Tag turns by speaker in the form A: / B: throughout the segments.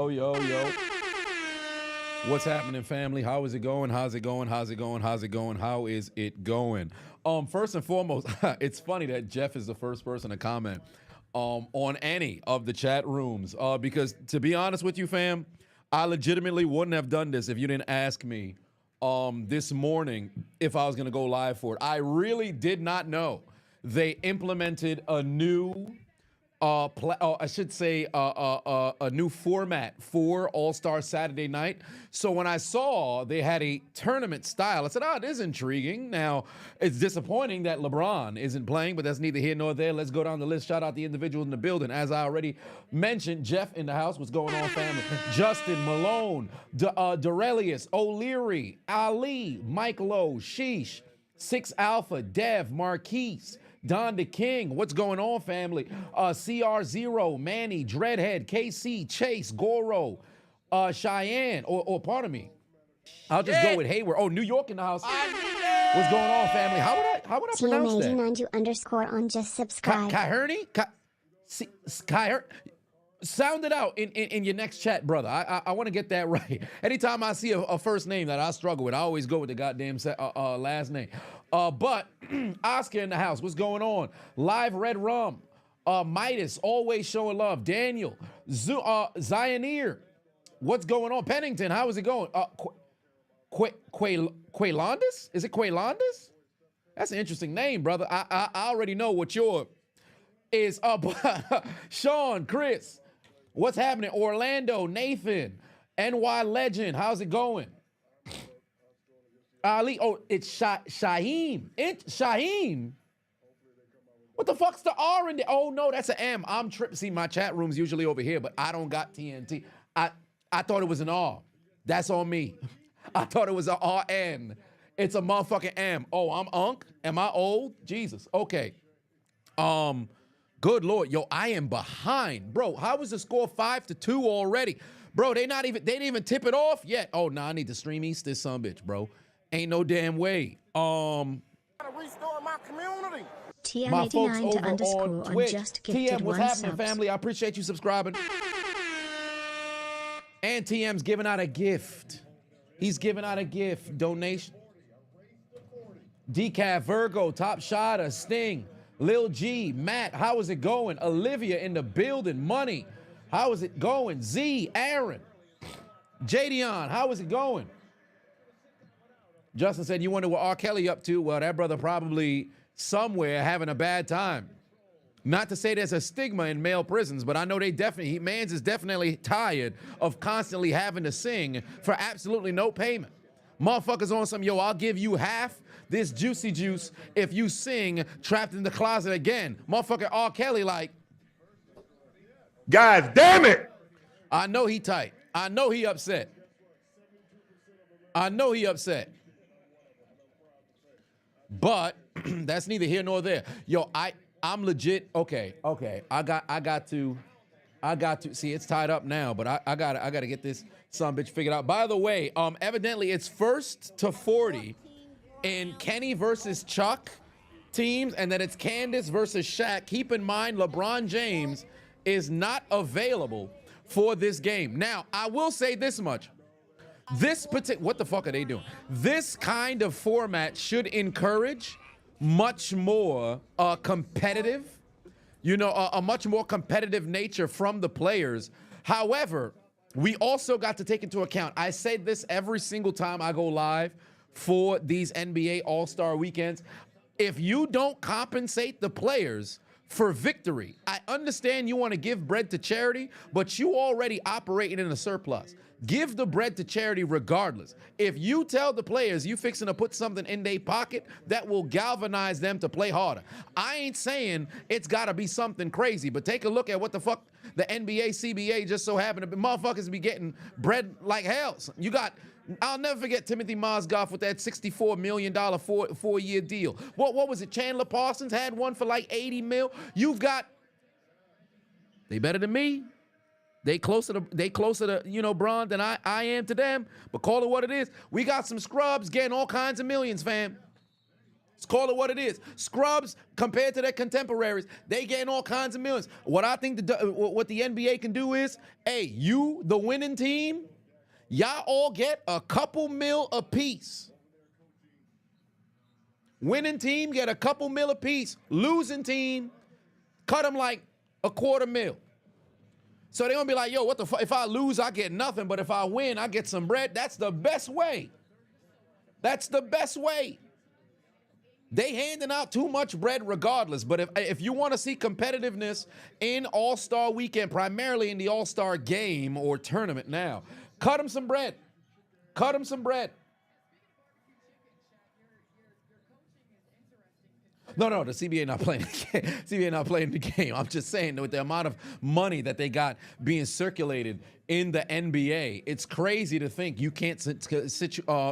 A: yo. What's happening, family? How is it going? How's it going? How's it going? How's it going? How is it going? First and foremost, it's funny that Jeff is the first person to comment on any of the chat rooms because, to be honest with you, fam, I legitimately wouldn't have done this if you didn't ask me this morning if I was going to go live for it. I really did not know they implemented a new a new format for All-Star Saturday Night. So when I saw they had a tournament style, I said, it is intriguing. Now, it's disappointing that LeBron isn't playing, but that's neither here nor there. Let's go down the list. Shout out the individuals in the building. As I already mentioned, Jeff in the house. What's going on, family? Justin, Malone, Dorelius, O'Leary, Ali, Mike Lowe, Sheesh, 6 Alpha, Dev, Marquise, Don the King, what's going on, family? CR0, Manny, Dreadhead, KC, Chase, Goro, Cheyenne, or pardon me. I'll just go with Hayward. Oh, New York in the house. What's going on, family? How would I pronounce that?
B: TM89 on just subscribe.
A: Kyherney? Kyherney? Sound it out in your next chat, brother. I want to get that right. Anytime I see a first name that I struggle with, I always go with the goddamn last name. But Oscar in the house, what's going on? Live Red Rum, Midas, always showing love. Daniel, Zioneer, what's going on? Pennington, how is it going? Quaylandis? Is it Quaylandis? That's an interesting name, brother. I already know what your is. Sean, Chris, what's happening? Orlando, Nathan, NY Legend, how's it going? Ali, it's Shaheem. It's Shaheem. What the fuck's the R in there? Oh, no, that's an M. I'm tripping. See, my chat room's usually over here, but I don't got TNT. I thought it was an R. That's on me. I thought it was an RN. It's a motherfucking M. Oh, I'm Unk? Am I old? Jesus. Okay. Good Lord. Yo, I am behind. Bro, how was the score 5-2 already? Bro, they didn't even tip it off yet. Oh, nah, I need to stream East this sumbitch, bro. Ain't no damn way.
C: Gotta restore my community.
A: My folks
B: TM89
A: over on Twitch.
B: just gifted
A: TM, what's
B: 1
A: happening,
B: subs.
A: family? I appreciate you subscribing. And TM's giving out a gift. He's giving out a gift. Donation. Decaf, Virgo, Top Shotter, Sting, Lil G, Matt, how is it going? Olivia in the building. Money, how is it going? Z, Aaron, Jadion, how is it going? Justin said, you wonder what R. Kelly up to? Well, that brother probably somewhere having a bad time. Not to say there's a stigma in male prisons, but I know Mans is definitely tired of constantly having to sing for absolutely no payment. Motherfuckers on some, yo, I'll give you half this juicy juice if you sing Trapped in the Closet again. Motherfucker R. Kelly like,
D: God damn it.
A: I know he tight. I know he upset. I know he upset. But that's neither here nor there. Yo, I'm legit. Okay. I got to see, it's tied up now, but I gotta get this sumbitch figured out. By the way, evidently it's 1st to 40 in Kenny versus Chuck teams, and that it's Candace versus Shaq. Keep in mind, LeBron James is not available for this game. Now, I will say this much. What the fuck are they doing? This kind of format should encourage much more competitive, a much more competitive nature from the players. However, we also got to take into account, I say this every single time I go live for these NBA All-Star weekends, if you don't compensate the players for victory, I understand you want to give bread to charity, but you already operating in a surplus. Give the bread to charity regardless. If you tell the players you fixing to put something in their pocket, that will galvanize them to play harder. I ain't saying it's got to be something crazy, but take a look at what the fuck the NBA, CBA just so happened to be. Motherfuckers be getting bread like hell. You got, I'll never forget Timothy Mozgov with that $64 million four-year deal. What was it? Chandler Parsons had one for like 80 mil. You've got, they better than me. They closer to Bron than I am to them. But call it what it is. We got some scrubs getting all kinds of millions, fam. Let's call it what it is. Scrubs, compared to their contemporaries, they getting all kinds of millions. What I think what the NBA can do is, hey, you, the winning team, y'all all get a couple mil apiece. Winning team get a couple mil apiece. Losing team, cut them like a $250,000. So they're going to be like, yo, what the fuck? If I lose, I get nothing. But if I win, I get some bread. That's the best way. That's the best way. They handing out too much bread regardless. But if you want to see competitiveness in All-Star Weekend, primarily in the All-Star game or tournament now, cut them some bread. Cut them some bread. No, the CBA not playing the game. CBA not playing the game. I'm just saying with the amount of money that they got being circulated in the NBA, it's crazy to think you can't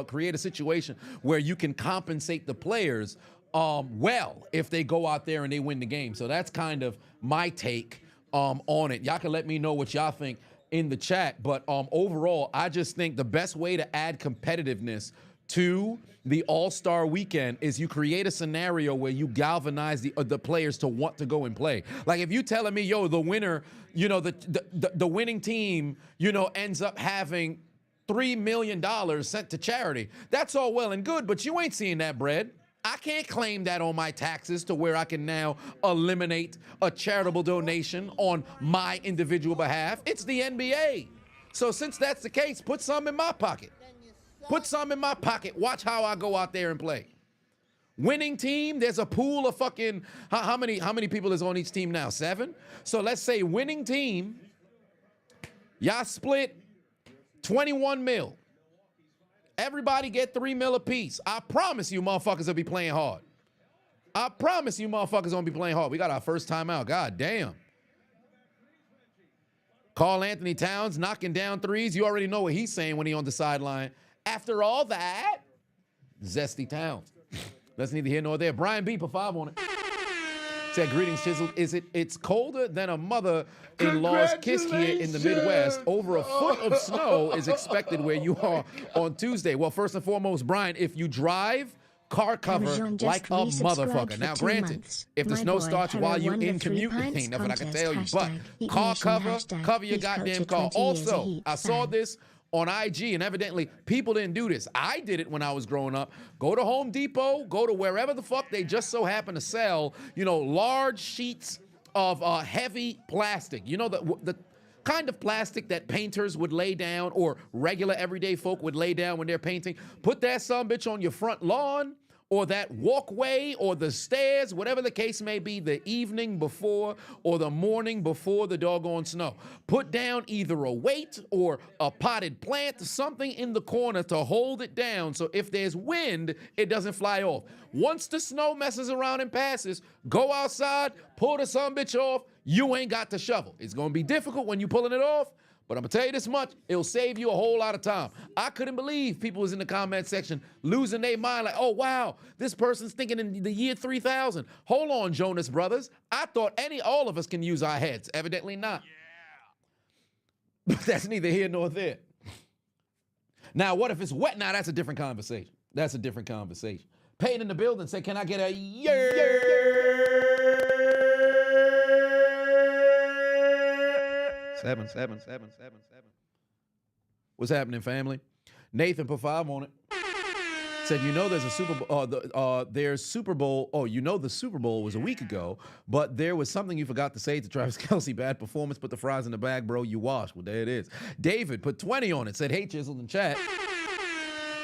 A: create a situation where you can compensate the players well if they go out there and they win the game. So that's kind of my take on it. Y'all can let me know what y'all think in the chat. But overall, I just think the best way to add competitiveness to the All-Star Weekend is you create a scenario where you galvanize the players to want to go and play. Like if you telling me, yo, the winner, you know, the winning team, you know, ends up having $3 million sent to charity. That's all well and good, but you ain't seeing that bread. I can't claim that on my taxes to where I can now eliminate a charitable donation on my individual behalf. It's the NBA. So since that's the case, put some in my pocket. Put some in my pocket. Watch how I go out there and play. Winning team, there's a pool of fucking, how many people is on each team now? 7? So let's say winning team, y'all split 21 mil. Everybody get 3 mil apiece. I promise you motherfuckers will be playing hard. I promise you motherfuckers gonna be playing hard. We got our first time out. God damn. Karl Anthony Towns knocking down threes. You already know what he's saying when he on the sideline. After all that, zesty Towns. That's neither here nor there. Brian B put 5 on it. Said, greetings, Chiseled. It's colder than a mother-in-law's kiss here in the Midwest. Over a foot of snow is expected where you are on Tuesday. Well, first and foremost, Brian, if you drive, car cover like a motherfucker. Now, granted, if the snow starts while you're in commute, ain't nothing I can tell you. But car cover your goddamn car. Also, I saw this on IG, and evidently people didn't do this. I did it when I was growing up. Go to Home Depot, go to wherever the fuck they just so happen to sell, you know, large sheets of heavy plastic. You know, the kind of plastic that painters would lay down or regular everyday folk would lay down when they're painting. Put that sumbitch on your front lawn or that walkway or the stairs, whatever the case may be, the evening before or the morning before the doggone snow. Put down either a weight or a potted plant, something in the corner to hold it down so if there's wind, it doesn't fly off. Once the snow messes around and passes, go outside, pull the sumbitch off, you ain't got to shovel. It's gonna be difficult when you're pulling it off, but I'm gonna tell you this much, it'll save you a whole lot of time. I couldn't believe people was in the comment section losing their mind like, oh wow, this person's thinking in the year 3000. Hold on, Jonas Brothers. I thought all of us can use our heads. Evidently not. Yeah. But that's neither here nor there. Now, what if it's wet? Now, that's a different conversation. That's a different conversation. Payne in the building said, can I get a yeah? 7. What's happening, family? Nathan put 5 on it. Said, you know, there's a Super Bowl. There's Super Bowl. Oh, you know, the Super Bowl was a week ago, but there was something you forgot to say to Travis Kelce. Bad performance. Put the fries in the bag, bro. You wash. Well, there it is. David put 20 on it. Said, hey, Chiseled in chat.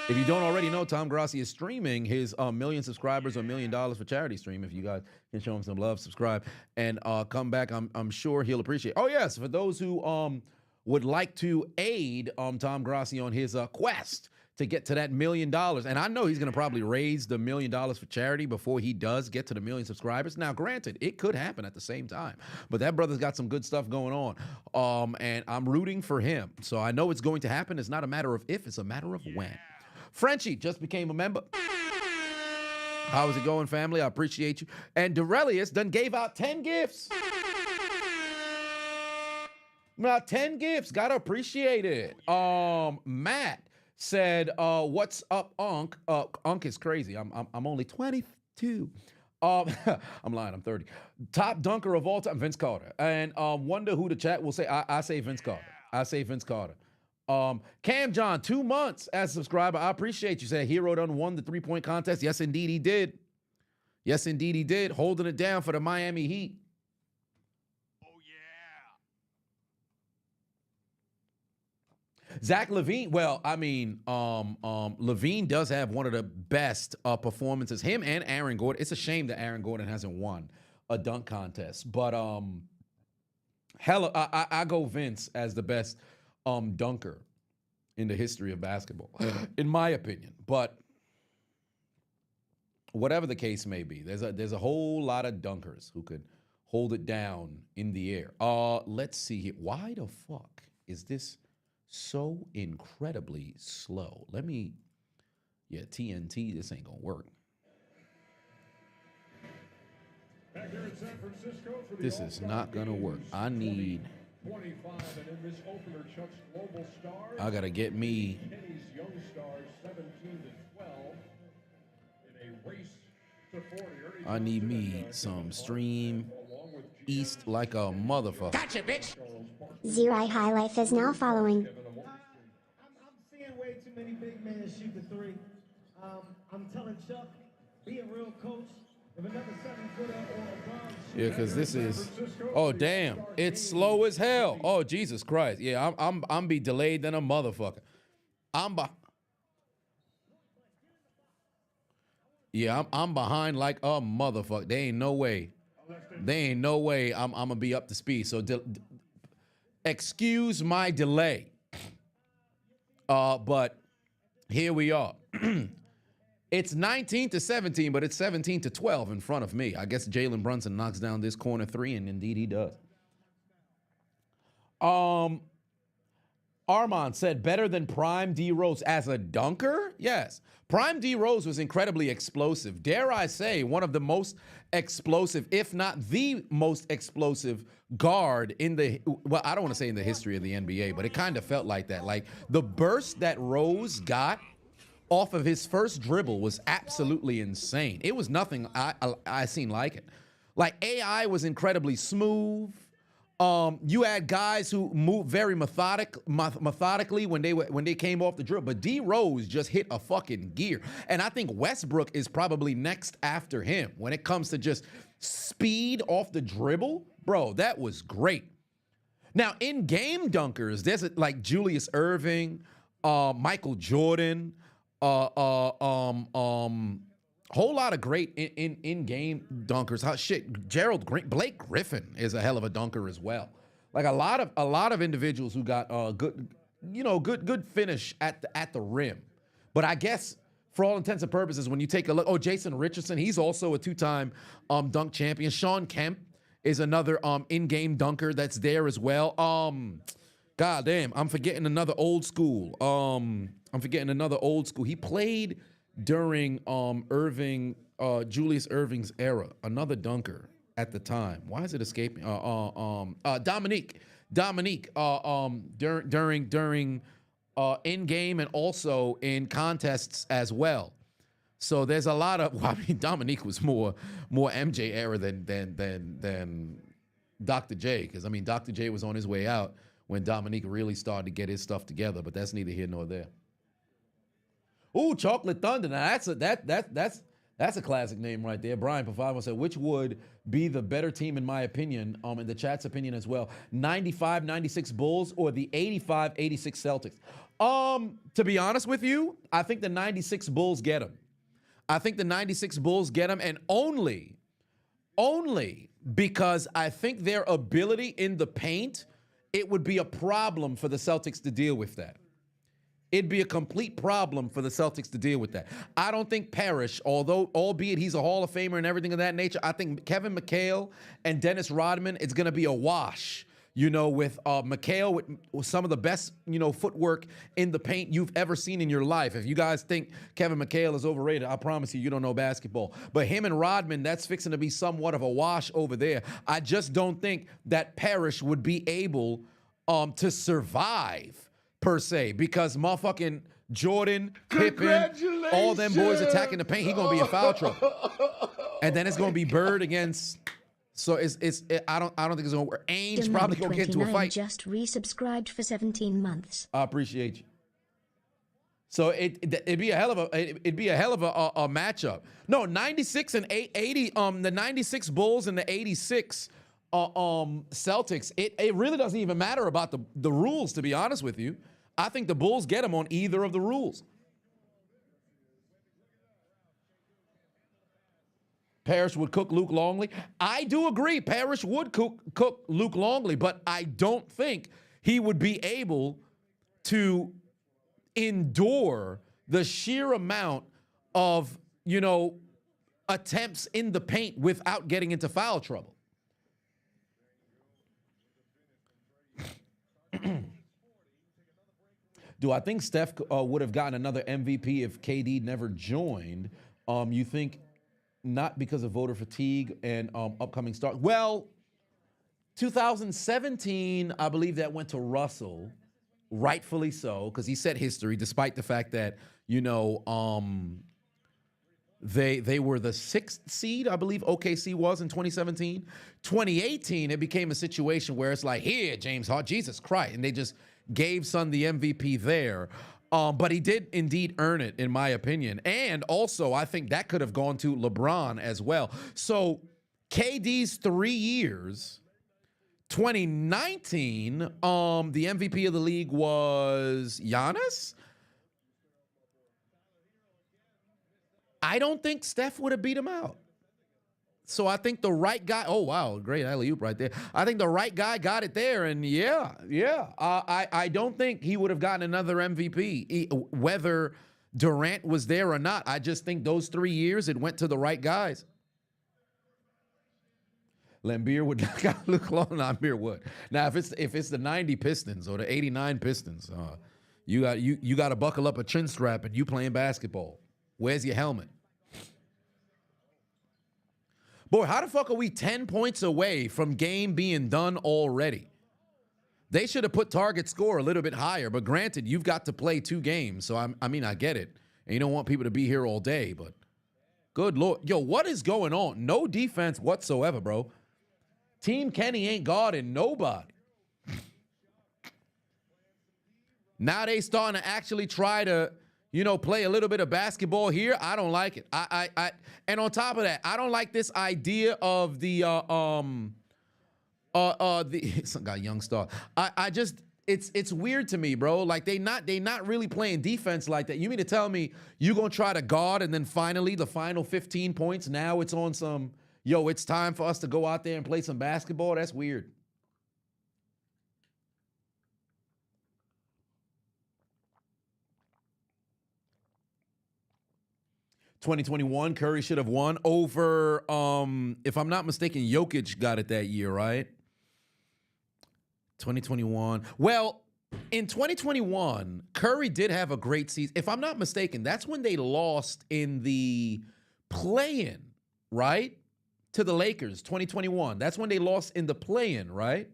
A: If you don't already know, Tom Grassi is streaming his million subscribers or $1 million for charity stream. If you guys can show him some love, subscribe, and come back. I'm sure he'll appreciate. Oh, yes, for those who would like to aid Tom Grassi on his quest to get to that $1 million. And I know he's going to probably raise the $1 million for charity before he does get to the 1 million subscribers. Now, granted, it could happen at the same time, but that brother's got some good stuff going on. And I'm rooting for him. So I know it's going to happen. It's not a matter of if, it's a matter of when. Frenchie just became a member. How is it going, family? I appreciate you. And Dorelius done gave out 10 gifts. Now, 10 gifts. Gotta appreciate it. Matt said, what's up, Unc? Unc is crazy. I'm only 20 2. I'm lying. I'm 30. Top dunker of all time, Vince Carter. And wonder who the chat will say. I say Vince Carter. I say Vince Carter. Cam John, 2 months as a subscriber. I appreciate you. Said Hero done won the 3-point contest. Yes, indeed he did. Yes, indeed he did. Holding it down for the Miami Heat.
C: Oh, yeah.
A: Zach LaVine, well, I mean, LaVine does have one of the best performances. Him and Aaron Gordon. It's a shame that Aaron Gordon hasn't won a dunk contest. But I go Vince as the best dunker in the history of basketball, in my opinion. But whatever the case may be, there's a whole lot of dunkers who could hold it down in the air. Let's see here. Why the fuck is this so incredibly slow? TNT, this ain't gonna work. This is not gonna work. I gotta get me. I need me some Stream East like a motherfucker.
C: Gotcha, bitch.
B: Zero High Life is now following.
D: I'm seeing way too many big men shoot the 3. I'm telling Chuck, be a real coach. If another 7-footer or above.
A: Yeah, because this is. Oh damn! It's slow as hell. Oh Jesus Christ! Yeah, I'm be delayed than a motherfucker. I'm behind like a motherfucker. There ain't no way. I'm gonna be up to speed. So excuse my delay. But here we are. It's 19-17, but it's 17-12 in front of me. I guess Jalen Brunson knocks down this corner 3, and indeed he does. Armand said, better than Prime D Rose as a dunker? Yes. Prime D Rose was incredibly explosive. Dare I say, one of the most explosive, if not the most explosive guard in the, well, I don't want to say in the history of the NBA, but it kind of felt like that. Like the burst that Rose got off of his first dribble was absolutely insane. It was nothing I seen like it. Like AI was incredibly smooth. You had guys who moved very methodically when they came off the dribble, but D Rose just hit a fucking gear. And I think Westbrook is probably next after him when it comes to just speed off the dribble. Bro, that was great. Now, in game dunkers, there's like Julius Erving, Michael Jordan, whole lot of great in game dunkers. Gerald Green, Blake Griffin is a hell of a dunker as well. Like a lot of individuals who got good finish at the rim. But I guess for all intents and purposes, when you take a look, Jason Richardson, he's also a 2-time dunk champion. Sean Kemp is another in-game dunker that's there as well. God damn, I'm forgetting another old school. He played during Julius Erving's era, another dunker at the time. Why is it escaping? Dominique, during in game and also in contests as well. So there's a lot of. Well, I mean, Dominique was more MJ era than Dr. J, because I mean Dr. J was on his way out when Dominique really started to get his stuff together. But that's neither here nor there. Ooh, Chocolate Thunder. Now that's a classic name right there. Brian Pavavo said, which would be the better team in my opinion, in the chat's opinion as well, 95-96 Bulls or the 85-86 Celtics? To be honest with you, I think the 96 Bulls get them. And only because I think their ability in the paint, it would be a problem for the Celtics to deal with that. It'd be a complete problem for the Celtics to deal with that. I don't think Parrish, albeit he's a Hall of Famer and everything of that nature, I think Kevin McHale and Dennis Rodman, it's going to be a wash, with McHale with some of the best, footwork in the paint you've ever seen in your life. If you guys think Kevin McHale is overrated, I promise you don't know basketball. But him and Rodman, that's fixing to be somewhat of a wash over there. I just don't think that Parrish would be able to survive per se, because motherfucking Jordan, Pippen, all them boys attacking the paint, he gonna be in foul trouble. And then it's gonna be Bird against. So I don't think it's gonna work. Ainge probably gonna get into a fight.
B: Just resubscribed for 17 months.
A: I appreciate you. So it'd be a hell of a matchup. No, 96 and 80. The 96 Bulls and the 86 Celtics. It really doesn't even matter about the rules, to be honest with you. I think the Bulls get them on either of the rules. Parrish would cook Luke Longley. I do agree. Parrish would cook Luke Longley, but I don't think he would be able to endure the sheer amount of, attempts in the paint without getting into foul trouble. Do I think Steph would have gotten another MVP if KD never joined? You think not because of voter fatigue and upcoming stars? Well, 2017, I believe that went to Russell, rightfully so, because he set history, despite the fact that, they were the 6th seed, I believe OKC was in 2017. 2018, it became a situation where it's like, here, James Harden, Jesus Christ, and they just gave Son the MVP there. But he did indeed earn it, in my opinion. And also, I think that could have gone to LeBron as well. So KD's 3 years, 2019, the MVP of the league was Giannis. I don't think Steph would have beat him out. So I think the right guy, oh, wow, great alley-oop right there. I think the right guy got it there, and yeah. I don't think he would have gotten another MVP, whether Durant was there or not. I just think those 3 years, it went to the right guys. Lambeer would knock out Luke Longley. Lambeer would. Now, if it's the 90 Pistons or the 89 Pistons, you got to buckle up a chin strap and you playing basketball. Where's your helmet? Boy, how the fuck are we 10 points away from game being done already? They should have put target score a little bit higher, but granted, you've got to play 2 games, so I get it. And you don't want people to be here all day, but good Lord. Yo, what is going on? No defense whatsoever, bro. Team Kenny ain't guarding nobody. Now they starting to actually try to, play a little bit of basketball here. I don't like it. And on top of that, I don't like this idea of the some guy young star. It's weird to me, bro. Like they not really playing defense like that. You mean to tell me you gonna try to guard and then finally the final 15 points, now it's on some, it's time for us to go out there and play some basketball? That's weird. '21, Curry should have won over, if I'm not mistaken, Jokic got it that year, right? 2021. Well, in 2021, Curry did have a great season. If I'm not mistaken, that's when they lost in the play-in, right? To the Lakers, 2021. That's when they lost in the play-in, right?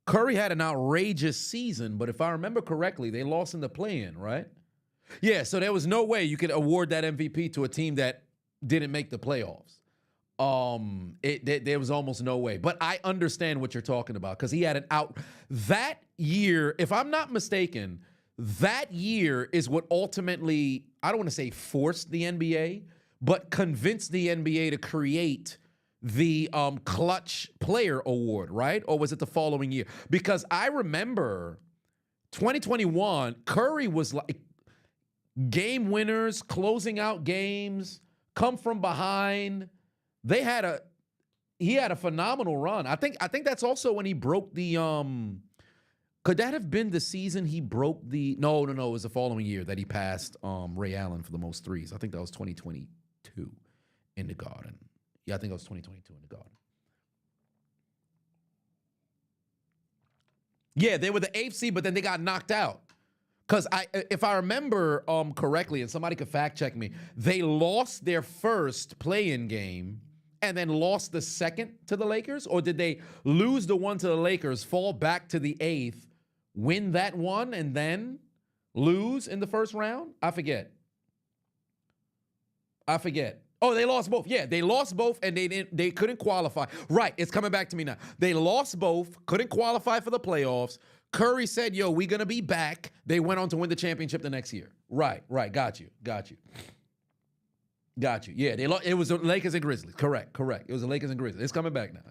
A: Curry had an outrageous season, but if I remember correctly, they lost in the play-in, right? Yeah, so there was no way you could award that MVP to a team that didn't make the playoffs. There was almost no way. But I understand what you're talking about because he had an out. That year, if I'm not mistaken, that year is what ultimately, I don't want to say forced the NBA, but convinced the NBA to create the Clutch Player Award, right? Or was it the following year? Because I remember 2021, Curry was like game winners, closing out games, come from behind. He had a phenomenal run. I think that's also when he broke the could that have been the season he broke the no, it was the following year that he passed Ray Allen for the most threes. I think that was 2022 in the Garden. Yeah, I think it was 2022 in the Garden. Yeah, they were the 8th seed, but then they got knocked out. Because if I remember correctly, and somebody could fact check me, they lost their first play-in game and then lost the second to the Lakers? Or did they lose the one to the Lakers, fall back to the 8th, win that one, and then lose in the first round? I forget. Oh, they lost both. Yeah, they lost both, and they couldn't qualify. Right, it's coming back to me now. They lost both, couldn't qualify for the playoffs. Curry said, yo, we're going to be back. They went on to win the championship the next year. Right. Got you. Yeah, it was the Lakers and Grizzlies. Correct. It was the Lakers and Grizzlies. It's coming back now.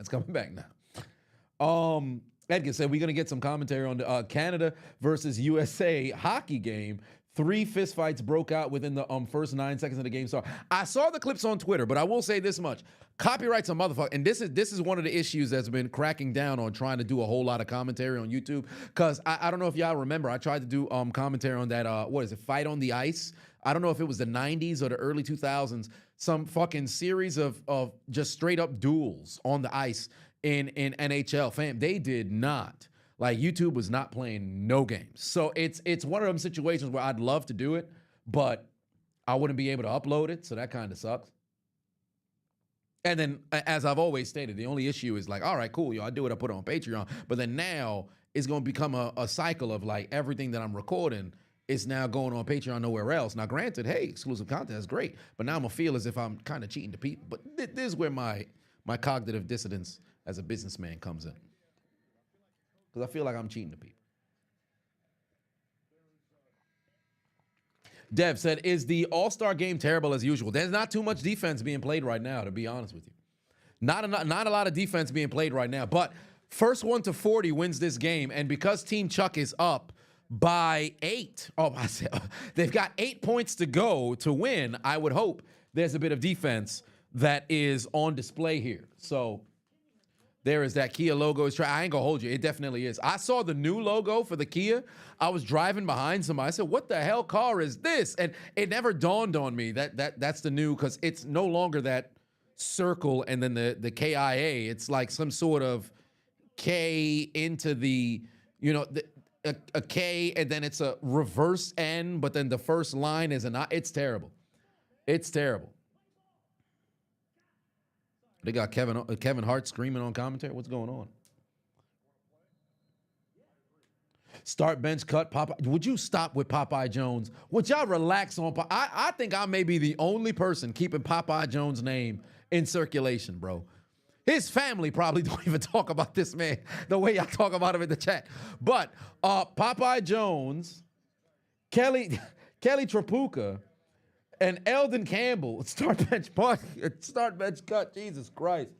A: Edgar said we're going to get some commentary on the Canada versus USA hockey game. 3 fistfights broke out within the first 9 seconds of the game. So I saw the clips on Twitter, but I will say this much. Copyright's a motherfucker. And this is one of the issues that's been cracking down on trying to do a whole lot of commentary on YouTube. Because I don't know if y'all remember, I tried to do commentary on that, Fight on the Ice? I don't know if it was the 90s or the early 2000s. Some fucking series of just straight up duels on the ice in NHL. Fam, they did not. Like, YouTube was not playing no games. So it's one of them situations where I'd love to do it, but I wouldn't be able to upload it, so that kind of sucks. And then, as I've always stated, the only issue is like, all right, cool, I do it, I put it on Patreon. But then now it's going to become a cycle of like everything that I'm recording is now going on Patreon, nowhere else. Now, granted, hey, exclusive content is great, but now I'm going to feel as if I'm kind of cheating to people. But this is where my cognitive dissonance as a businessman comes in. Because I feel like I'm cheating to people. Dev said, is the All-Star game terrible as usual? There's not too much defense being played right now, to be honest with you. Not a lot of defense being played right now. But first one to 40 wins this game. And because Team Chuck is up by 8, they've got 8 points to go to win. I would hope there's a bit of defense that is on display here. So there is that Kia logo. I ain't gonna hold you. It definitely is. I saw the new logo for the Kia. I was driving behind somebody. I said, what the hell car is this? And it never dawned on me that's the new, because it's no longer that circle and then the KIA. It's like some sort of K into the, a K, and then it's a reverse N, but then the first line is an I. It's terrible. It's terrible. They got Kevin Hart screaming on commentary. What's going on? Start, bench, cut, Popeye. Would you stop with Popeye Jones? Would y'all relax on Popeye? I think I may be the only person keeping Popeye Jones' name in circulation, bro. His family probably don't even talk about this man the way y'all talk about him in the chat. But Popeye Jones, Kelly Trapuka, and Eldon Campbell, start, bench, cut, Jesus Christ.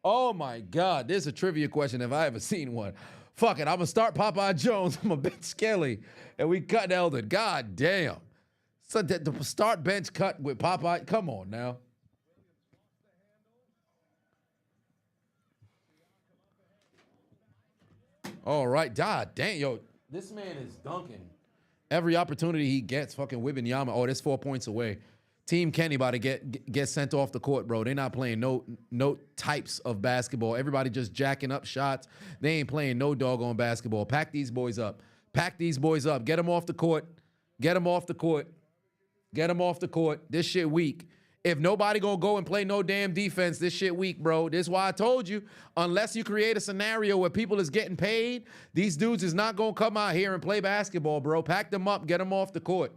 A: Oh my God, there's a trivia question if I ever seen one. Fuck it, I'm gonna start Popeye Jones, I'm gonna bench Kelly, and we cut Eldon. God damn. So the start, bench, cut with Popeye, come on now. All right, God damn, yo, this man is dunking. Every opportunity he gets, fucking Wembanyama. Oh, that's 4 points away. Team Kenny about to get sent off the court, bro. They're not playing no types of basketball. Everybody just jacking up shots. They ain't playing no doggone basketball. Pack these boys up. Get them off the court. Get them off the court. This shit weak. If nobody gonna go and play no damn defense, this shit weak, bro. This is why I told you, unless you create a scenario where people is getting paid, these dudes is not gonna come out here and play basketball, bro. Pack them up, get them off the court.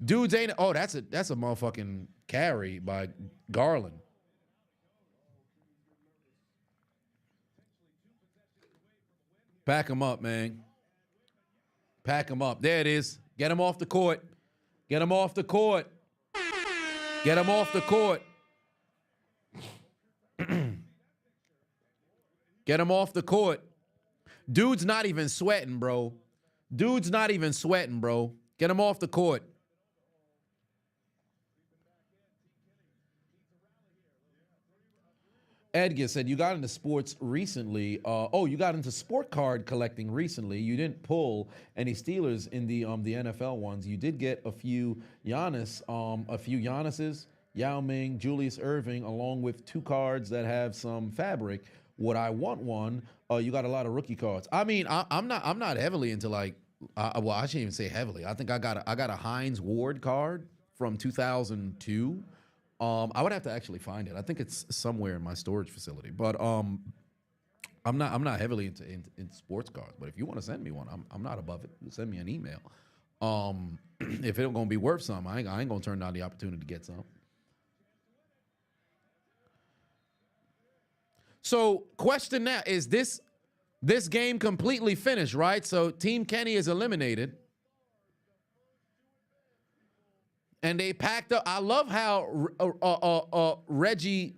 A: Dudes ain't, oh, that's a motherfucking carry by Garland. Pack them up, man. Pack them up. There it is. Get them off the court. Get them off the court. Get him off the court. Get him off the court. Dude's not even sweating, bro. Get him off the court. Edgar said, you got into sports recently. You got into sport card collecting recently. You didn't pull any Steelers in the NFL ones. You did get a few Giannis's, Yao Ming, Julius Irving, along with 2 cards that have some fabric. Would I want one? You got a lot of rookie cards. I mean, I'm not heavily into like. Well, I shouldn't even say heavily. I think I got a Hines Ward card from 2002. I would have to actually find it. I think it's somewhere in my storage facility. But I'm not heavily into sports cards. But if you want to send me one, I'm not above it. Send me an email. If it's gonna be worth something, I ain't gonna turn down the opportunity to get some. So, question now, is this game completely finished, right? So Team Kenny is eliminated. And they packed up. I love how Reggie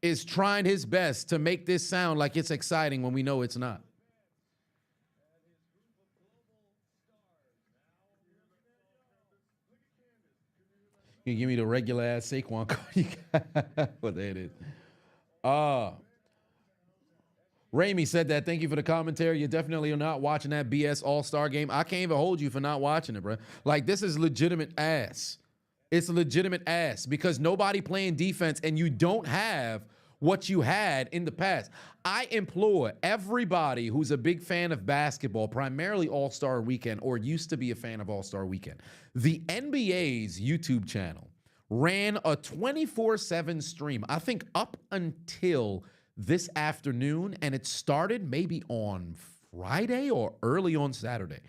A: is trying his best to make this sound like it's exciting when we know it's not. You give me the regular ass Saquon card. Well, there it is. Ramey said that. Thank you for the commentary. You're definitely not watching that BS All-Star game. I can't even hold you for not watching it, bro. Like, this is legitimate ass. It's legitimate ass because nobody playing defense and you don't have what you had in the past. I implore everybody who's a big fan of basketball, primarily All-Star Weekend or used to be a fan of All-Star Weekend. The NBA's YouTube channel ran a 24/7 stream, I think up until this afternoon, and it started maybe on Friday or early on Saturday,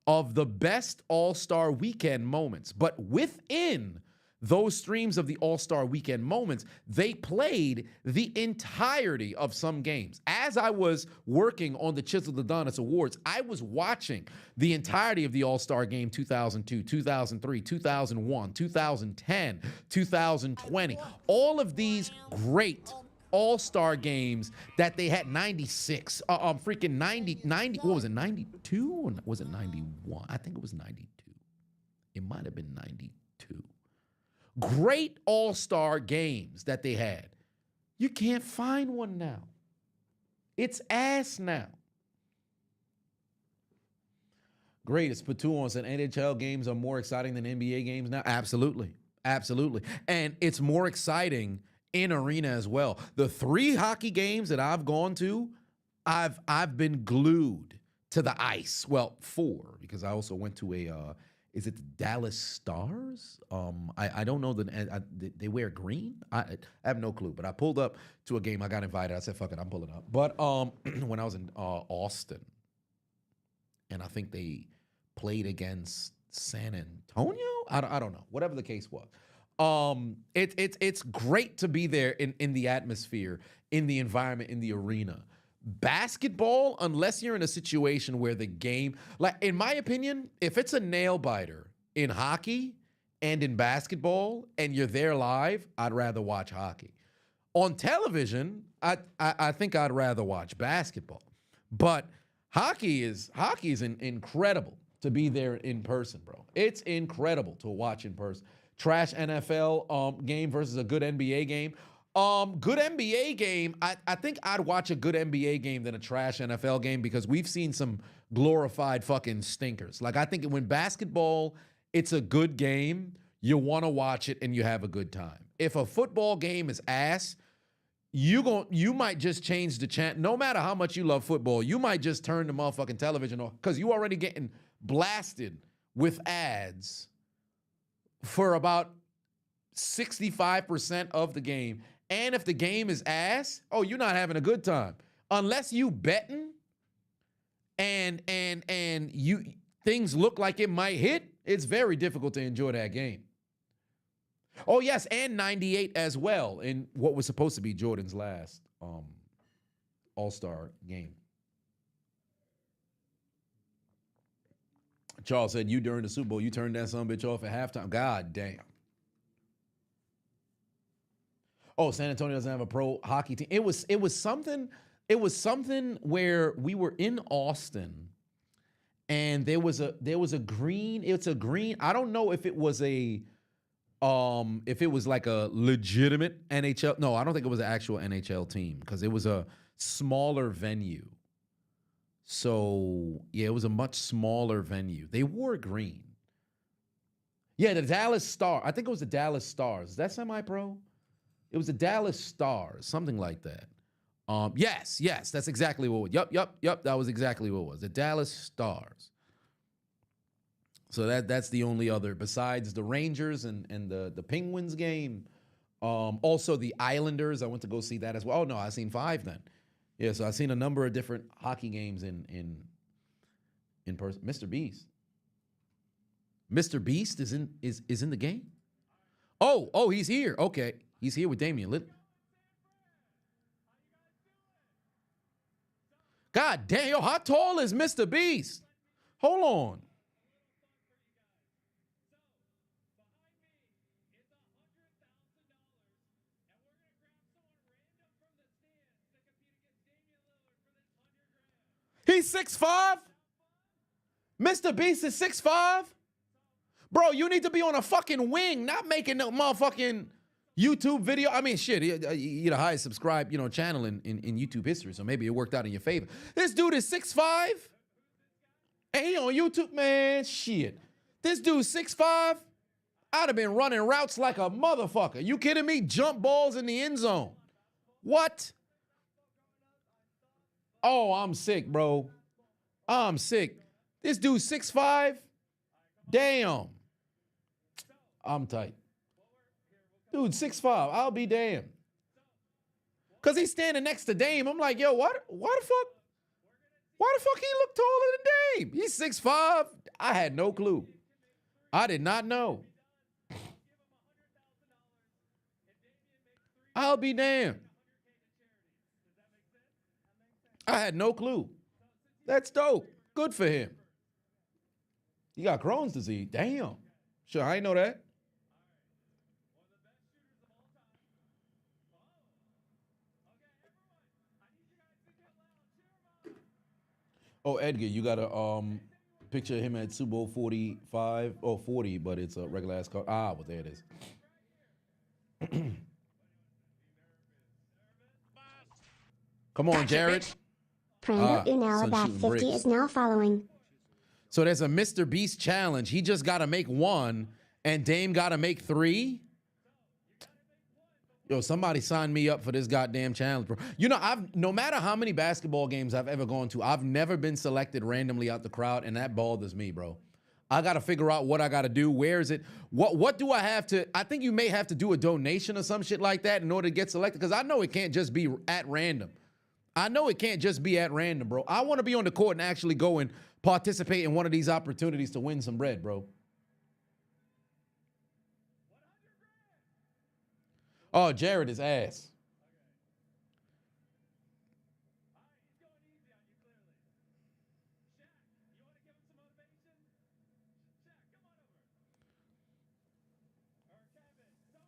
A: of the best All-Star Weekend moments. But within those streams of the All-Star Weekend moments, they played the entirety of some games. As I was working on the Chiseled Adonis Awards, I was watching the entirety of the All-Star Game 2002, 2003, 2001, 2010, 2020. All of these great All-Star games that they had. 96, freaking 90, what was it, 92? Or was it 91? I think it was 92. It might have been 92. Great All-Star games that they had. You can't find one now. It's ass now. Great. It's Patuon said NHL games are more exciting than NBA games now. Absolutely. Absolutely. And it's more exciting in arena as well. The 3 hockey games that I've gone to, I've been glued to the ice. Well, 4, because I also went to a is it the Dallas Stars? I don't know. They wear green? I have no clue. But I pulled up to a game. I got invited. I said, fuck it, I'm pulling up. But when I was in Austin, and I think they played against San Antonio? I don't know. Whatever the case was. It's great to be there in the atmosphere, in the environment, in the arena. Basketball, unless you're in a situation where the game, like in my opinion, if it's a nail biter in hockey and in basketball and you're there live, I'd rather watch hockey. On television, I think I'd rather watch basketball. But hockey is incredible to be there in person, bro. It's incredible to watch in person. Trash NFL game versus a good NBA game. Good NBA game, I think I'd watch a good NBA game than a trash NFL game because we've seen some glorified fucking stinkers. Like, I think when basketball, it's a good game, you want to watch it and you have a good time. If a football game is ass, you might just change the channel. No matter how much you love football, you might just turn the motherfucking television off because you already getting blasted with ads for about 65% of the game. And if the game is ass, oh, you're not having a good time. Unless you betting and you things look like it might hit, it's very difficult to enjoy that game. Oh, yes, and 98 as well in what was supposed to be Jordan's last All-Star game. Charles said, you during the Super Bowl, you turned that son of a bitch off at halftime. God damn. Oh, San Antonio doesn't have a pro hockey team. It was something where we were in Austin and there was a green, it's a green. I don't know if it was like a legitimate NHL. No, I don't think it was an actual NHL team because it was a smaller venue. So, yeah, it was a much smaller venue. They wore green. Yeah, the Dallas Stars. I think it was the Dallas Stars. Is that semi-pro? It was the Dallas Stars, something like that. Yes, that's exactly what it was. Yup, that was exactly what it was. The Dallas Stars. So that's the only other, besides the Rangers and the Penguins game, Also, the Islanders. I went to go see that as well. Oh no, I seen 5 then. Yeah, so I've seen a number of different hockey games in person. Mr. Beast. Mr. Beast is in the game. Oh, he's here. Okay, he's here with Damian Lillard. God damn, yo, how tall is Mr. Beast? Hold on. He's 6'5"? Mr. Beast is 6'5"? Bro, you need to be on a fucking wing, not making no motherfucking YouTube video. I mean, shit, you're the highest subscribed, channel in YouTube history, so maybe it worked out in your favor. This dude is 6'5", and he on YouTube, man, shit. This dude's 6'5", I'd have been running routes like a motherfucker. You kidding me? Jump balls in the end zone. What? Oh, I'm sick, bro. I'm sick. This dude's 6'5". Damn. I'm tight. Dude, 6'5". I'll be damned. Because he's standing next to Dame. I'm like, yo, why the fuck? Why the fuck he look taller than Dame? He's 6'5". I had no clue. I did not know. I'll be damned. I had no clue. That's dope. Good for him. He got Crohn's disease. Damn. Sure, I ain't know that. Oh, Edgar, you got a picture of him at Super Bowl 45 or 40, but it's a regular ass car. Ah, well, there it is. Come on, Jared.
E: Prando Unal
A: son
E: about
A: shooting
E: 50
A: bricks.
E: is now following.
A: So there's a Mr. Beast challenge. He just got to make 1, and Dame got to make 3. Yo, somebody sign me up for this goddamn challenge, bro. No matter how many basketball games I've ever gone to, I've never been selected randomly out the crowd, and that bothers me, bro. I got to figure out what I got to do. Where is it? What do I have to? I think you may have to do a donation or some shit like that in order to get selected, because I know it can't just be at random. I know it can't just be at random, bro. I want to be on the court and actually go and participate in one of these opportunities to win some bread, bro. Oh, Jared is ass.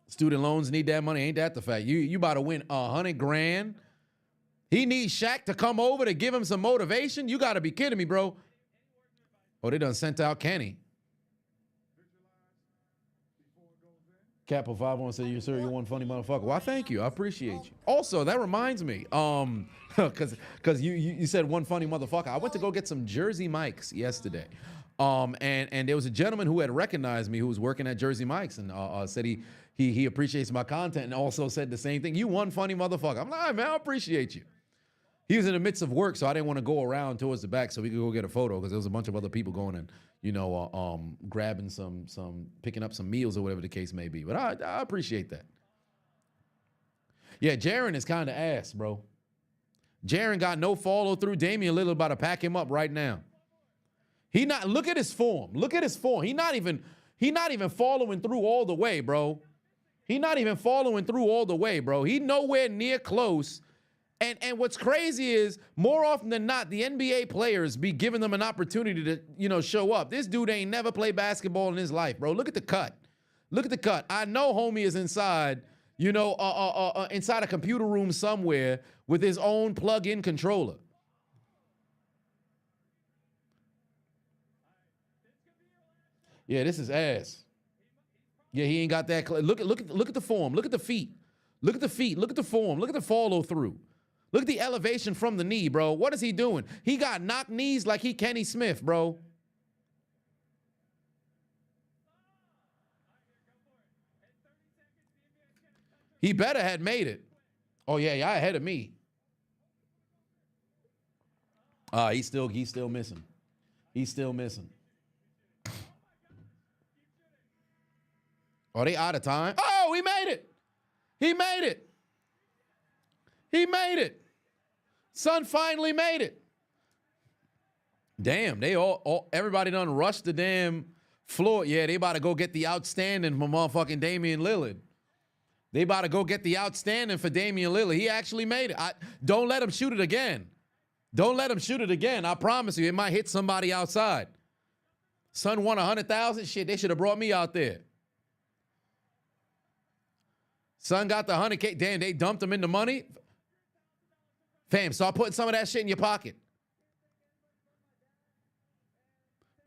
A: Student loans need that money. Ain't that the fact? You about to win $100,000. He needs Shaq to come over to give him some motivation. You got to be kidding me, bro. Oh, they done sent out Kenny. Capo 51 said, "You sir, you're one funny motherfucker." Well, thank you. I appreciate you. Also, that reminds me, because you said one funny motherfucker. I went to go get some Jersey Mike's yesterday. And there was a gentleman who had recognized me who was working at Jersey Mike's and said he appreciates my content and also said the same thing. You one funny motherfucker. I'm like, all right, man, I appreciate you. He was in the midst of work, so I didn't want to go around towards the back so we could go get a photo because there was a bunch of other people going and, grabbing picking up some meals or whatever the case may be. But I appreciate that. Yeah, Jaren is kind of ass, bro. Jaren got no follow through. Damian Lillard about to pack him up right now. Look at his form. Look at his form. He not even following through all the way, bro. He nowhere near close. And what's crazy is more often than not, the NBA players be giving them an opportunity to, show up. This dude ain't never played basketball in his life, bro. Look at the cut. I know homie is inside, inside a computer room somewhere with his own plug-in controller. Yeah, this is ass. Yeah, he ain't got that. Look at the form. Look at the feet. Look at the feet. Look at the form. Look at the follow through. Look at the elevation from the knee, bro. What is he doing? He got knocked knees like he Kenny Smith, bro. He better had made it. Oh yeah, y'all ahead of me. He's still missing. He's still missing. Are they out of time? Oh, we made it. He made it. He made it. Son finally made it. Damn, they everybody done rushed the damn floor. Yeah, they about to go get the outstanding from motherfucking Damian Lillard. They about to go get the outstanding for Damian Lillard. He actually made it. Don't let him shoot it again. Don't let him shoot it again. I promise you, it might hit somebody outside. Son won 100,000. Shit, they should have brought me out there. Son got the 100K. Damn, they dumped him in the money. Fam, start putting some of that shit in your pocket.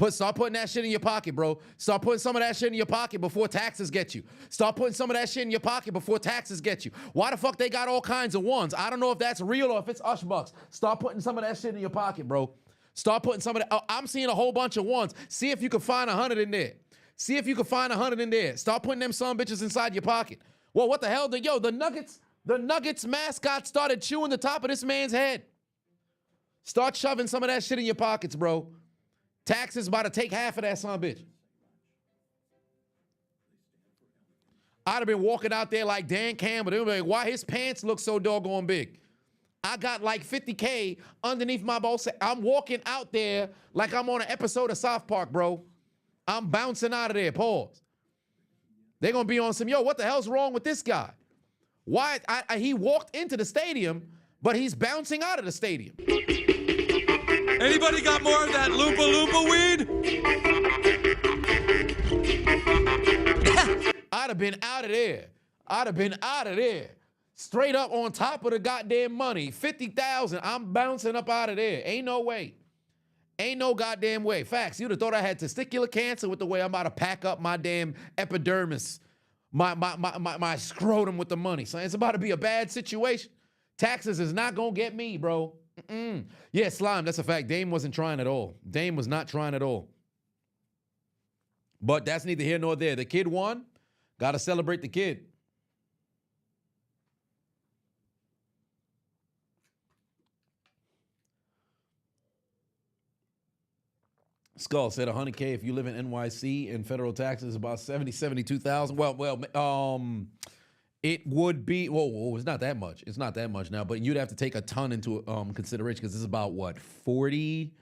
A: Start putting that shit in your pocket, bro. Start putting some of that shit in your pocket before taxes get you. Start putting some of that shit in your pocket before taxes get you. Why the fuck they got all kinds of ones? I don't know if that's real or if it's Ush Bucks. Start putting some of that shit in your pocket, bro. Start putting some of that. Oh, I'm seeing a whole bunch of ones. See if you can find 100 in there. See if you can find 100 in there. Start putting them son bitches inside your pocket. Well, what the hell? The Nuggets mascot started chewing the top of this man's head. Start shoving some of that shit in your pockets, bro. Taxes about to take half of that son of a bitch. I'd have been walking out there like Dan Campbell. They would be like, why his pants look so doggone big? I got like 50K underneath my boss. I'm walking out there like I'm on an episode of South Park, bro. I'm bouncing out of there. Pause. They're going to be on some, yo, what the hell's wrong with this guy? Why? He walked into the stadium, but he's bouncing out of the stadium.
F: Anybody got more of that Loompa Loompa weed?
A: I'd have been out of there. I'd have been out of there. Straight up on top of the goddamn money. 50,000. I'm bouncing up out of there. Ain't no way. Ain't no goddamn way. Facts. You'd have thought I had testicular cancer with the way I'm about to pack up my damn epidermis. My scrotum with the money. So it's about to be a bad situation. Taxes is not going to get me, bro. Yeah, Slime, that's a fact. Dame wasn't trying at all. Dame was not trying at all. But that's neither here nor there. The kid won. Got to celebrate the kid. Skull said 100K if you live in NYC and federal taxes is about 72,000. Well, it would be, whoa, it's not that much. It's not that much now, but you'd have to take a ton into consideration because this is about what, 41%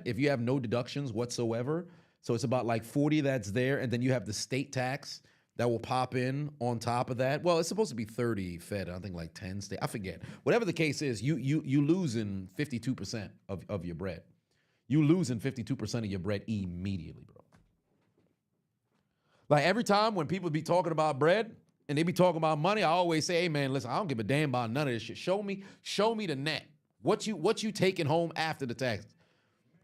A: if you have no deductions whatsoever. So it's about like 40 that's there, and then you have the state tax that will pop in on top of that. Well, it's supposed to be 30 fed, I think like 10 state. I forget. Whatever the case is, you losing 52% of your bread. You losing 52% of your bread immediately, bro. Like every time when people be talking about bread and they be talking about money, I always say, hey man, listen, I don't give a damn about none of this shit. Show me the net. What you taking home after the taxes?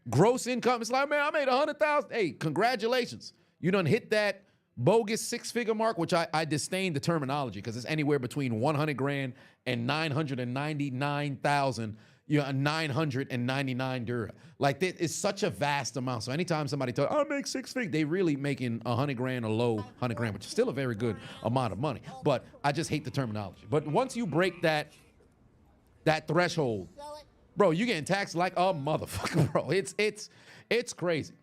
A: Gross income, it's like, man, I made 100,000. Hey, congratulations. You done hit that bogus six-figure mark, which I disdain the terminology because it's anywhere between 100 grand and 999,000. 999 dura. Like that is such a vast amount. So anytime somebody tells, I make six figures, they really making 100 grand or low 100 grand, which is still a very good amount of money. But I just hate the terminology. But once you break that threshold, bro, you getting taxed like a motherfucker, bro. It's crazy.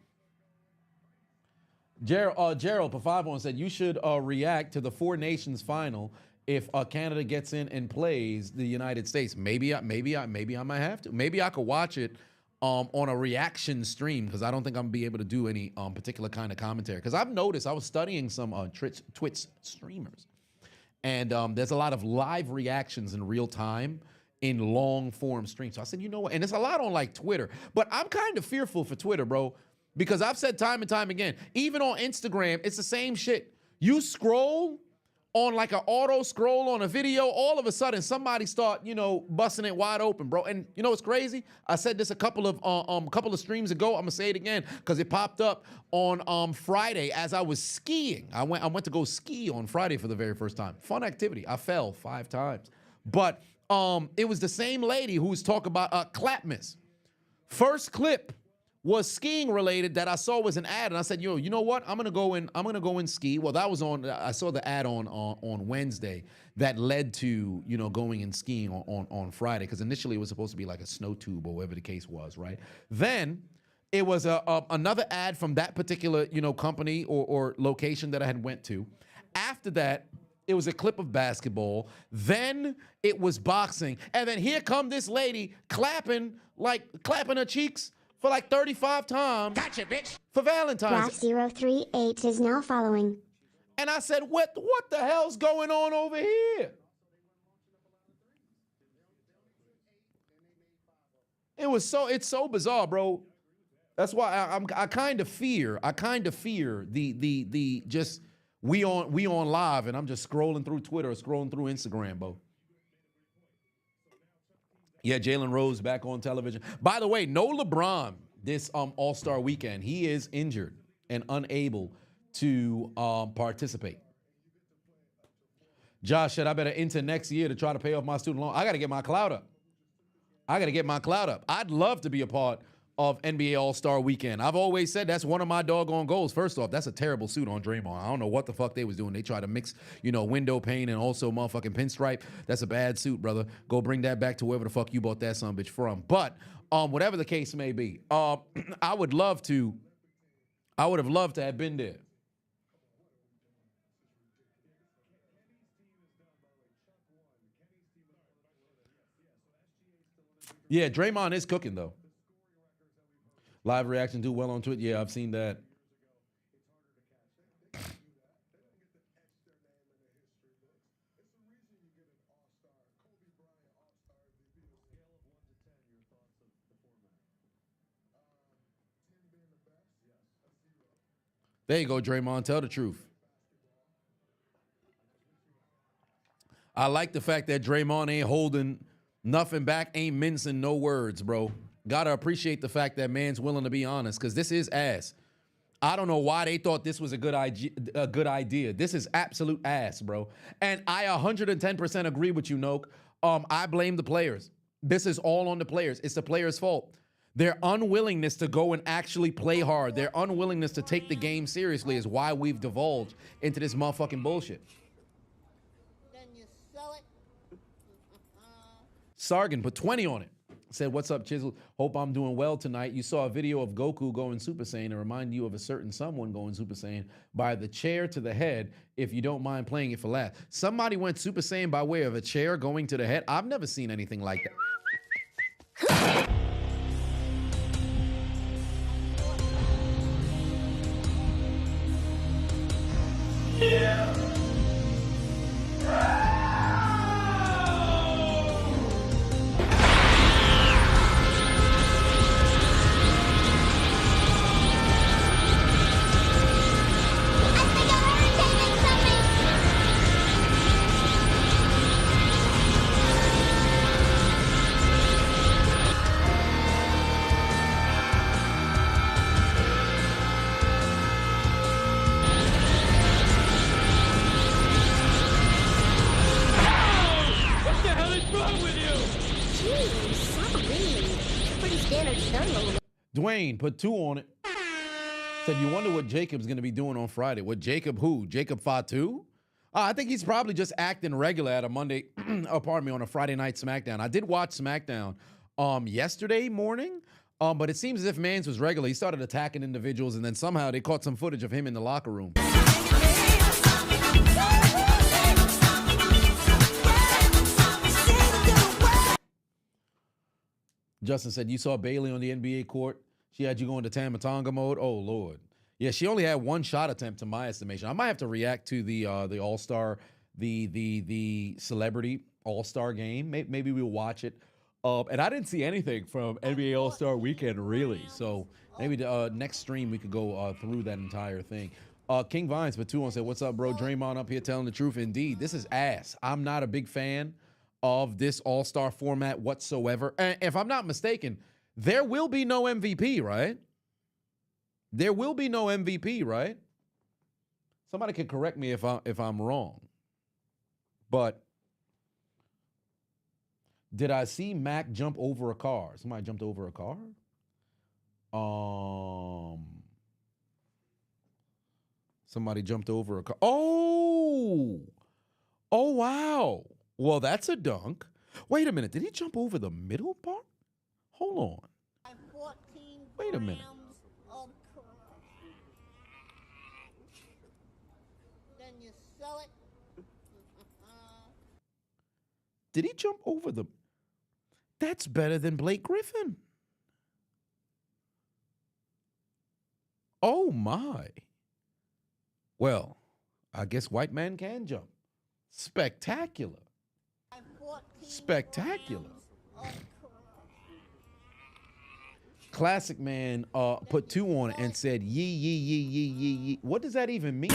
A: Gerald Pafavon said you should react to the Four Nations final if Canada gets in and plays the United States. Maybe I might have to. Maybe I could watch it on a reaction stream because I don't think I'm gonna be able to do any particular kind of commentary. Because I've noticed I was studying some Twitch streamers, and there's a lot of live reactions in real time in long form streams. So I said, you know what? And there's a lot on like Twitter, but I'm kind of fearful for Twitter, bro, because I've said time and time again, even on Instagram, it's the same shit. You scroll on like an auto scroll on a video, all of a sudden somebody start, busting it wide open, bro. And you know what's crazy? I said this a couple of streams ago. I'm gonna say it again because it popped up on Friday as I was skiing. I went to go ski on Friday for the very first time. Fun activity. I fell 5 times, but it was the same lady who was talking about clap miss. First clip was skiing related that I saw was an ad, and I said, you know what? I'm gonna go and ski. Well, that was I saw the ad on Wednesday that led to going and skiing on Friday, because initially it was supposed to be like a snow tube or whatever the case was, right? Then it was another ad from that particular company or location that I had went to, After that, it was a clip of basketball. Then it was boxing. And then here come this lady clapping her cheeks for like 35 times. Gotcha, bitch. For Valentine's.
E: Graph038 is now following.
A: And I said, what the hell's going on over here? It's so bizarre, bro. That's why I kind of fear the just we on live and I'm just scrolling through Twitter or scrolling through Instagram, bro. Yeah, Jalen Rose back on television. By the way, no LeBron this All-Star weekend. He is injured and unable to participate. Josh said, I better enter next year to try to pay off my student loan. I got to get my clout up. I'd love to be a part of NBA All-Star Weekend. I've always said that's one of my doggone goals. First off, that's a terrible suit on Draymond. I don't know what the fuck they was doing. They tried to mix, window pane and also motherfucking pinstripe. That's a bad suit, brother. Go bring that back to wherever the fuck you bought that son bitch from. But whatever the case may be, I would have loved to have been there. Yeah, Draymond is cooking, though. Live reaction do well on Twitter. Yeah, I've seen that. There you go, Draymond. Tell the truth. I like the fact that Draymond ain't holding nothing back, ain't mincing no words, bro. Gotta appreciate the fact that man's willing to be honest, because this is ass. I don't know why they thought this was a good idea. This is absolute ass, bro. And I 110% agree with you, Noak. I blame the players. This is all on the players. It's the players' fault. Their unwillingness to go and actually play hard, their unwillingness to take the game seriously is why we've divulged into this motherfucking bullshit. Sargon put 20 on it. Said, what's up, Chiseled? Hope I'm doing well tonight. You saw a video of Goku going Super Saiyan and remind you of a certain someone going Super Saiyan by the chair to the head, if you don't mind playing it for laughs. Somebody went Super Saiyan by way of a chair going to the head? I've never seen anything like that. Yeah. Dwayne put 2 on it. Said, you wonder what Jacob's going to be doing on Friday. What Jacob who? Jacob Fatu? I think he's probably just acting regular at a Monday, on a Friday night SmackDown. I did watch SmackDown yesterday morning, but it seems as if Mans was regular. He started attacking individuals, and then somehow they caught some footage of him in the locker room. Justin said, you saw Bailey on the NBA court. She had you going to Tamatonga mode. Oh, Lord. Yeah, she only had 1 shot attempt to my estimation. I might have to react to the All-Star, the celebrity All-Star game. Maybe we'll watch it. And I didn't see anything from NBA All-Star Weekend, really. So maybe the next stream we could go through that entire thing. King Vines for 2 on said, what's up, bro? Draymond up here telling the truth. Indeed, this is ass. I'm not a big fan of this All-Star format whatsoever. And if I'm not mistaken, there will be no MVP, right? There will be no MVP, right? Somebody can correct me if I'm wrong. But did I see Mac jump over a car? Somebody jumped over a car? Somebody jumped over a car. Oh, wow. Well, that's a dunk. Wait a minute. Did he jump over the middle part? Hold on. Wait a minute.
G: show it.
A: Did he jump over the... That's better than Blake Griffin. Oh, my. Well, I guess white man can jump. Spectacular. Spectacular. Classic man put 2 on it and said, yee, yee, yee, yee, yee, yee. What does that even mean?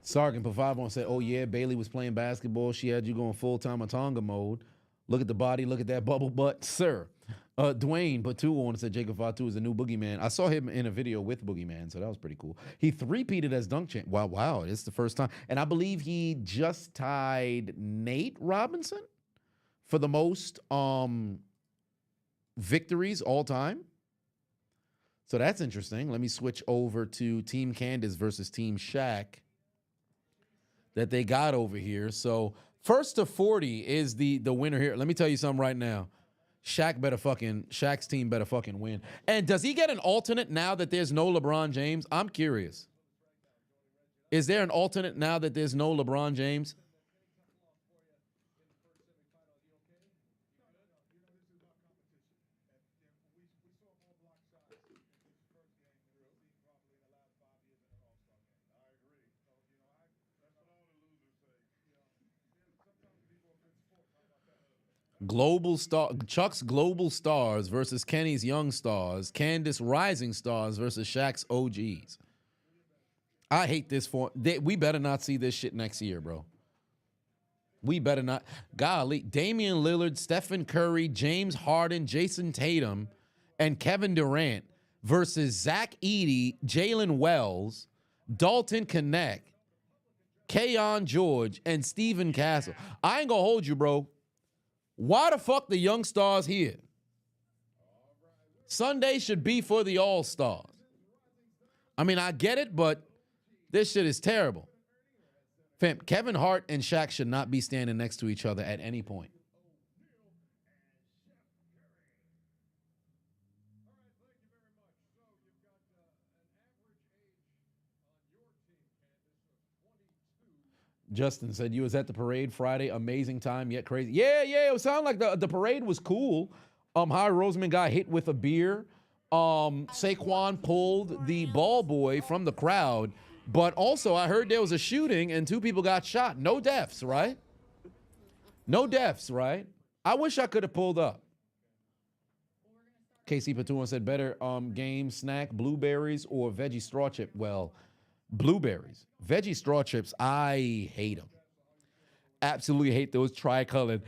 A: Sargent put 5 on and said, oh yeah, Bailey was playing basketball. She had you going full-time Atonga mode. Look at the body, look at that bubble butt, sir. Dwayne put 2 on and said Jacob Fatu is the new Boogeyman. I saw him in a video with Boogeyman, so that was pretty cool. He 3-peated as dunk champ. Wow, it's the first time. And I believe he just tied Nate Robinson for the most victories all time. So that's interesting. Let me switch over to Team Candace versus Team Shaq that they got over here. So first to 40 is the winner here. Let me tell you something right now. Shaq's team better fucking win. And does he get an alternate now that there's no LeBron James? I'm curious. Is there an alternate now that there's no LeBron James? Chuck's Global Stars versus Kenny's Young Stars. Candace Rising Stars versus Shaq's OGs. I hate this we better not see this shit next year, bro. We better not. Golly, Damian Lillard, Stephen Curry, James Harden, Jason Tatum, and Kevin Durant versus Zach Edey, Jalen Wells, Dalton Knecht, Keon George, and Steven Castle. I ain't gonna hold you, bro. Why the fuck the young stars here? Sunday should be for the all-stars. I mean, I get it, but this shit is terrible. Fam, Kevin Hart and Shaq should not be standing next to each other at any point. Justin said, you was at the parade Friday. Amazing time, yet crazy. Yeah, it sounded like the parade was cool. Howard Roseman got hit with a beer. Saquon pulled the ball boy from the crowd. But also, I heard there was a shooting and 2 people got shot. No deaths, right? No deaths, right? I wish I could have pulled up. Casey Patuan said, better game snack, blueberries or veggie straw chip? Well, blueberries. Veggie straw chips, I hate them. Absolutely hate those tricolored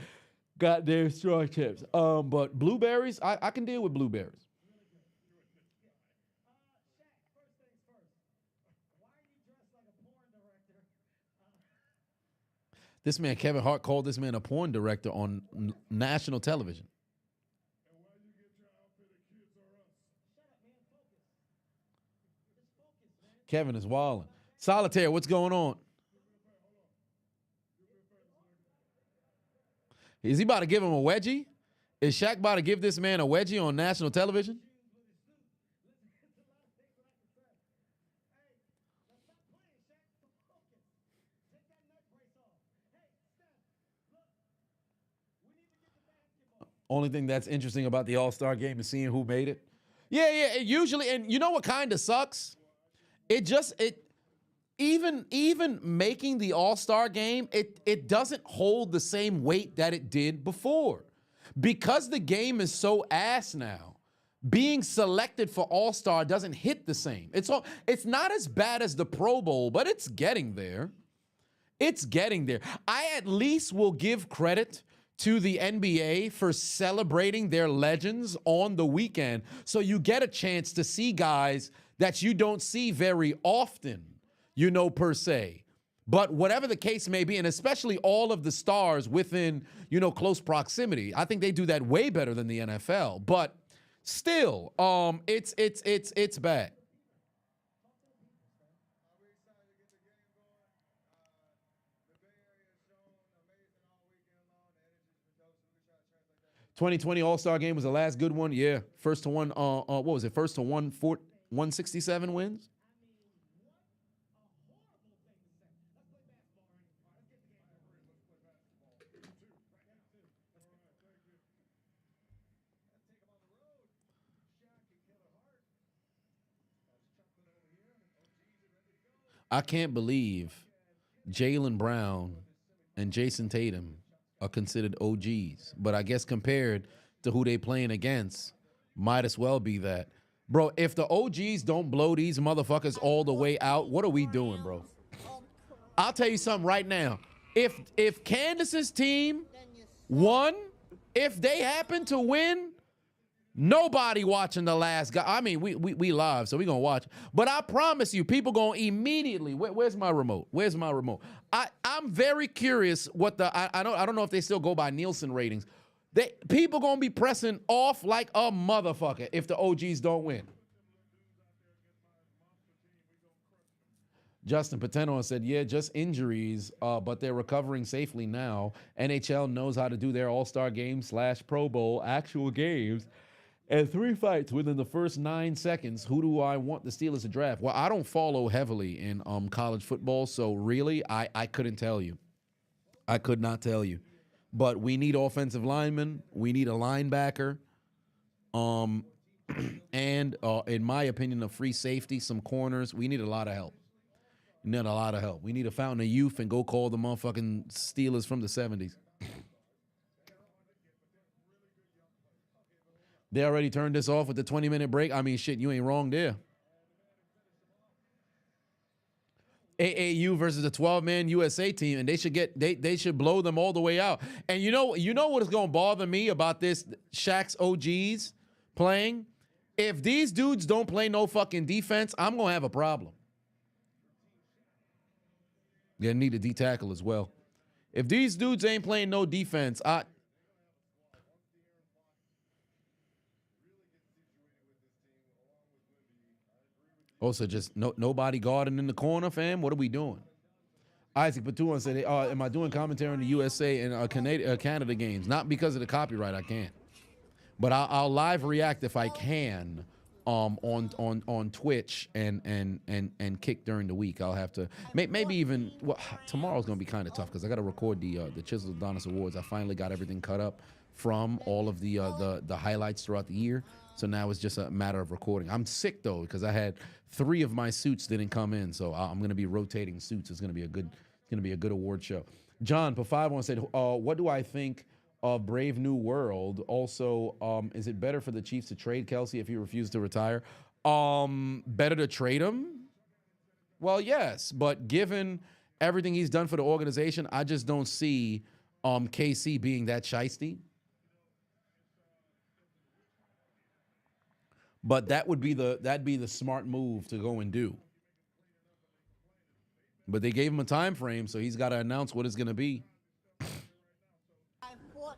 A: goddamn straw chips. But blueberries, I can deal with blueberries. This man, Kevin Hart, called this man a porn director on national television. Kevin is wilding. Solitaire, what's going on? Is he about to give him a wedgie? Is Shaq about to give this man a wedgie on national television? Only thing that's interesting about the All-Star game is seeing who made it. Yeah, usually, and you know what kind of sucks? Even making the All-Star game, it doesn't hold the same weight that it did before. Because the game is so ass now, being selected for All-Star doesn't hit the same. It's not as bad as the Pro Bowl, but it's getting there. It's getting there. I at least will give credit to the NBA for celebrating their legends on the weekend, so you get a chance to see guys that you don't see very often, per se. But whatever the case may be, and especially all of the stars within, close proximity, I think they do that way better than the NFL. But still, it's bad. 2020 All-Star game was the last good one. Yeah, first to one. What was it? First to 167 wins. I can't believe Jaylen Brown and Jason Tatum are considered OGs, but I guess compared to who they playing against, might as well be that. Bro, if the OGs don't blow these motherfuckers all the way out, what are we doing, bro? I'll tell you something right now. If Candace's team won, if they happen to win, nobody watching the last guy. I mean, we live, so we gonna watch. But I promise you, people gonna immediately. Where's my remote? Where's my remote? I'm very curious what the. I don't know if they still go by Nielsen ratings. People gonna be pressing off like a motherfucker if the OGs don't win. Justin Pateno said, yeah, just injuries, but they're recovering safely now. NHL knows how to do their All-Star game / Pro Bowl actual games. And 3 fights within the first 9 seconds. Who do I want the Steelers to draft? Well, I don't follow heavily in college football, so really, I couldn't tell you. I could not tell you. But we need offensive linemen. We need a linebacker. And in my opinion, a free safety, some corners. We need a lot of help. We need a lot of help. We need a fountain of youth and go call the motherfucking Steelers from the 70s. They already turned this off with the 20-minute break. I mean, shit, you ain't wrong there. AAU versus the 12-man USA team, and they should blow them all the way out. And you know what is going to bother me about this Shaq's OGs playing? If these dudes don't play no fucking defense, I'm going to have a problem. They need a D-tackle as well. If these dudes ain't playing no defense, also, just nobody guarding in the corner, fam. What are we doing? Isaac Patuan said, am I doing commentary on the USA and Canada games? Not because of the copyright, I can't. But I'll live react if I can on Twitch and kick during the week. I'll have to maybe even tomorrow's gonna be kind of tough because I got to record the Chiseled Adonis Awards. I finally got everything cut up from all of the highlights throughout the year. So now it's just a matter of recording. I'm sick though because I had 3 of my suits didn't come in, so I'm gonna be rotating suits. It's gonna be a good award show. John P51 said, "What do I think of Brave New World? Also, is it better for the Chiefs to trade Kelsey if he refuses to retire? Better to trade him? Well, yes, but given everything he's done for the organization, I just don't see KC being that shiesty." But that'd be the smart move to go and do. But they gave him a time frame, so he's got to announce what it's going to be.
G: 14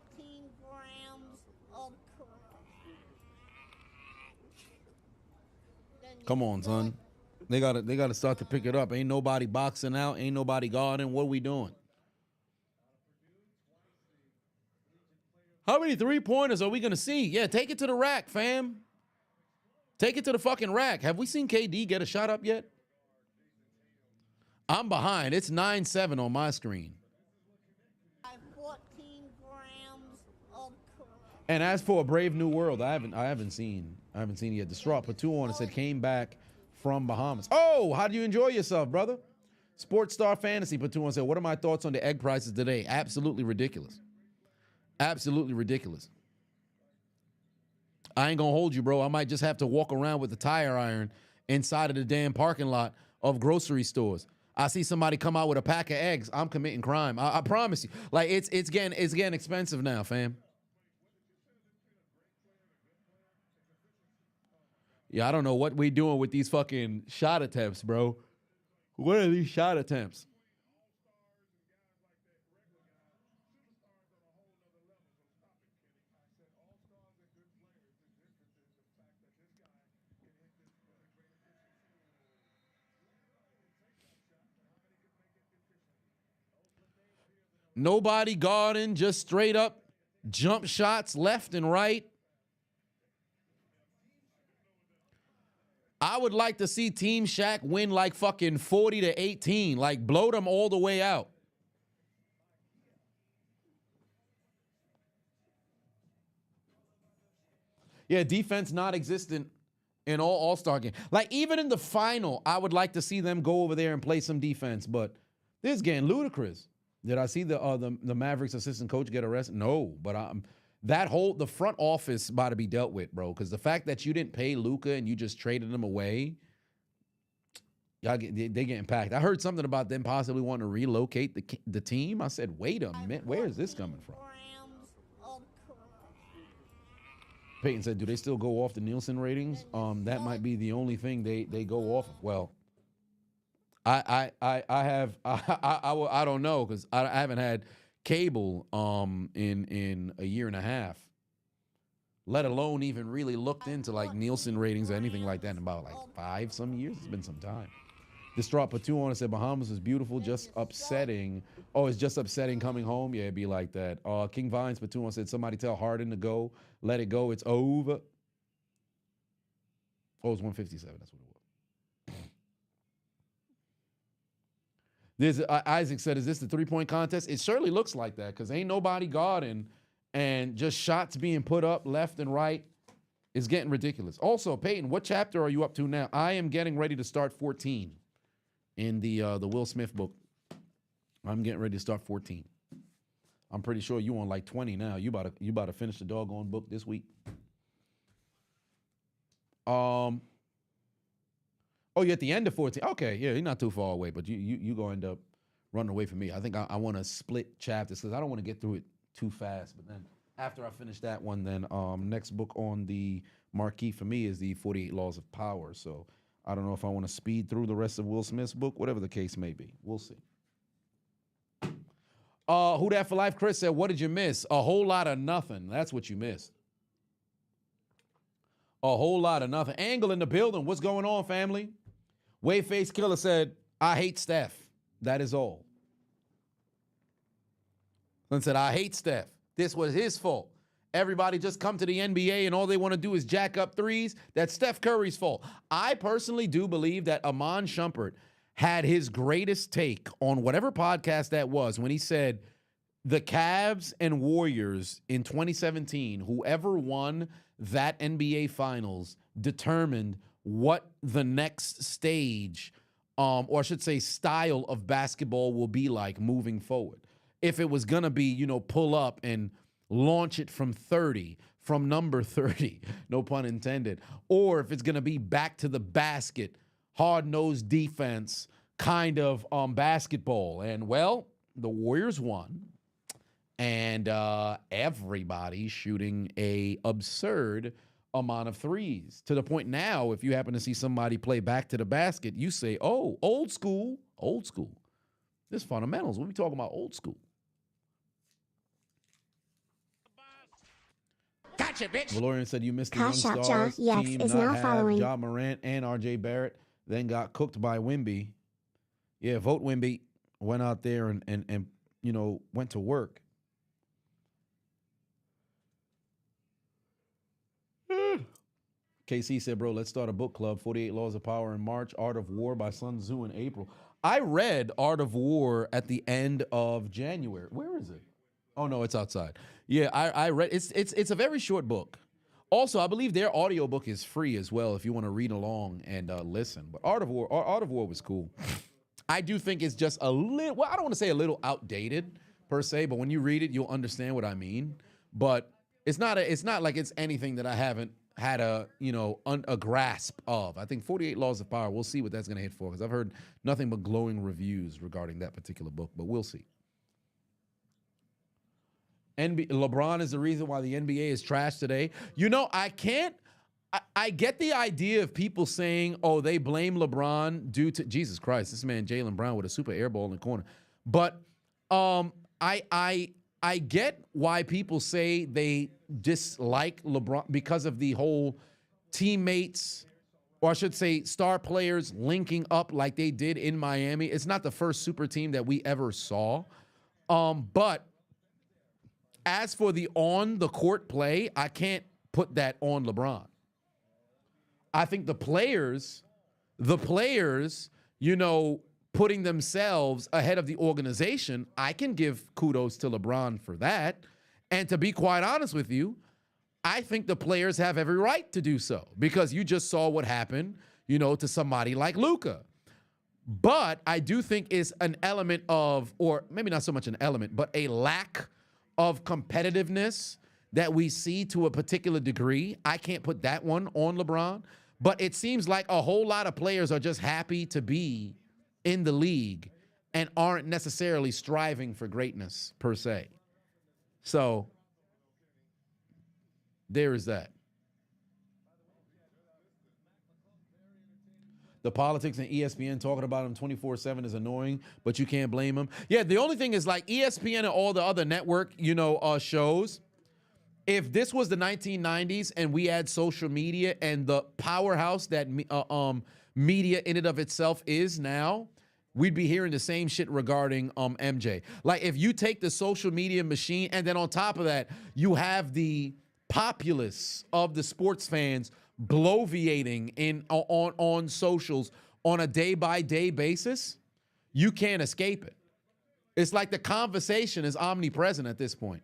G: grams of
A: Come on, son. They gotta start to pick it up. Ain't nobody boxing out. Ain't nobody guarding. What are we doing? How many 3-pointers are we going to see? Yeah, take it to the rack, fam. Take it to the fucking rack. Have we seen KD get a shot up yet? I'm behind. It's 9-7 on my screen.
G: 14 grams of
A: And as for a Brave New World, I haven't seen it yet. Distraught Patuan said came back from Bahamas. Oh, how do you enjoy yourself, brother? Sports Star Fantasy Patuan said, what are my thoughts on the egg prices today? Absolutely ridiculous. Absolutely ridiculous. I ain't gonna hold you, bro. I might just have to walk around with the tire iron inside of the damn parking lot of grocery stores. I see somebody come out with a pack of eggs, I'm committing crime. I promise you. Like it's getting expensive now, fam. Yeah, I don't know what we doing with these fucking shot attempts, bro. What are these shot attempts? Nobody guarding, just straight up jump shots left and right. I would like to see Team Shaq win like fucking 40-18, like blow them all the way out. Yeah, defense not existent in all-star games. Like, even in the final, I would like to see them go over there and play some defense, but this is getting ludicrous. Did I see the Mavericks assistant coach get arrested? No, but the front office about to be dealt with, bro, because the fact that you didn't pay Luka and you just traded him away, they getting packed. I heard something about them possibly wanting to relocate the team. I said, wait a minute, where is this coming from? Peyton said, do they still go off the Nielsen ratings? That might be the only thing they go off of. Well, I don't know, because I haven't had cable in a year and a half, let alone even really looked into like Nielsen ratings or anything like that in about like 5 some years. It's been some time. Distraught Patu said Bahamas is beautiful, just upsetting. Oh, it's just upsetting coming home. Yeah, it'd be like that. King Vines Patu said somebody tell Harden to go, let it go, it's over. Oh, it's 157. That's what it was. Isaac said, is this the 3-point contest? It surely looks like that, because ain't nobody guarding, and just shots being put up left and right is getting ridiculous. Also, Peyton, what chapter are you up to now? I am getting ready to start 14 in the Will Smith book. I'm getting ready to start 14. I'm pretty sure you on like 20 now. You about to finish the doggone book this week. Oh, you're at the end of 14. Okay, yeah, you're not too far away, but you gonna end up running away from me. I think I want to split chapters because I don't want to get through it too fast. But then after I finish that one, then next book on the marquee for me is the 48 Laws of Power. So I don't know if I want to speed through the rest of Will Smith's book, whatever the case may be. We'll see. Who Dat for Life? Chris said, what did you miss? A whole lot of nothing. That's what you missed. A whole lot of nothing. Angle in the building. What's going on, family? Wayface Killer said, I hate Steph. That is all. Then said, I hate Steph. This was his fault. Everybody just come to the NBA and all they want to do is jack up threes. That's Steph Curry's fault. I personally do believe that Amon Shumpert had his greatest take on whatever podcast that was when he said the Cavs and Warriors in 2017, whoever won that NBA Finals determined what the next stage, or I should say style of basketball will be like moving forward. If it was going to be, pull up and launch it from 30, from number 30, no pun intended, or if it's going to be back to the basket, hard-nosed defense kind of basketball. And, well, the Warriors won, and everybody's shooting a absurd amount of threes, to the point now, if you happen to see somebody play back to the basket, you say, oh, old school. This fundamentals. What are we talking about? Old school. Gotcha, bitch. Valorian said you missed the Young Stars team
E: is
A: not
E: now
A: have
E: following.
A: Ja Morant and RJ Barrett, then got cooked by Wemby. Yeah, vote Wemby. Went out there and went to work. KC said, bro, let's start a book club, 48 Laws of Power in March, Art of War by Sun Tzu in April. I read Art of War at the end of January. Where is it? Oh, no, it's outside. Yeah, I read. It's a very short book. Also, I believe their audiobook is free as well if you want to read along and listen. But Art of War was cool. I do think it's just a little, well, I don't want to say a little outdated per se, but when you read it, you'll understand what I mean. But it's not like it's anything that I haven't had a grasp of. I think 48 Laws of Power, we'll see what that's going to hit for, because I've heard nothing but glowing reviews regarding that particular book, but we'll see. LeBron is the reason why the NBA is trash today. I get the idea of people saying, oh, they blame LeBron due to, Jesus Christ, this man Jaylen Brown with a super air ball in the corner. But I get why people say they dislike LeBron because of the whole teammates, or I should say star players linking up like they did in Miami. It's not the first super team that we ever saw. But as for the on-the-court play, I can't put that on LeBron. I think the players, putting themselves ahead of the organization, I can give kudos to LeBron for that. And to be quite honest with you, I think the players have every right to do so because you just saw what happened, to somebody like Luka. But I do think it's an element of, or maybe not so much an element, but a lack of competitiveness that we see to a particular degree. I can't put that one on LeBron, but it seems like a whole lot of players are just happy to be in the league and aren't necessarily striving for greatness per se. So there is that. The politics and ESPN talking about him 24/7 is annoying, but you can't blame him. Yeah, the only thing is like ESPN and all the other network, shows. If this was the 1990s and we had social media and the powerhouse that media in and of itself is now, we'd be hearing the same shit regarding MJ. Like if you take the social media machine and then on top of that, you have the populace of the sports fans bloviating on socials on a day-by-day basis, you can't escape it. It's like the conversation is omnipresent at this point.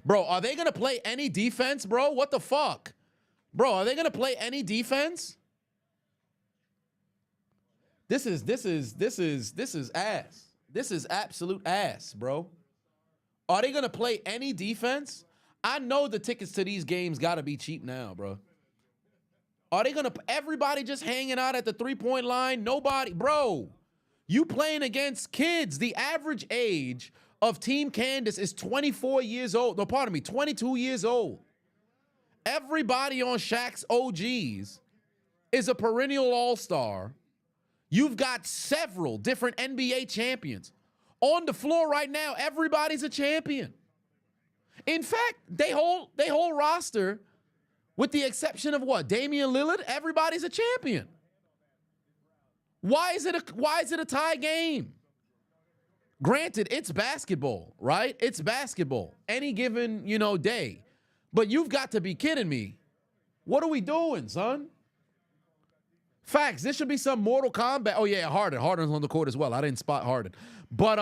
A: Bro, are they going to play any defense, bro? What the fuck? Bro, are they going to play any defense? This is ass. This is absolute ass, bro. Are they going to play any defense? I know the tickets to these games got to be cheap now, bro. Are they going to everybody just hanging out at the three-point line? Nobody, bro. You playing against kids. The average age of Team Candace is 24 years old. No, pardon me, 22 years old. Everybody on Shaq's OGs is a perennial all-star. You've got several different NBA champions. On the floor right now, everybody's a champion. In fact, they whole roster, with the exception of what? Damian Lillard, everybody's a champion. Why is it a tie game? Granted, it's basketball, right? It's basketball. Any given, day. But you've got to be kidding me. What are we doing, son? Facts. This should be some Mortal Kombat. Oh, yeah, Harden. Harden's on the court as well. I didn't spot Harden. But,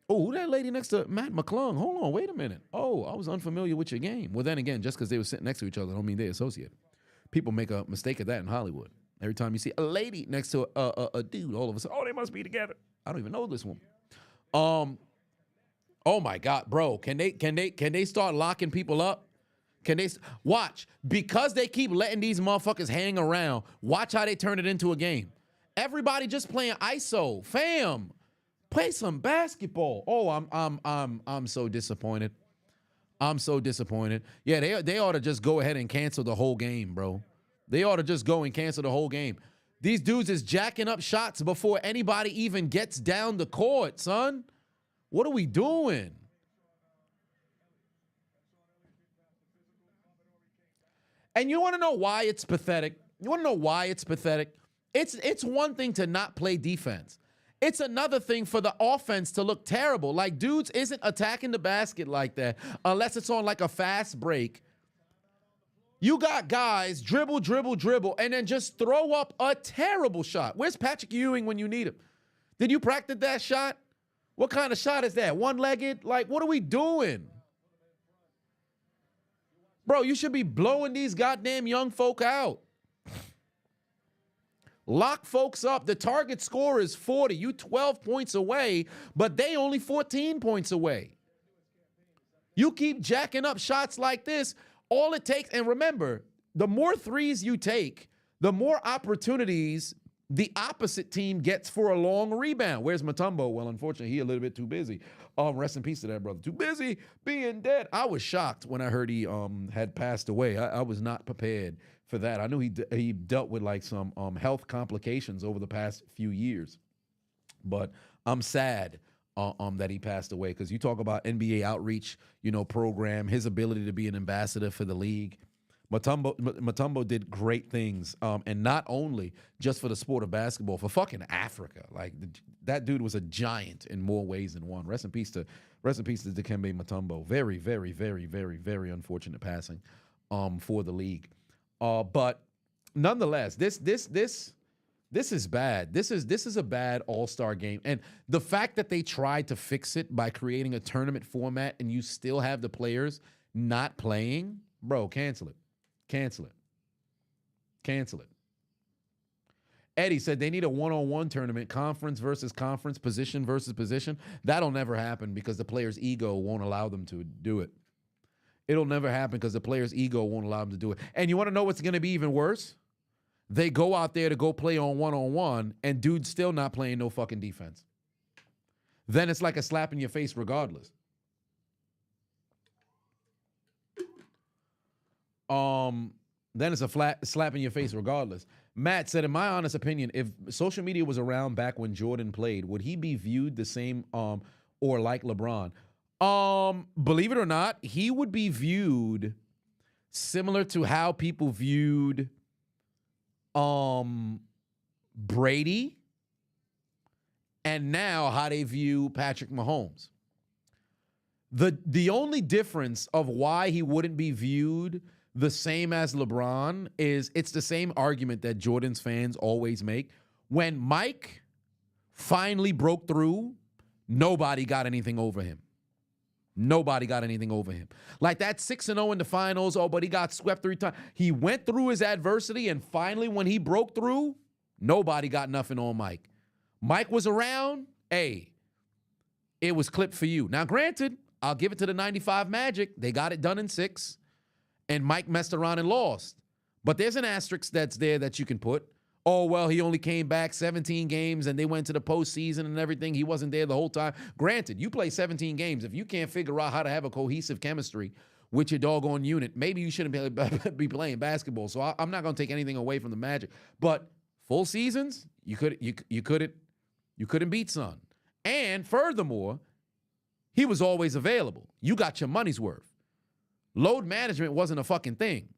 A: who that lady next to Matt McClung? Hold on, wait a minute. Oh, I was unfamiliar with your game. Well, then again, just because they were sitting next to each other don't mean they're associated. People make a mistake of that in Hollywood. Every time you see a lady next to a dude, all of a sudden, oh, they must be together. I don't even know this woman. Oh my God, bro. Can they start locking people up? Can they watch? Because they keep letting these motherfuckers hang around, watch how they turn it into a game. Everybody just playing ISO. Fam, play some basketball. Oh, I'm so disappointed. I'm so disappointed. Yeah, they ought to just go ahead and cancel the whole game, bro. They ought to just go and cancel the whole game. These dudes is jacking up shots before anybody even gets down the court, son. What are we doing? And you want to know why it's pathetic? You want to know why it's pathetic? It's one thing to not play defense. It's another thing for the offense to look terrible. Like, dudes isn't attacking the basket like that unless it's on like a fast break. You got guys dribble, and then just throw up a terrible shot. Where's Patrick Ewing when you need him? Did you practice that shot? What kind of shot is that? One-legged? Like, what are we doing? Bro, you should be blowing these goddamn young folk out. Lock folks up. The target score is 40. You 12 points away, but they only 14 points away. You keep jacking up shots like this, all it takes, and remember, the more threes you take, the more opportunities the opposite team gets for a long rebound. Where's Mutombo? Well, unfortunately, he a little bit too busy. Rest in peace to that brother. Too busy being dead. I was shocked when I heard he had passed away. I was not prepared for that. I knew he dealt with like some health complications over the past few years, but I'm sad that he passed away, because you talk about NBA outreach, program, his ability to be an ambassador for the league. Mutombo did great things, and not only just for the sport of basketball, for fucking Africa. Like that dude was a giant in more ways than one. Rest in peace to Dikembe Mutombo. Very, very, very, very, very unfortunate passing, for the league. But nonetheless, this is bad. This is a bad All-Star game, and the fact that they tried to fix it by creating a tournament format and you still have the players not playing, bro, cancel it. Cancel it. Cancel it. Eddie said they need a one-on-one tournament, conference versus conference, position versus position. That'll never happen because the player's ego won't allow them to do it. It'll never happen because the player's ego won't allow them to do it. And you want to know what's going to be even worse? They go out there to go play on one-on-one, and dude's still not playing no fucking defense. Then it's like a slap in your face regardless. Then it's a flat slap in your face regardless. Matt said, in my honest opinion, if social media was around back when Jordan played, would he be viewed the same or like LeBron? Believe it or not, he would be viewed similar to how people viewed Brady and now how they view Patrick Mahomes. The only difference of why he wouldn't be viewed the same as LeBron is it's the same argument that Jordan's fans always make. When Mike finally broke through, nobody got anything over him. Nobody got anything over him. Like that 6-0 in the finals, but he got swept 3 times. He went through his adversity, and finally when he broke through, nobody got nothing on Mike. Mike was around, hey, it was clipped for you. Now, granted, I'll give it to the 95 Magic. They got it done in 6. And Mike messed around and lost. But there's an asterisk that's there that you can put. Oh, well, he only came back 17 games and they went to the postseason and everything. He wasn't there the whole time. Granted, you play 17 games. If you can't figure out how to have a cohesive chemistry with your doggone unit, maybe you shouldn't be playing basketball. So I'm not going to take anything away from the Magic. But full seasons, you couldn't beat son. And furthermore, he was always available. You got your money's worth. Load management wasn't a fucking thing.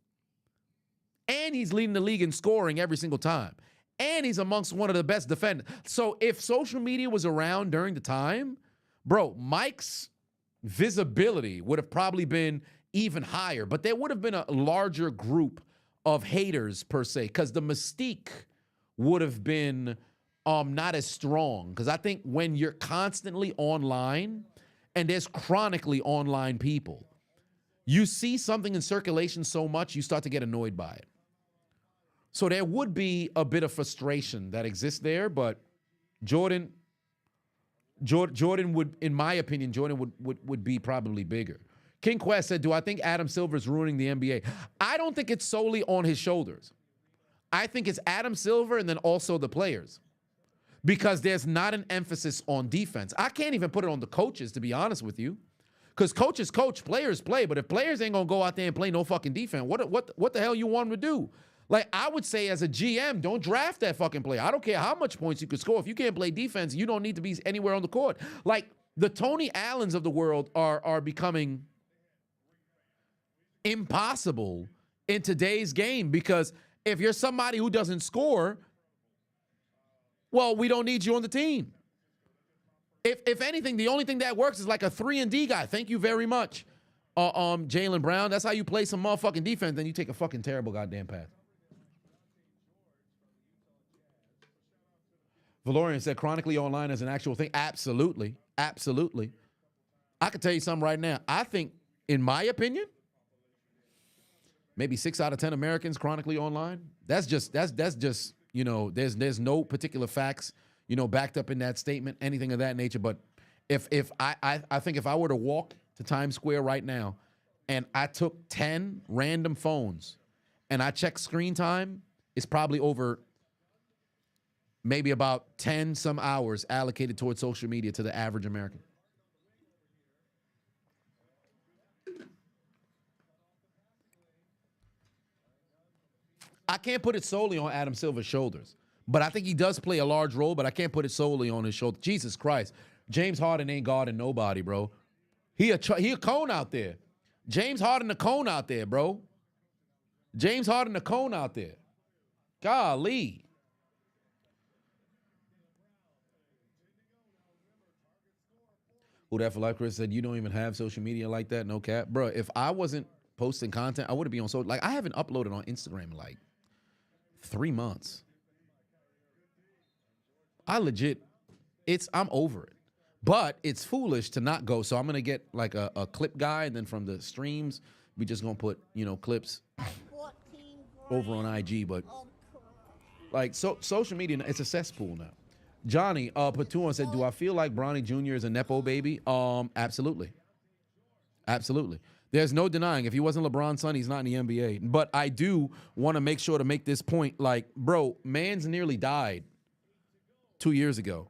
A: And he's leading the league in scoring every single time. And he's amongst one of the best defenders. So if social media was around during the time, bro, Mike's visibility would have probably been even higher. But there would have been a larger group of haters, per se, because the mystique would have been not as strong. Because I think when you're constantly online and there's chronically online people, you see something in circulation so much, you start to get annoyed by it. So there would be a bit of frustration that exists there, but Jordan would, in my opinion, Jordan would be probably bigger. King Quest said, do I think Adam Silver's ruining the NBA? I don't think it's solely on his shoulders. I think it's Adam Silver and then also the players, because there's not an emphasis on defense. I can't even put it on the coaches, to be honest with you. Because coaches coach, players play. But if players ain't going to go out there and play no fucking defense, what the hell you want them to do? Like, I would say as a GM, don't draft that fucking player. I don't care how much points you could score. If you can't play defense, you don't need to be anywhere on the court. Like, the Tony Allens of the world are becoming impossible in today's game, because if you're somebody who doesn't score, well, we don't need you on the team. If anything, the only thing that works is like a 3-and-D guy. Thank you very much, Jaylen Brown. That's how you play some motherfucking defense. Then you take a fucking terrible goddamn pass. Valorian said chronically online is an actual thing. Absolutely. Absolutely. I can tell you something right now. I think, in my opinion, maybe 6 out of 10 Americans chronically online. That's just, you know, there's no particular facts, you know, backed up in that statement, anything of that nature. But if I think if I were to walk to Times Square right now and I took 10 random phones and I checked screen time, it's probably over maybe about 10 some hours allocated towards social media to the average American. I can't put it solely on Adam Silver's shoulders, but I think he does play a large role, but I can't put it solely on his shoulder. Jesus Christ. James Harden ain't guarding nobody, bro. He a cone out there. James Harden a cone out there, bro. James Harden the cone out there. Golly. Who that for life? Chris said, you don't even have social media like that? No cap. Bro, if I wasn't posting content, I wouldn't be on social. Like, I haven't uploaded on Instagram in like 3 months. I'm over it. But it's foolish to not go. So I'm going to get like a clip guy, and then from the streams, we just going to put, clips over on IG. But like social media, it's a cesspool now. Johnny Patuan said, do I feel like Bronny Jr. is a Nepo baby? Absolutely. Absolutely. There's no denying if he wasn't LeBron's son, he's not in the NBA. But I do want to make sure to make this point. Like, bro, man's nearly died 2 years ago.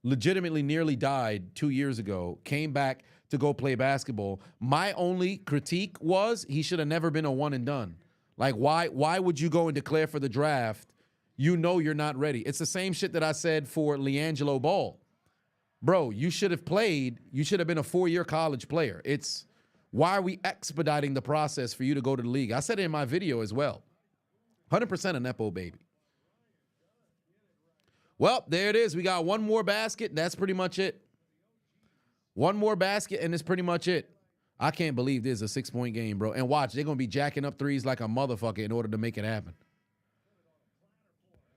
A: Legitimately nearly died 2 years ago. Came back to go play basketball. My only critique was he should have never been a one and done. Like, why would you go and declare for the draft? You know you're not ready. It's the same shit that I said for LiAngelo Ball. Bro, you should have played. You should have been a 4-year college player. It's why are we expediting the process for you to go to the league? I said it in my video as well. 100% a Nepo baby. Well, there it is. We got one more basket. That's pretty much it. One more basket, and it's pretty much it. I can't believe this is a 6-point game, bro. And watch, they're going to be jacking up threes like a motherfucker in order to make it happen.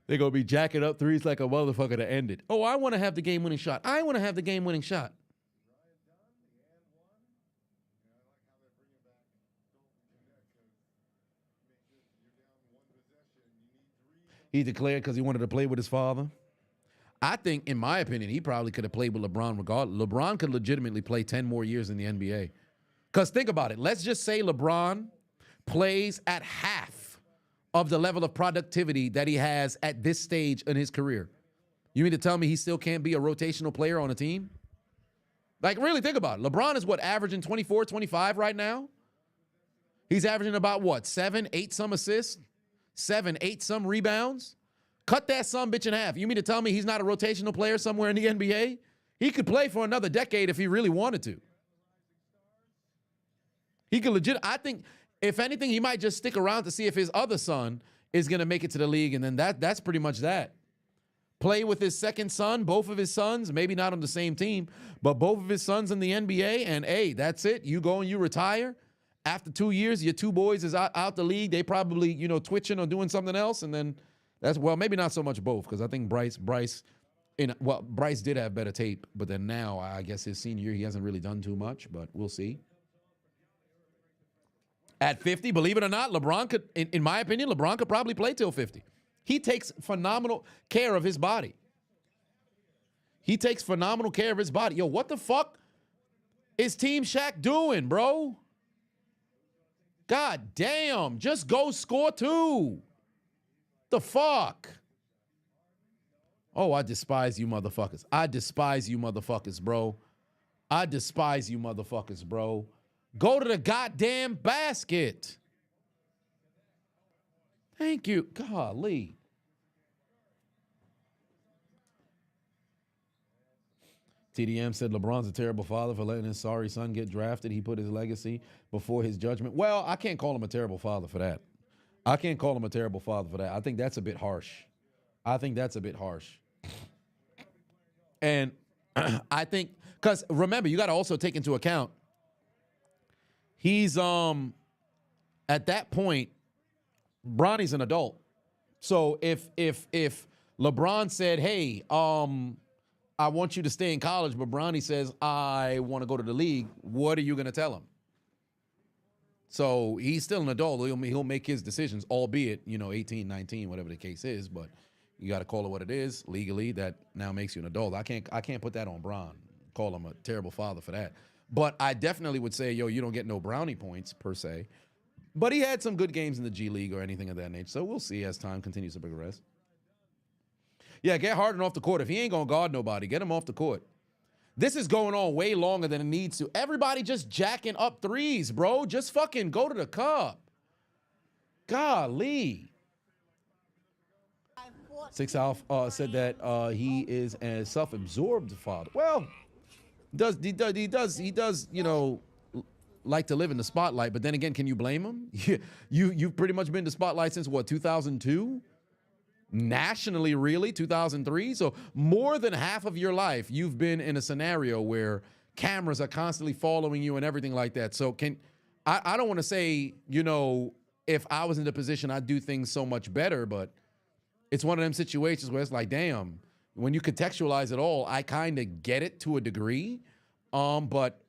A: They're going to be jacking up threes like a motherfucker to end it. Oh, I want to have the game-winning shot. I want to have the game-winning shot. He declared because he wanted to play with his father. I think, in my opinion, he probably could have played with LeBron regardless. LeBron could legitimately play 10 more years in the NBA. Because think about it. Let's just say LeBron plays at half of the level of productivity that he has at this stage in his career. You mean to tell me he still can't be a rotational player on a team? Like, really think about it. LeBron is what, averaging 24, 25 right now? He's averaging about what, 7, 8 some assists? 7, 8 some rebounds? Cut that sumbitch in half. You mean to tell me he's not a rotational player somewhere in the NBA? He could play for another decade if he really wanted to. He could legit, I think, if anything, he might just stick around to see if his other son is going to make it to the league, and then that's pretty much that. Play with his second son, both of his sons, maybe not on the same team, but both of his sons in the NBA, and hey, that's it. You go and you retire. After 2 years, your two boys is out the league. They probably, twitching or doing something else, and then maybe not so much both, because I think Bryce did have better tape, but then now, I guess his senior year, he hasn't really done too much, but we'll see. At 50, believe it or not, LeBron could, in my opinion, LeBron could probably play till 50. He takes phenomenal care of his body. Yo, what the fuck is Team Shaq doing, bro? God damn, just go score 2. The fuck? Oh, I despise you motherfuckers. Bro. Go to the goddamn basket. Thank you. Golly. TDM said LeBron's a terrible father for letting his sorry son get drafted. He put his legacy before his judgment. Well, I can't call him a terrible father for that. I think that's a bit harsh. And I think, because remember, you got to also take into account, he's at that point, Bronny's an adult. So if LeBron said, hey, I want you to stay in college, but Bronny says, I want to go to the league, what are you going to tell him? So he's still an adult. He'll make his decisions, albeit, 18, 19, whatever the case is, but you got to call it what it is legally. That now makes you an adult. I can't put that on Bron, call him a terrible father for that. But I definitely would say, you don't get no brownie points per se. But he had some good games in the G League or anything of that nature. So we'll see as time continues to progress. Yeah, get Harden off the court. If he ain't going to guard nobody, get him off the court. This is going on way longer than it needs to. Everybody just jacking up threes, bro. Just fucking go to the cup. Golly. 6 Alf said that he is a self-absorbed father. Well, he does, like to live in the spotlight, but then again, can you blame them? You've pretty much been in the spotlight since what, 2002? Nationally, really, 2003. So more than half of your life, you've been in a scenario where cameras are constantly following you and everything like that. So I don't want to say, if I was in the position, I'd do things so much better, but it's one of them situations where it's like, damn, when you contextualize it all, I kind of get it to a degree. But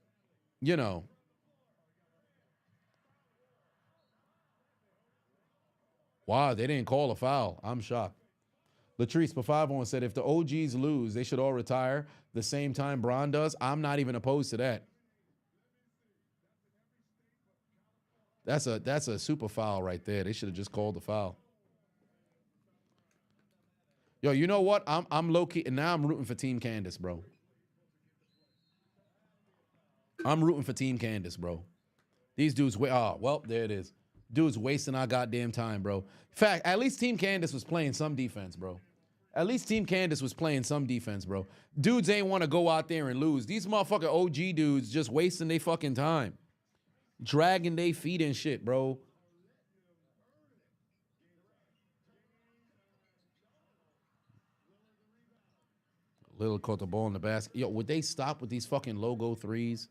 A: wow, they didn't call a foul. I'm shocked. Latrice Pafavon said, if the OGs lose, they should all retire the same time Bron does. I'm not even opposed to that. That's a super foul right there. They should have just called the foul. Yo, you know what? I'm low-key, and now I'm rooting for Team Candace, bro. I'm rooting for Team Candace, bro. These dudes, well, there it is. Dudes wasting our goddamn time, bro. In fact, at least Team Candace was playing some defense, bro. At least Team Candace was playing some defense, bro. Dudes ain't want to go out there and lose. These motherfucking OG dudes just wasting their fucking time. Dragging their feet and shit, bro. Lillard caught the ball in the basket. Yo, would they stop with these fucking logo threes?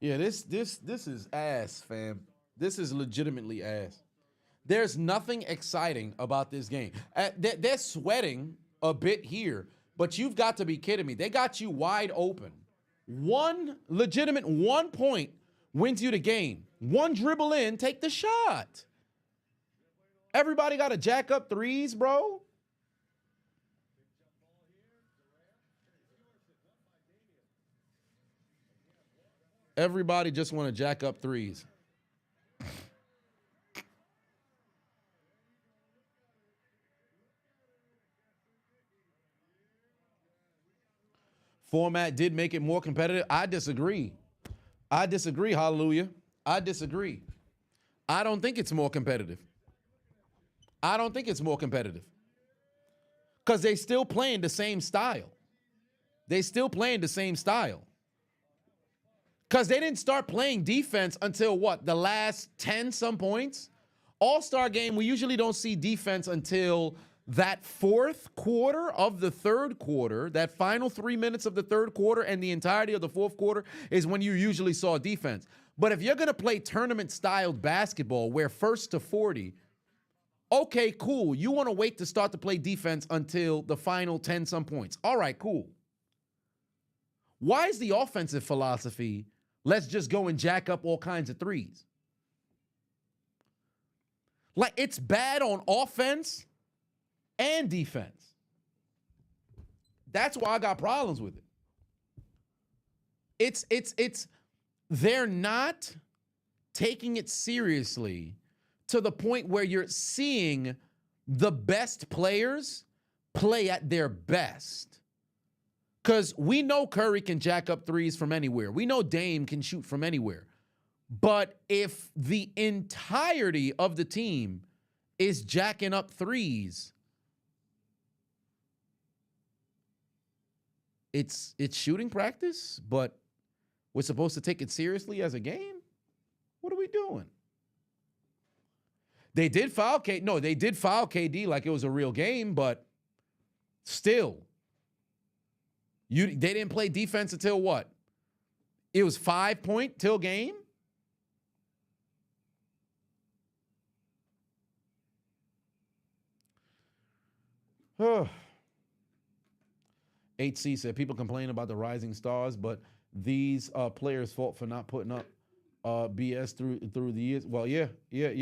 A: Yeah, this is ass, fam. This is legitimately ass. There's nothing exciting about this game. They're sweating a bit here, but you've got to be kidding me. They got you wide open. One legitimate 1 point wins you the game. One dribble in, take the shot. Everybody got to jack up threes, bro. Everybody just want to jack up threes. Format did make it more competitive. I disagree. Hallelujah. I disagree. I don't think it's more competitive. Because they still playing the same style. Because they didn't start playing defense until what? The last 10 some points? All-Star game, we usually don't see defense until that fourth quarter of the third quarter. That final 3 minutes of the third quarter and the entirety of the fourth quarter is when you usually saw defense. But if you're going to play tournament-styled basketball where first to 40, okay, cool. You want to wait to start to play defense until the final 10 some points. All right, cool. Why is the offensive philosophy, let's just go and jack up all kinds of threes? Like, it's bad on offense and defense. That's why I got problems with it. They're not taking it seriously to the point where you're seeing the best players play at their best. Because we know Curry can jack up threes from anywhere. We know Dame can shoot from anywhere. But if the entirety of the team is jacking up threes, it's shooting practice, but we're supposed to take it seriously as a game? What are we doing? They did foul KD like it was a real game, but still. They didn't play defense until what? It was 5 point till game? HC said people complain about the rising stars, but these players' fault for not putting up BS through the years. Well, yeah.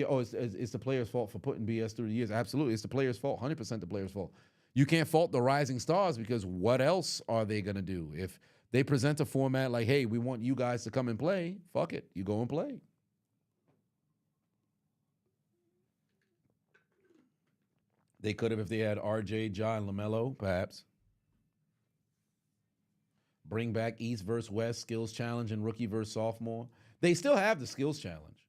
A: Oh, it's the players' fault for putting BS through the years. Absolutely, it's the players' fault. 100% the players' fault. You can't fault the rising stars because what else are they gonna do if they present a format like, "Hey, we want you guys to come and play"? Fuck it, you go and play. They could have if they had RJ, Ja, and LaMelo, perhaps. Bring back East versus West skills challenge and rookie versus sophomore. They still have the skills challenge.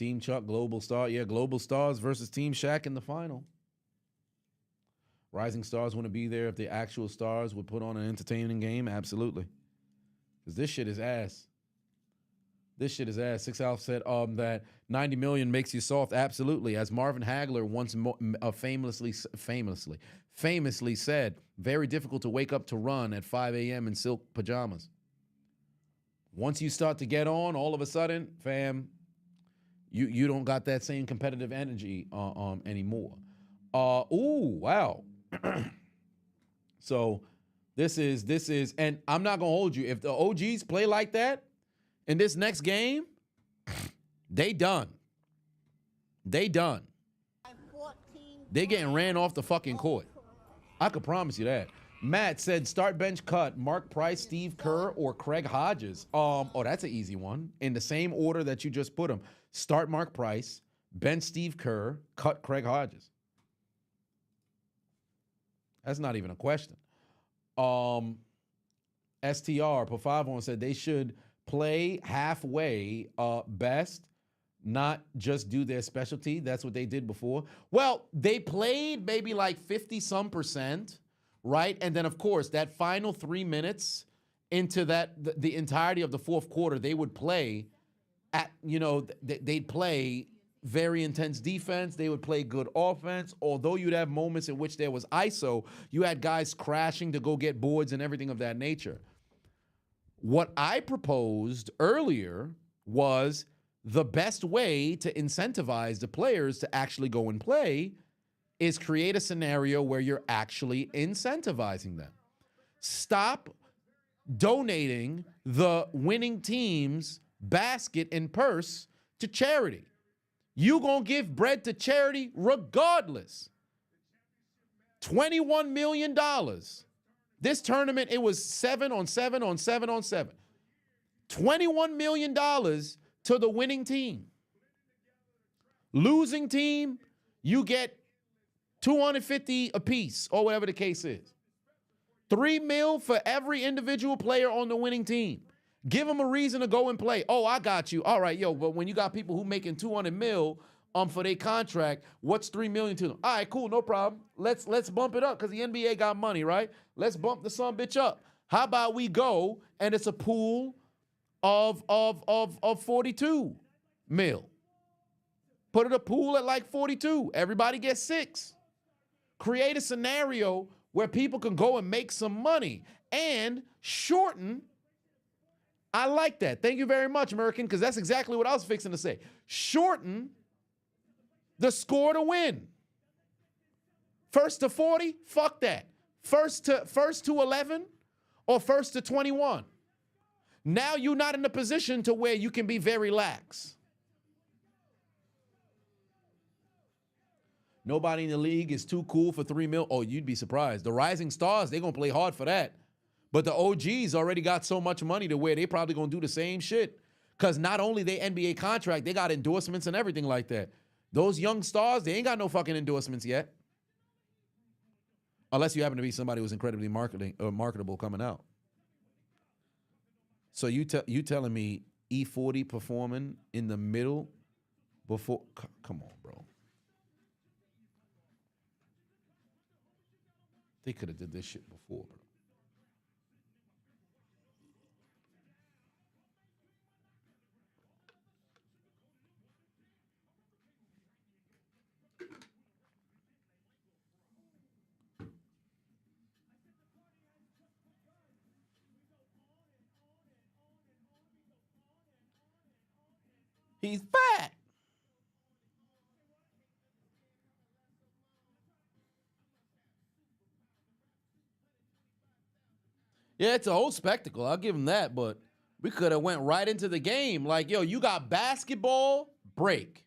A: Team Chuck, Global Star. Yeah, Global Stars versus Team Shaq in the final. Rising Stars want to be there if the actual stars would put on an entertaining game. Absolutely. Because this shit is ass. This shit is ass. 6 Alpha said that 90 million makes you soft. Absolutely. As Marvin Hagler once famously said, very difficult to wake up to run at 5 a.m. in silk pajamas. Once you start to get on, all of a sudden, fam, you don't got that same competitive energy anymore. Ooh, wow. So this is, and I'm not gonna hold you. If the OGs play like that in this next game, they done. They done. They getting ran off the fucking court. I could promise you that. Matt said start bench cut Mark Price, Steve Kerr, or Craig Hodges. Oh, that's an easy one. In the same order that you just put them. Start Mark Price, bench Steve Kerr, cut Craig Hodges. That's not even a question. STR, Pafavon said they should play halfway best, not just do their specialty. That's what they did before. Well, they played maybe like 50-some%, right? And then, of course, that final 3 minutes into the entirety of the fourth quarter, they would play they'd play very intense defense. They would play good offense. Although you'd have moments in which there was ISO, you had guys crashing to go get boards and everything of that nature. What I proposed earlier was the best way to incentivize the players to actually go and play is create a scenario where you're actually incentivizing them. Stop donating the winning team's basket and purse to charity. You gonna give bread to charity regardless. $21 million. This tournament, it was 7 on 7 on 7 on 7. $21 million to the winning team. Losing team, you get $250 apiece, or whatever the case is. $3 million for every individual player on the winning team. Give them a reason to go and play. Oh, I got you. All right, yo, but when you got people who making $200 million for their contract, what's $3 million to them? All right, cool, no problem. Let's bump it up because the NBA got money, right? Let's bump the son bitch up. How about we go and it's a pool of 42 mil. Put it a pool at like 42. Everybody gets 6. Create a scenario where people can go and make some money and shorten. I like that. Thank you very much, American, because that's exactly what I was fixing to say. Shorten the score to win. First to 40, fuck that. First to 11 or first to 21. Now you're not in a position to where you can be very lax. Nobody in the league is too cool for $3 million. Oh, you'd be surprised. The Rising Stars, they're going to play hard for that. But the OGs already got so much money to where they probably going to do the same shit. Because not only they NBA contract, they got endorsements and everything like that. Those young stars, they ain't got no fucking endorsements yet. Unless you happen to be somebody who's incredibly marketable coming out. So you telling me E40 performing in the middle before? Come on, bro. They could have did this shit before, bro. He's fat. Yeah, it's a whole spectacle. I'll give him that, but we could have went right into the game. Like, yo, you got basketball, break.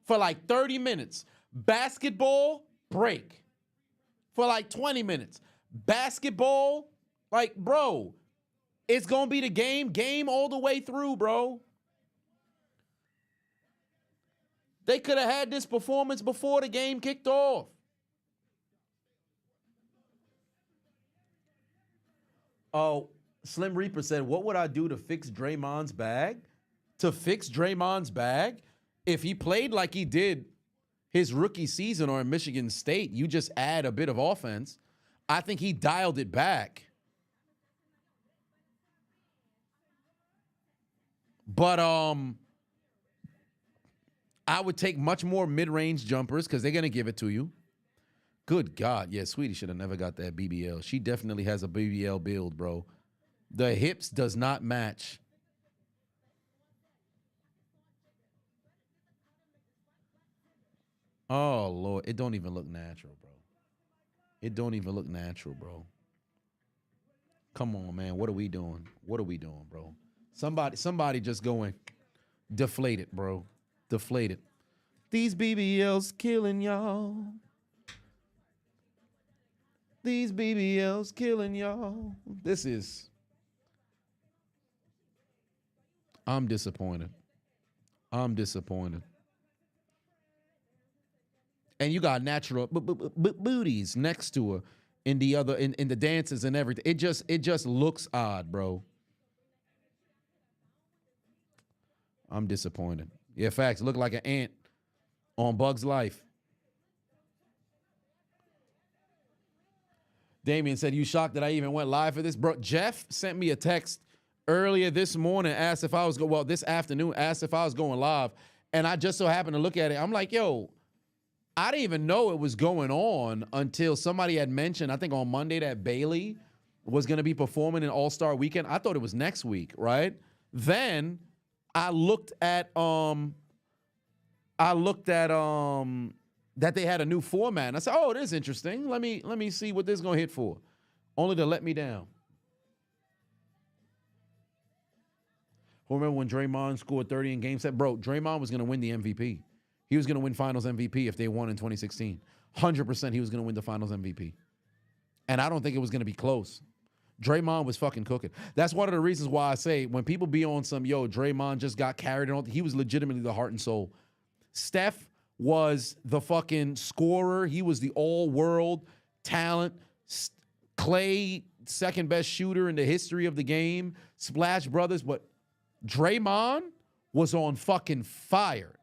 A: For like 30 minutes. Basketball, break. For like 20 minutes. Basketball, like, bro, it's going to be the game all the way through, bro. They could have had this performance before the game kicked off. Oh, Slim Reaper said, what would I do to fix Draymond's bag? to fix Draymond's bag, if he played like he did his rookie season or in Michigan State, you just add a bit of offense. I think he dialed it back. But I would take much more mid-range jumpers because they're going to give it to you. Good God. Yeah, Sweetie should have never got that BBL. She definitely has a BBL build, bro. The hips does not match. Oh, Lord. It don't even look natural, bro. It don't even look natural, bro. Come on, man. What are we doing? What are we doing, bro? Somebody just going deflated, bro. Deflated. These BBLs killing y'all. These BBLs killing y'all. I'm disappointed. I'm disappointed. And you got natural booties next to her in the other in the dances and everything. It just looks odd, bro. I'm disappointed. Yeah, facts. Look like an ant on Bug's Life. Damien said, you shocked that I even went live for this? Bro, Jeff sent me a text earlier this morning, asked if I was this afternoon, asked if I was going live. And I just so happened to look at it. I'm like, yo, I didn't even know it was going on until somebody had mentioned, I think on Monday, that Bailey was going to be performing in All-Star Weekend. I thought it was next week, right? Then I looked at that they had a new format. And I said, oh, this is interesting. Let me see what this is going to hit for. Only to let me down. Remember when Draymond scored 30 in Game 7? Bro, Draymond was going to win the MVP. He was going to win Finals MVP if they won in 2016. 100% he was going to win the Finals MVP. And I don't think it was going to be close. Draymond was fucking cooking. That's one of the reasons why I say when people be on some, yo, Draymond just got carried on, he was legitimately the heart and soul. Steph was the fucking scorer. He was the all-world talent. Clay, second best shooter in the history of the game. Splash Brothers. But Draymond was on fucking fire.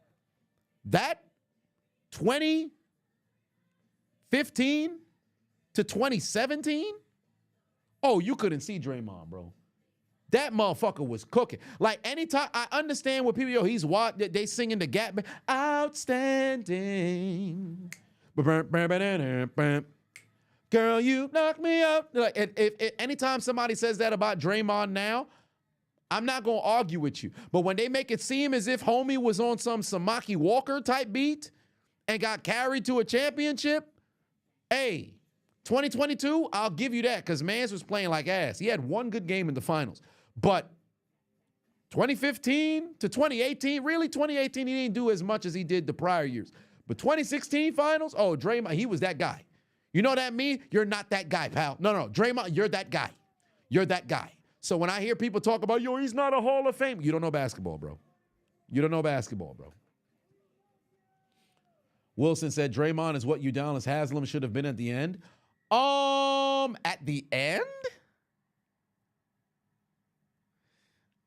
A: That 2015 to 2017, oh, you couldn't see Draymond, bro. That motherfucker was cooking. Like, anytime, I understand what people, he's what, they singing the Gap, outstanding. Girl, you knocked me out. Like, if anytime somebody says that about Draymond now, I'm not going to argue with you. But when they make it seem as if homie was on some Samaki Walker type beat and got carried to a championship, hey, 2022, I'll give you that because Mans was playing like ass. He had one good game in the finals. But 2015 to 2018, really 2018, he didn't do as much as he did the prior years. But 2016 finals, oh, Draymond, he was that guy. You know what that means? You're not that guy, pal. No, Draymond, you're that guy. You're that guy. So when I hear people talk about, yo, he's not a Hall of Fame, you don't know basketball, bro. You don't know basketball, bro. Wilson said Draymond is what Udonis Haslem should have been at the end. At the end?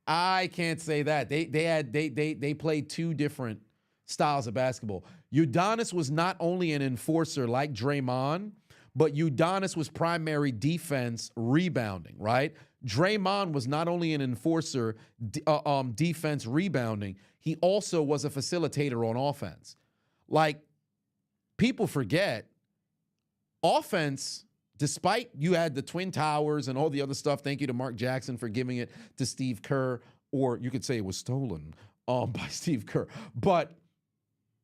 A: I can't say that. They played two different styles of basketball. Udonis was not only an enforcer like Draymond, but Udonis was primary defense rebounding, right? Draymond was not only an enforcer, defense rebounding, he also was a facilitator on offense. Like, people forget, offense, despite you had the Twin Towers and all the other stuff, thank you to Mark Jackson for giving it to Steve Kerr, or you could say it was stolen by Steve Kerr. But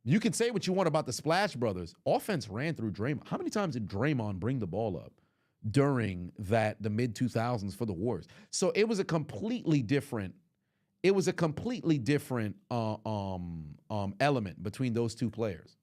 A: you can say what you want about the Splash Brothers. Offense ran through Draymond. How many times did Draymond bring the ball up during the mid-2000s for the Warriors? So it was a completely different element between those two players.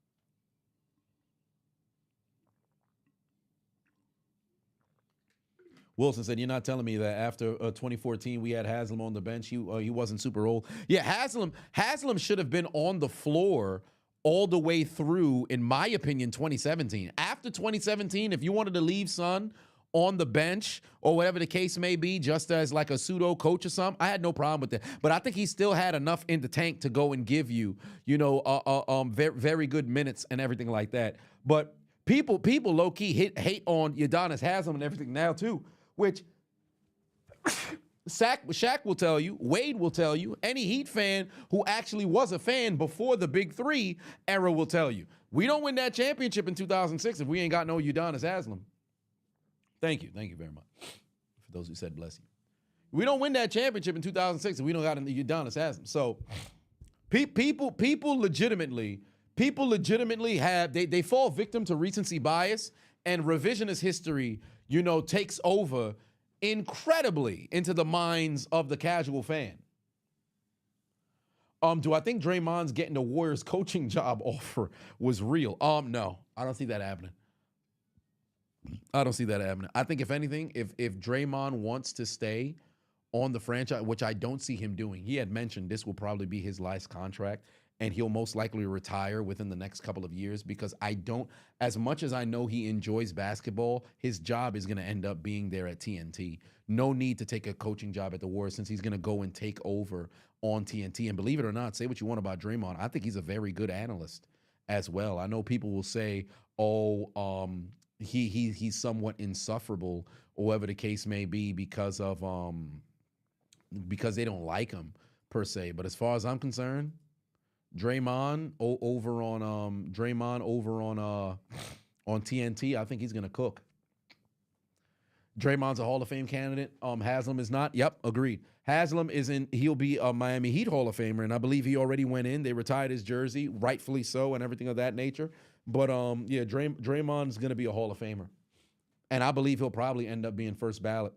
A: Wilson said, you're not telling me that after 2014 we had Haslem on the bench, he wasn't super old. Yeah, Haslem should have been on the floor all the way through, in my opinion, 2017. After 2017, if you wanted to leave, son, on the bench or whatever the case may be, just as like a pseudo coach or something, I had no problem with that. But I think he still had enough in the tank to go and give you, very, very good minutes and everything like that. But people low key hate on Adonis Haslam and everything now too, which Shaq will tell you, Wade will tell you, any Heat fan who actually was a fan before the Big Three era will tell you. We don't win that championship in 2006 if we ain't got no Adonis Haslam. Thank you very much. For those who said bless you. We don't win that championship in 2006 if we don't got an Adonis Haslam. So people legitimately have, they fall victim to recency bias, and revisionist history, takes over incredibly into the minds of the casual fan. Do I think Draymond's getting the Warriors coaching job offer was real? No, I don't see that happening. I think if anything, if Draymond wants to stay on the franchise, which I don't see him doing, he had mentioned this will probably be his last contract, and he'll most likely retire within the next couple of years, because as much as I know he enjoys basketball, his job is going to end up being there at TNT. No need to take a coaching job at the Warriors, since he's going to go and take over on TNT. And believe it or not, say what you want about Draymond, I think he's a very good analyst as well. I know people will say, he's somewhat insufferable, or whatever the case may be, because they don't like him per se. But as far as I'm concerned, Draymond over on TNT, I think he's gonna cook. Draymond's a Hall of Fame candidate. Haslam is not. Yep, agreed. Haslam he'll be a Miami Heat Hall of Famer, and I believe he already went in. They retired his jersey, rightfully so, and everything of that nature. But Draymond's gonna be a Hall of Famer, and I believe he'll probably end up being first ballot.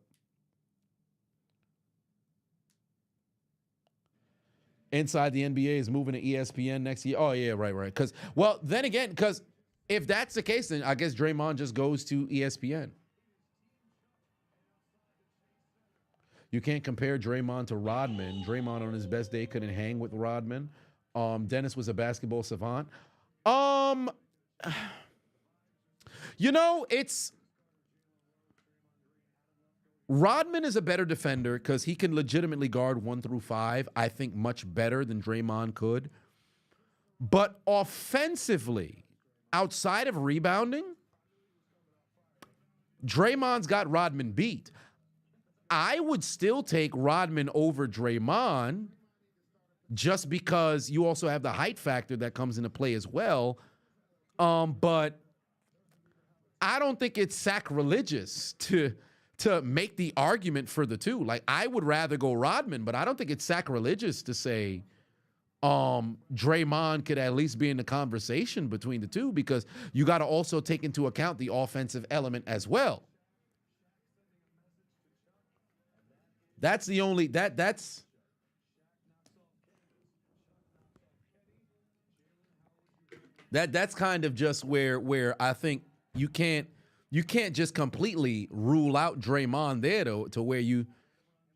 A: Inside the NBA is moving to ESPN next year. Oh yeah, right. Because if that's the case, then I guess Draymond just goes to ESPN. You can't compare Draymond to Rodman. Draymond on his best day couldn't hang with Rodman. Dennis was a basketball savant. Rodman is a better defender because he can legitimately guard 1 through 5, I think much better than Draymond could. But offensively, outside of rebounding, Draymond's got Rodman beat. I would still take Rodman over Draymond just because you also have the height factor that comes into play as well. But I don't think it's sacrilegious to make the argument for the two. Like, I would rather go Rodman, but I don't think it's sacrilegious to say Draymond could at least be in the conversation between the two, because you got to also take into account the offensive element as well. That's the only that's kind of just where I think you can't just completely rule out Draymond there to where you'd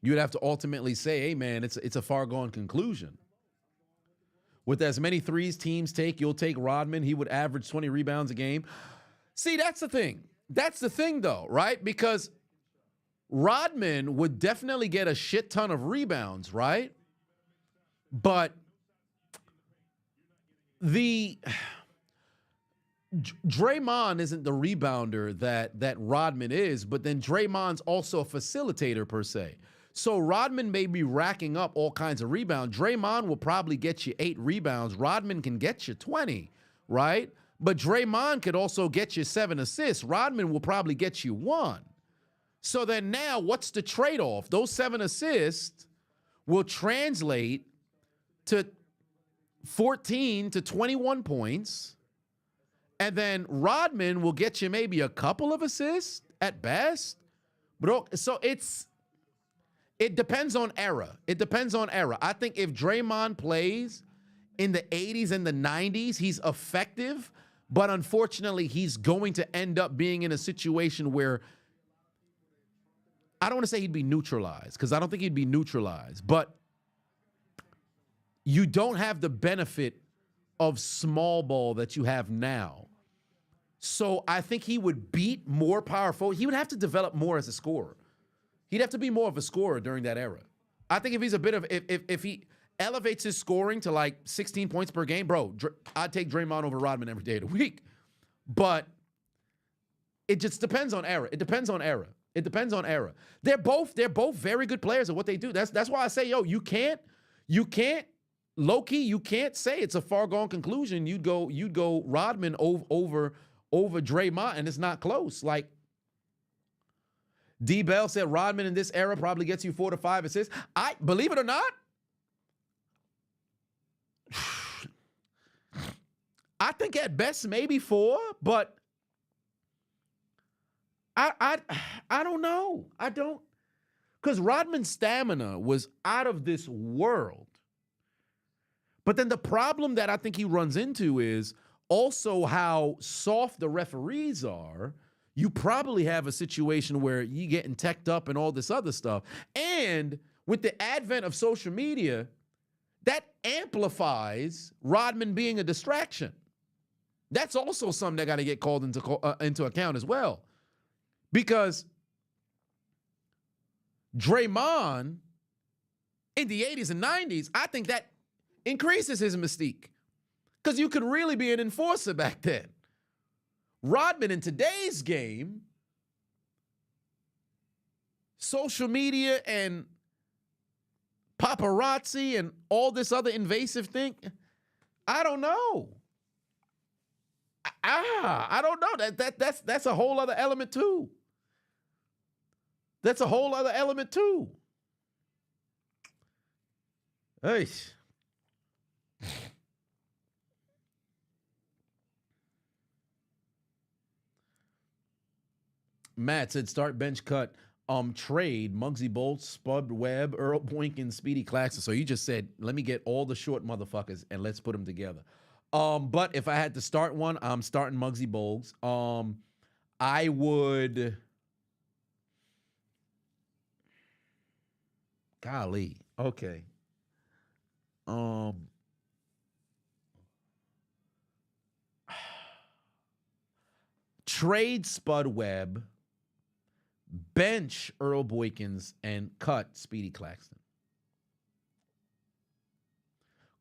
A: have to ultimately say, hey man, it's a far gone conclusion. With as many threes teams take, you'll take Rodman. He would average 20 rebounds a game. See, that's the thing. That's the thing though, right? Because Rodman would definitely get a shit ton of rebounds, right? But Draymond isn't the rebounder that Rodman is, but then Draymond's also a facilitator per se. So Rodman may be racking up all kinds of rebounds. Draymond will probably get you 8 rebounds. Rodman can get you 20, right? But Draymond could also get you 7 assists. Rodman will probably get you 1. So then now what's the trade-off? Those 7 assists will translate to 14 to 21 points. And then Rodman will get you maybe a couple of assists at best. But so it depends on era. It depends on era. I think if Draymond plays in the 80s and the 90s, he's effective. But unfortunately, he's going to end up being in a situation where I don't want to say he'd be neutralized, because I don't think he'd be neutralized, but you don't have the benefit of small ball that you have now. So I think he would beat more power forward. He would have to develop more as a scorer. He'd have to be more of a scorer during that era. I think if he's a bit of if he elevates his scoring to like 16 points per game, bro, I'd take Draymond over Rodman every day of the week. But it just depends on era. It depends on era. It depends on era. They're both very good players at what they do. That's why I say, yo, you can't low key, you can't say it's a far gone conclusion. You'd go Rodman over Draymond, and it's not close. Like D Bell said, Rodman in this era probably gets you 4 to 5 assists. I believe it or not, I think at best maybe 4, but I don't know. I don't, because Rodman's stamina was out of this world. But then the problem that I think he runs into is also how soft the referees are. You probably have a situation where you getting teched up and all this other stuff. And with the advent of social media, that amplifies Rodman being a distraction. That's also something that got to get called into account as well. Because Draymond in the 80s and 90s, I think that increases his mystique. Because you could really be an enforcer back then. Rodman in today's game, social media and paparazzi and all this other invasive thing, I don't know. I don't know. That's a whole other element too. That's a whole other element too. Hey. Matt said start bench cut trade Muggsy Bogues, Spud Webb, Earl Boykins, Speedy Claxton. So you just said let me get all the short motherfuckers and let's put them together. But if I had to start one, I'm starting Muggsy Bogues. I would. Golly. Okay. Trade Spud Webb, bench Earl Boykins, and cut Speedy Claxton.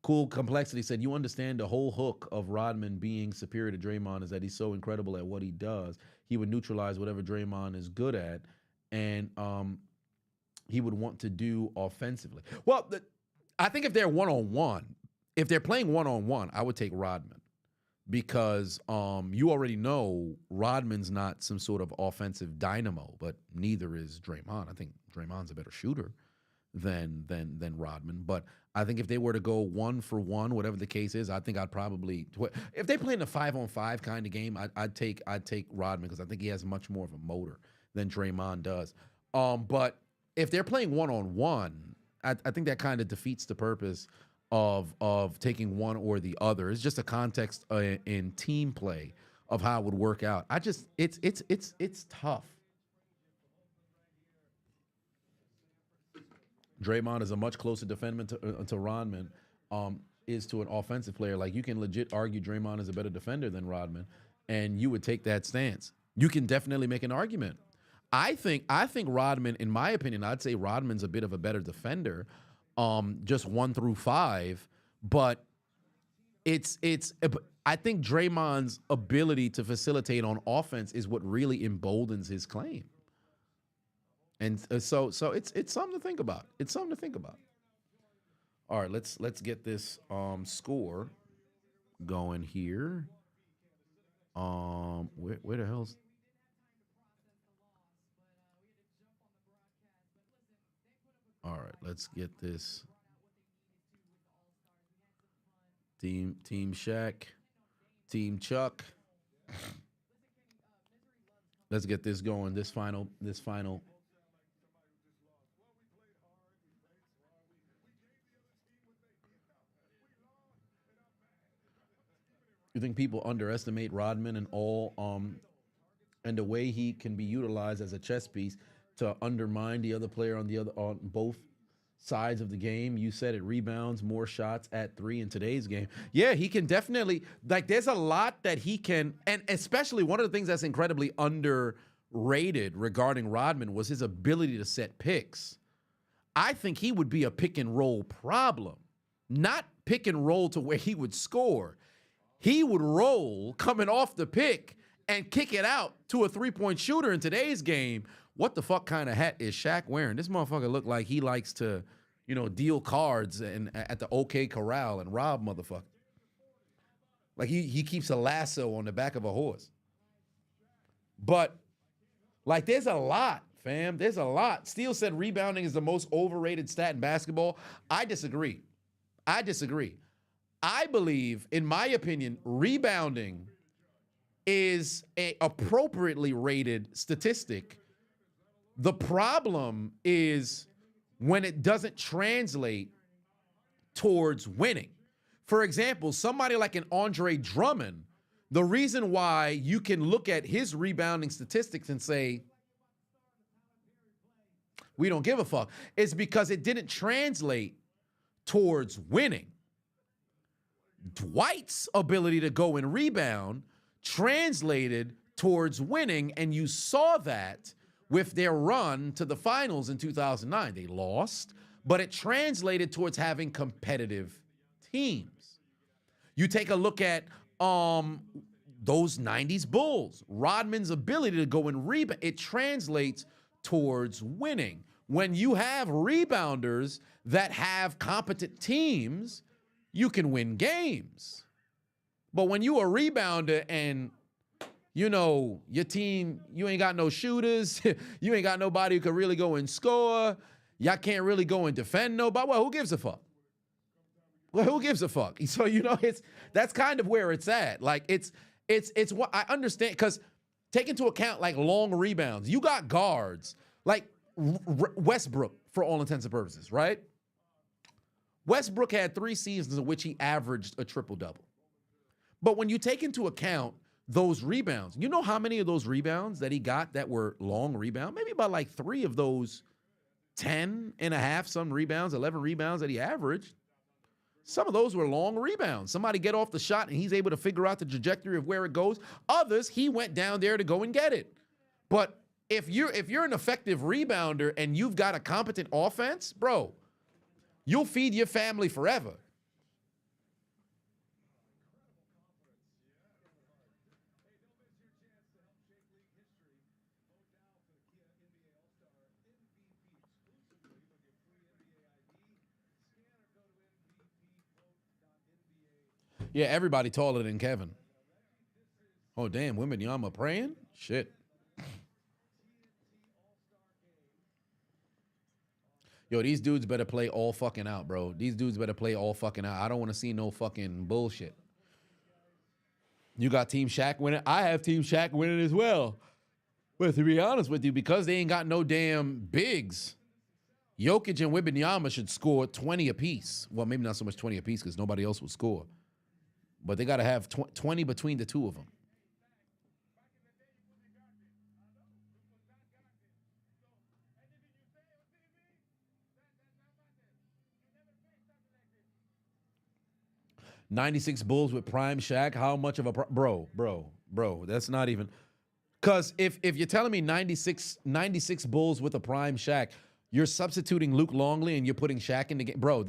A: Cool Complexity said, you understand the whole hook of Rodman being superior to Draymond is that he's so incredible at what he does. He would neutralize whatever Draymond is good at, and he would want to do offensively. Well, I think if they're one-on-one, if they're playing one-on-one, I would take Rodman because you already know Rodman's not some sort of offensive dynamo, but neither is Draymond. I think Draymond's a better shooter than Rodman, but I think if they were to go 1-for-1, whatever the case is, I think I'd probably, if they play in a 5-on-5 kind of game, I'd take Rodman because I think he has much more of a motor than Draymond does. But if they're playing one-on-one, I think that kind of defeats the purpose of taking one or the other. It's just a context in team play of how it would work out. It's tough. Draymond is a much closer defender to Rodman is to an offensive player. Like you can legit argue Draymond is a better defender than Rodman, and you would take that stance. You can definitely make an argument. I think Rodman, in my opinion, I'd say Rodman's a bit of a better defender, just 1 through 5. But I think Draymond's ability to facilitate on offense is what really emboldens his claim. And so it's something to think about. It's something to think about. All right, let's get this score going here. Where the hell's all right, let's get this. Team Shaq, Team Chuck. Let's get this going. This final. You think people underestimate Rodman and and the way he can be utilized as a chess piece to undermine the other player on both sides of the game. You said it, rebounds, more shots at 3 in today's game. Yeah, he can definitely, like, there's a lot that he can, and especially one of the things that's incredibly underrated regarding Rodman was his ability to set picks. I think he would be a pick and roll problem, not pick and roll to where he would score. He would roll coming off the pick and kick it out to a three-point shooter in today's game. What the fuck kind of hat is Shaq wearing? This motherfucker look like he likes to, deal cards and at the OK Corral and rob motherfuckers. Like he keeps a lasso on the back of a horse. But like there's a lot, fam. There's a lot. Steele said rebounding is the most overrated stat in basketball. I disagree. I believe, in my opinion, rebounding is an appropriately rated statistic. The problem is when it doesn't translate towards winning. For example, somebody like an Andre Drummond, the reason why you can look at his rebounding statistics and say, we don't give a fuck, is because it didn't translate towards winning. Dwight's ability to go and rebound translated towards winning, and you saw that with their run to the finals in 2009. They lost, but it translated towards having competitive teams. You take a look at those 90s Bulls. Rodman's ability to go and rebound, it translates towards winning. When you have rebounders that have competent teams, you can win games. But when you a rebounder and your team, you ain't got no shooters, you ain't got nobody who can really go and score, y'all can't really go and defend nobody, well, who gives a fuck? Well, who gives a fuck? So, that's kind of where it's at. Like, it's what I understand, because take into account, like, long rebounds. You got guards, like Westbrook, for all intents and purposes, right? Westbrook had 3 seasons in which he averaged a triple-double. But when you take into account those rebounds, you know how many of those rebounds that he got that were long rebounds? Maybe about like 3 of those 10 and a half, some rebounds, 11 rebounds that he averaged. Some of those were long rebounds. Somebody get off the shot and he's able to figure out the trajectory of where it goes. Others, he went down there to go and get it. But if you're an effective rebounder and you've got a competent offense, bro, you'll feed your family forever. Yeah, everybody taller than Kevin. Oh, damn, Wembanyama praying? Shit. Yo, these dudes better play all fucking out, bro. These dudes better play all fucking out. I don't want to see no fucking bullshit. You got Team Shaq winning. I have Team Shaq winning as well. But to be honest with you, because they ain't got no damn bigs, Jokic and Wembanyama should score 20 apiece. Well, maybe not so much 20 apiece because nobody else will score. But they got to have 20 between the two of them. '96 Bulls with prime Shaq. How much of a bro? That's not even. Because if you're telling me 96 Bulls with a prime Shaq, you're substituting Luke Longley and you're putting Shaq in the game, bro.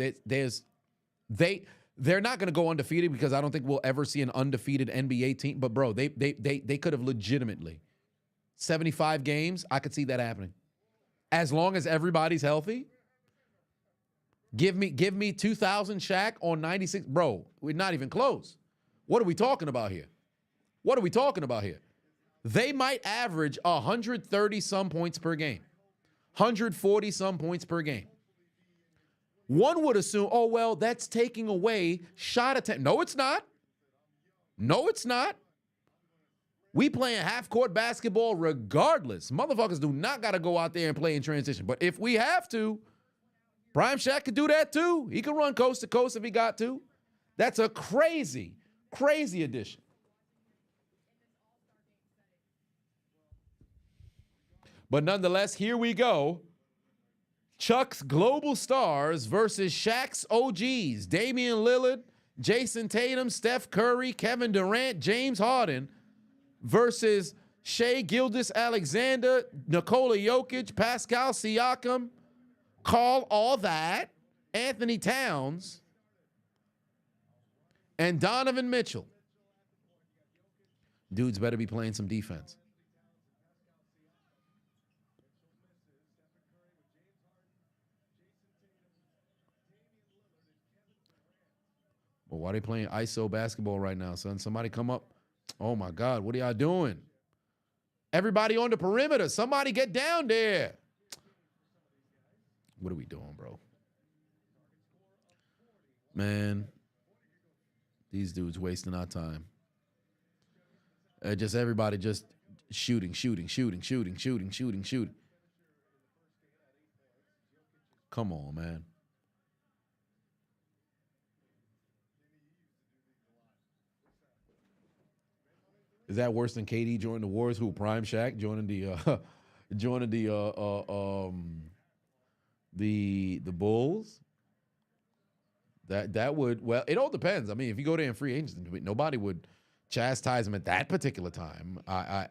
A: They're not going to go undefeated because I don't think we'll ever see an undefeated NBA team. But bro, they could have legitimately 75 games. I could see that happening, as long as everybody's healthy. Give me 2000 Shaq on 96, bro. We're not even close. What are we talking about here? They might average 130 some points per game, 140 some points per game. One would assume, oh, well, that's taking away shot attempt. No, it's not. We playing half-court basketball regardless. Motherfuckers do not got to go out there and play in transition. But if we have to, Prime Shaq could do that too. He could run coast to coast if he got to. That's a crazy, crazy addition. But nonetheless, here we go. Chuck's global stars versus Shaq's OGs, Damian Lillard, Jason Tatum, Steph Curry, Kevin Durant, James Harden versus Shai Gilgeous-Alexander, Nikola Jokic, Pascal Siakam, Carl All That, Anthony Towns, and Donovan Mitchell. Dudes better be playing some defense. Well, why are they playing ISO basketball right now, son? Somebody come up. Oh, my God. What are y'all doing? Everybody on the perimeter. Somebody get down there. What are we doing, bro? Man, these dudes wasting our time. Just everybody just shooting. Come on, man. Is that worse than KD joining the Warriors, who prime Shaq joining the Bulls? That would, well, it all depends. I mean, if you go there in free agency, nobody would chastise him at that particular time.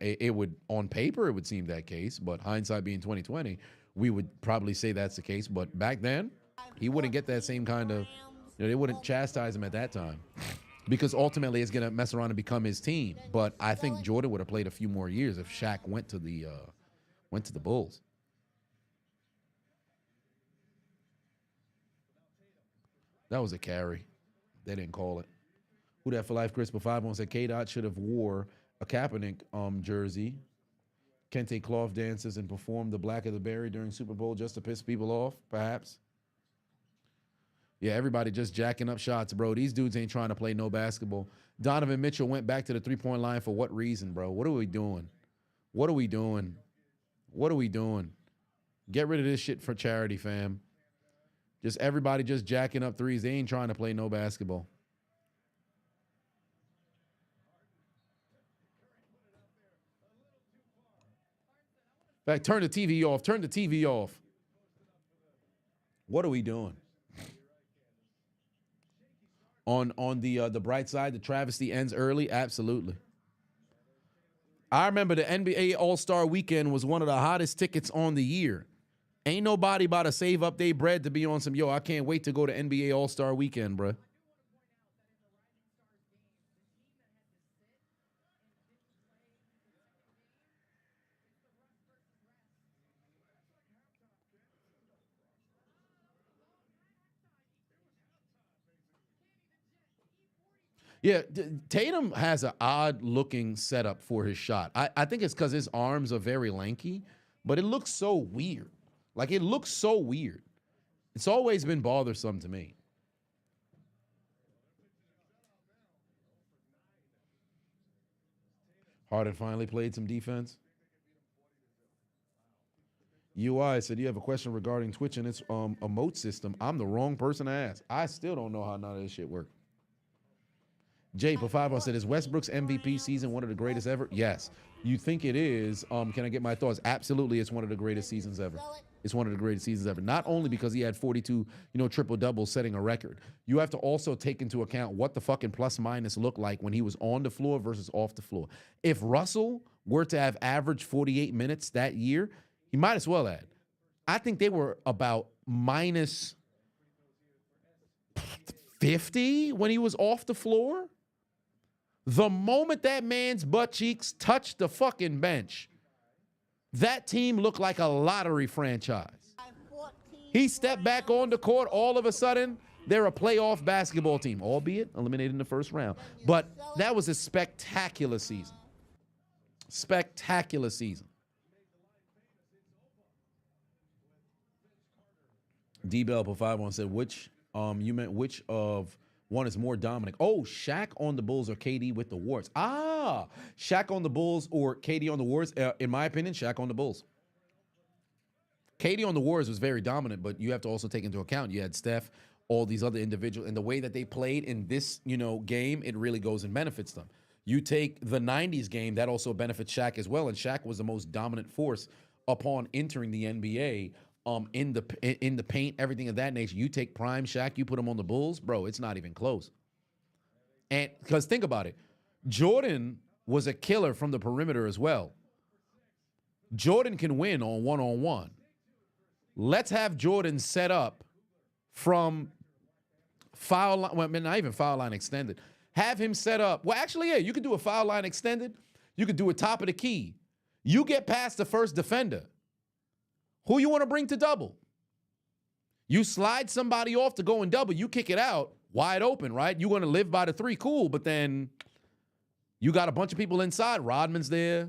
A: It would, on paper, it would seem that case, but hindsight being 2020, we would probably say that's the case. But back then, he wouldn't get that same kind of, they wouldn't chastise him at that time. Because ultimately it's going to mess around and become his team. But I think Jordan would have played a few more years if Shaq went to the Bulls. That was a carry. They didn't call it. Who that for life? Chris Befivon said K-Dot should have wore a Kaepernick jersey. Kente cloth dances and performed the Black of the Berry during Super Bowl just to piss people off, perhaps. Yeah, everybody just jacking up shots, bro. These dudes ain't trying to play no basketball. Donovan Mitchell went back to the three-point line for what reason, bro? What are we doing? What are we doing? What are we doing? Get rid of this shit for charity, fam. Just everybody just jacking up threes. They ain't trying to play no basketball. In fact, turn the TV off. Turn the TV off. What are we doing? On the bright side, the travesty ends early. Absolutely. I remember the NBA All-Star Weekend was one of the hottest tickets on the year. Ain't nobody about to save up their bread to be on some, I can't wait to go to NBA All-Star Weekend, bruh. Yeah, Tatum has an odd-looking setup for his shot. I think it's because his arms are very lanky, but it looks so weird. Like, it looks so weird. It's always been bothersome to me. Harden finally played some defense. UI said, you have a question regarding Twitch and its emote system. I'm the wrong person to ask. I still don't know how none of this shit works. Jay Pafavo said, is Westbrook's MVP season one of the greatest ever? Yes. You think it is? Can I get my thoughts? Absolutely, it's one of the greatest seasons ever. It's one of the greatest seasons ever. Not only because he had 42, triple doubles, setting a record. You have to also take into account what the fucking plus minus looked like when he was on the floor versus off the floor. If Russell were to have averaged 48 minutes that year, he might as well have. I think they were about minus 50 when he was off the floor. The moment that man's butt cheeks touched the fucking bench, that team looked like a lottery franchise. He stepped back on the court, all of a sudden, they're a playoff basketball team, albeit eliminated in the first round. But that was a spectacular season. Spectacular season. D-Bell for 5-1 said, which of one is more dominant? Oh, Shaq on the Bulls or KD with the Warriors? Ah, Shaq on the Bulls or KD on the Warriors? In my opinion, Shaq on the Bulls. KD on the Warriors was very dominant, but you have to also take into account you had Steph, all these other individuals, and the way that they played in this, game, it really goes and benefits them. You take the 90s game, that also benefits Shaq as well, and Shaq was the most dominant force upon entering the NBA in the paint, everything of that nature. You take prime Shaq, you put him on the Bulls, bro, it's not even close. And because think about it, Jordan was a killer from the perimeter as well. Jordan can win on one-on-one. Let's have Jordan set up from foul line, well, not even foul line extended. Have him set up. Well, actually, yeah, you could do a foul line extended. You could do a top of the key. You get past the first defender. Who you want to bring to double? You slide somebody off to go and double. You kick it out wide open, right? You want to live by the three, cool. But then you got a bunch of people inside. Rodman's there,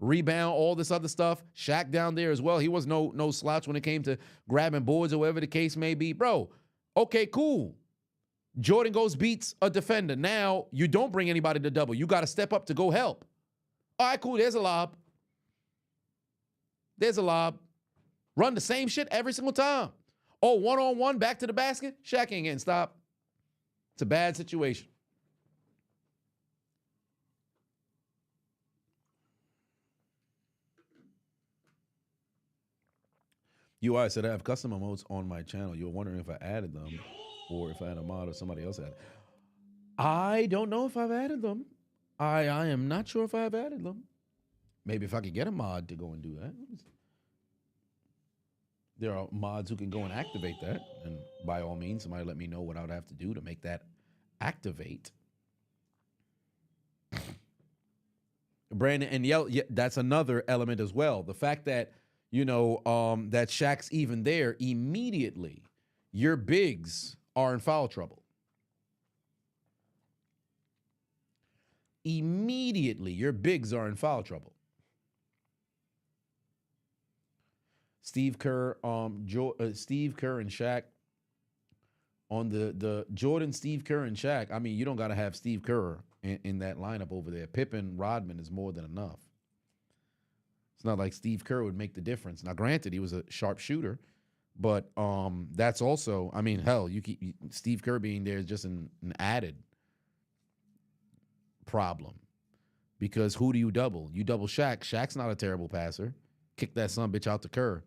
A: rebound, all this other stuff. Shaq down there as well. He was no slouch when it came to grabbing boards or whatever the case may be. Bro, okay, cool. Jordan goes, beats a defender. Now you don't bring anybody to double. You got to step up to go help. All right, cool. There's a lob. There's a lob. Run the same shit every single time. Oh, one-on-one, back to the basket. Shaq ain't getting stopped. It's a bad situation. UI said, I have custom emotes on my channel. You were wondering if I added them or if I had a mod or somebody else had. I don't know if I've added them. I am not sure if I've added them. Maybe if I could get a mod to go and do that. There are mods who can go and activate that. And by all means, somebody let me know what I would have to do to make that activate. Brandon, and yeah, that's another element as well. The fact that, that Shaq's even there, immediately your bigs are in foul trouble. Immediately your bigs are in foul trouble. Steve Kerr and Shaq on the Jordan, Steve Kerr and Shaq. I mean, you don't got to have Steve Kerr in that lineup over there. Pippen, Rodman is more than enough. It's not like Steve Kerr would make the difference. Now, granted, he was a sharp shooter, but that's also, I mean, hell, Steve Kerr being there is just an added problem because who do you double? You double Shaq. Shaq's not a terrible passer. Kick that son bitch out to Kerr.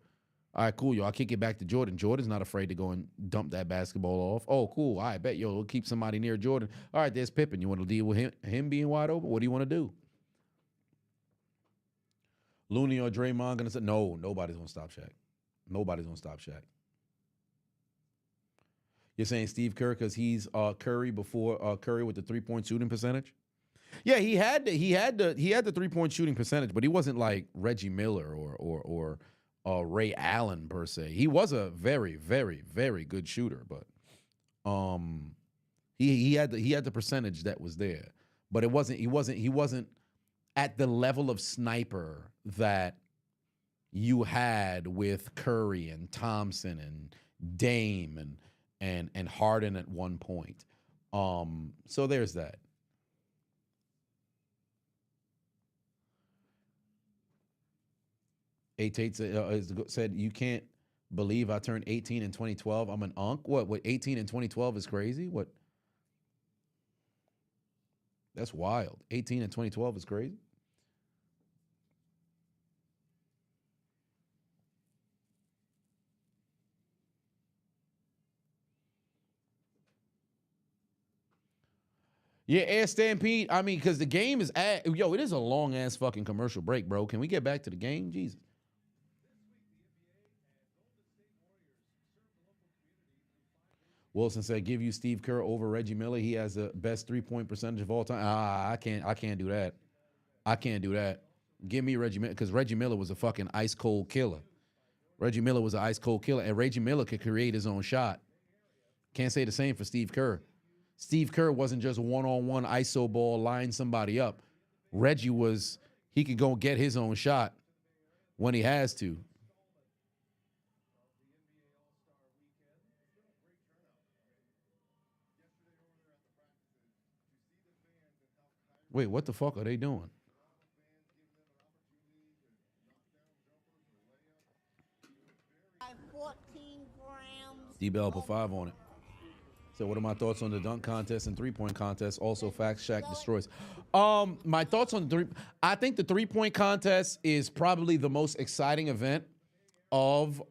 A: All right, cool, yo. I'll kick it back to Jordan. Jordan's not afraid to go and dump that basketball off. Oh, cool. I bet, yo, we'll keep somebody near Jordan. All right, there's Pippen. You want to deal with him being wide open? What do you want to do? Looney or Draymond going to say, no, nobody's going to stop Shaq. Nobody's going to stop Shaq. You're saying Steve Kerr because he's Curry before Curry with the 3-point shooting percentage? Yeah, he had the 3-point shooting percentage, but he wasn't like Reggie Miller or Ray Allen per se. He was a very, very, very good shooter, but he had the percentage that was there. But he wasn't at the level of sniper that you had with Curry and Thompson and Dame and Harden at one point. So there's that. Tate said, you can't believe I turned 18 in 2012. I'm an unk. What 18 in 2012 is crazy? What? That's wild. 18 in 2012 is crazy. Yeah, Air Stampede. I mean, because the game is it is a long ass fucking commercial break, bro. Can we get back to the game? Jesus. Wilson said, give you Steve Kerr over Reggie Miller. He has the best 3-point percentage of all time. I can't do that. I can't do that. Give me Reggie Miller, because Reggie Miller was a fucking ice cold killer. Reggie Miller was an ice cold killer, and Reggie Miller could create his own shot. Can't say the same for Steve Kerr. Steve Kerr wasn't just one-on-one iso ball, line somebody up. Reggie he could go get his own shot when he has to. Wait, what the fuck are they doing?
G: By 14 grams.
A: D-Bell put 5 on it. So what are my thoughts on the dunk contest and 3-point contest? Also, facts Shaq destroys. My thoughts on I think the 3-point contest is probably the most exciting event of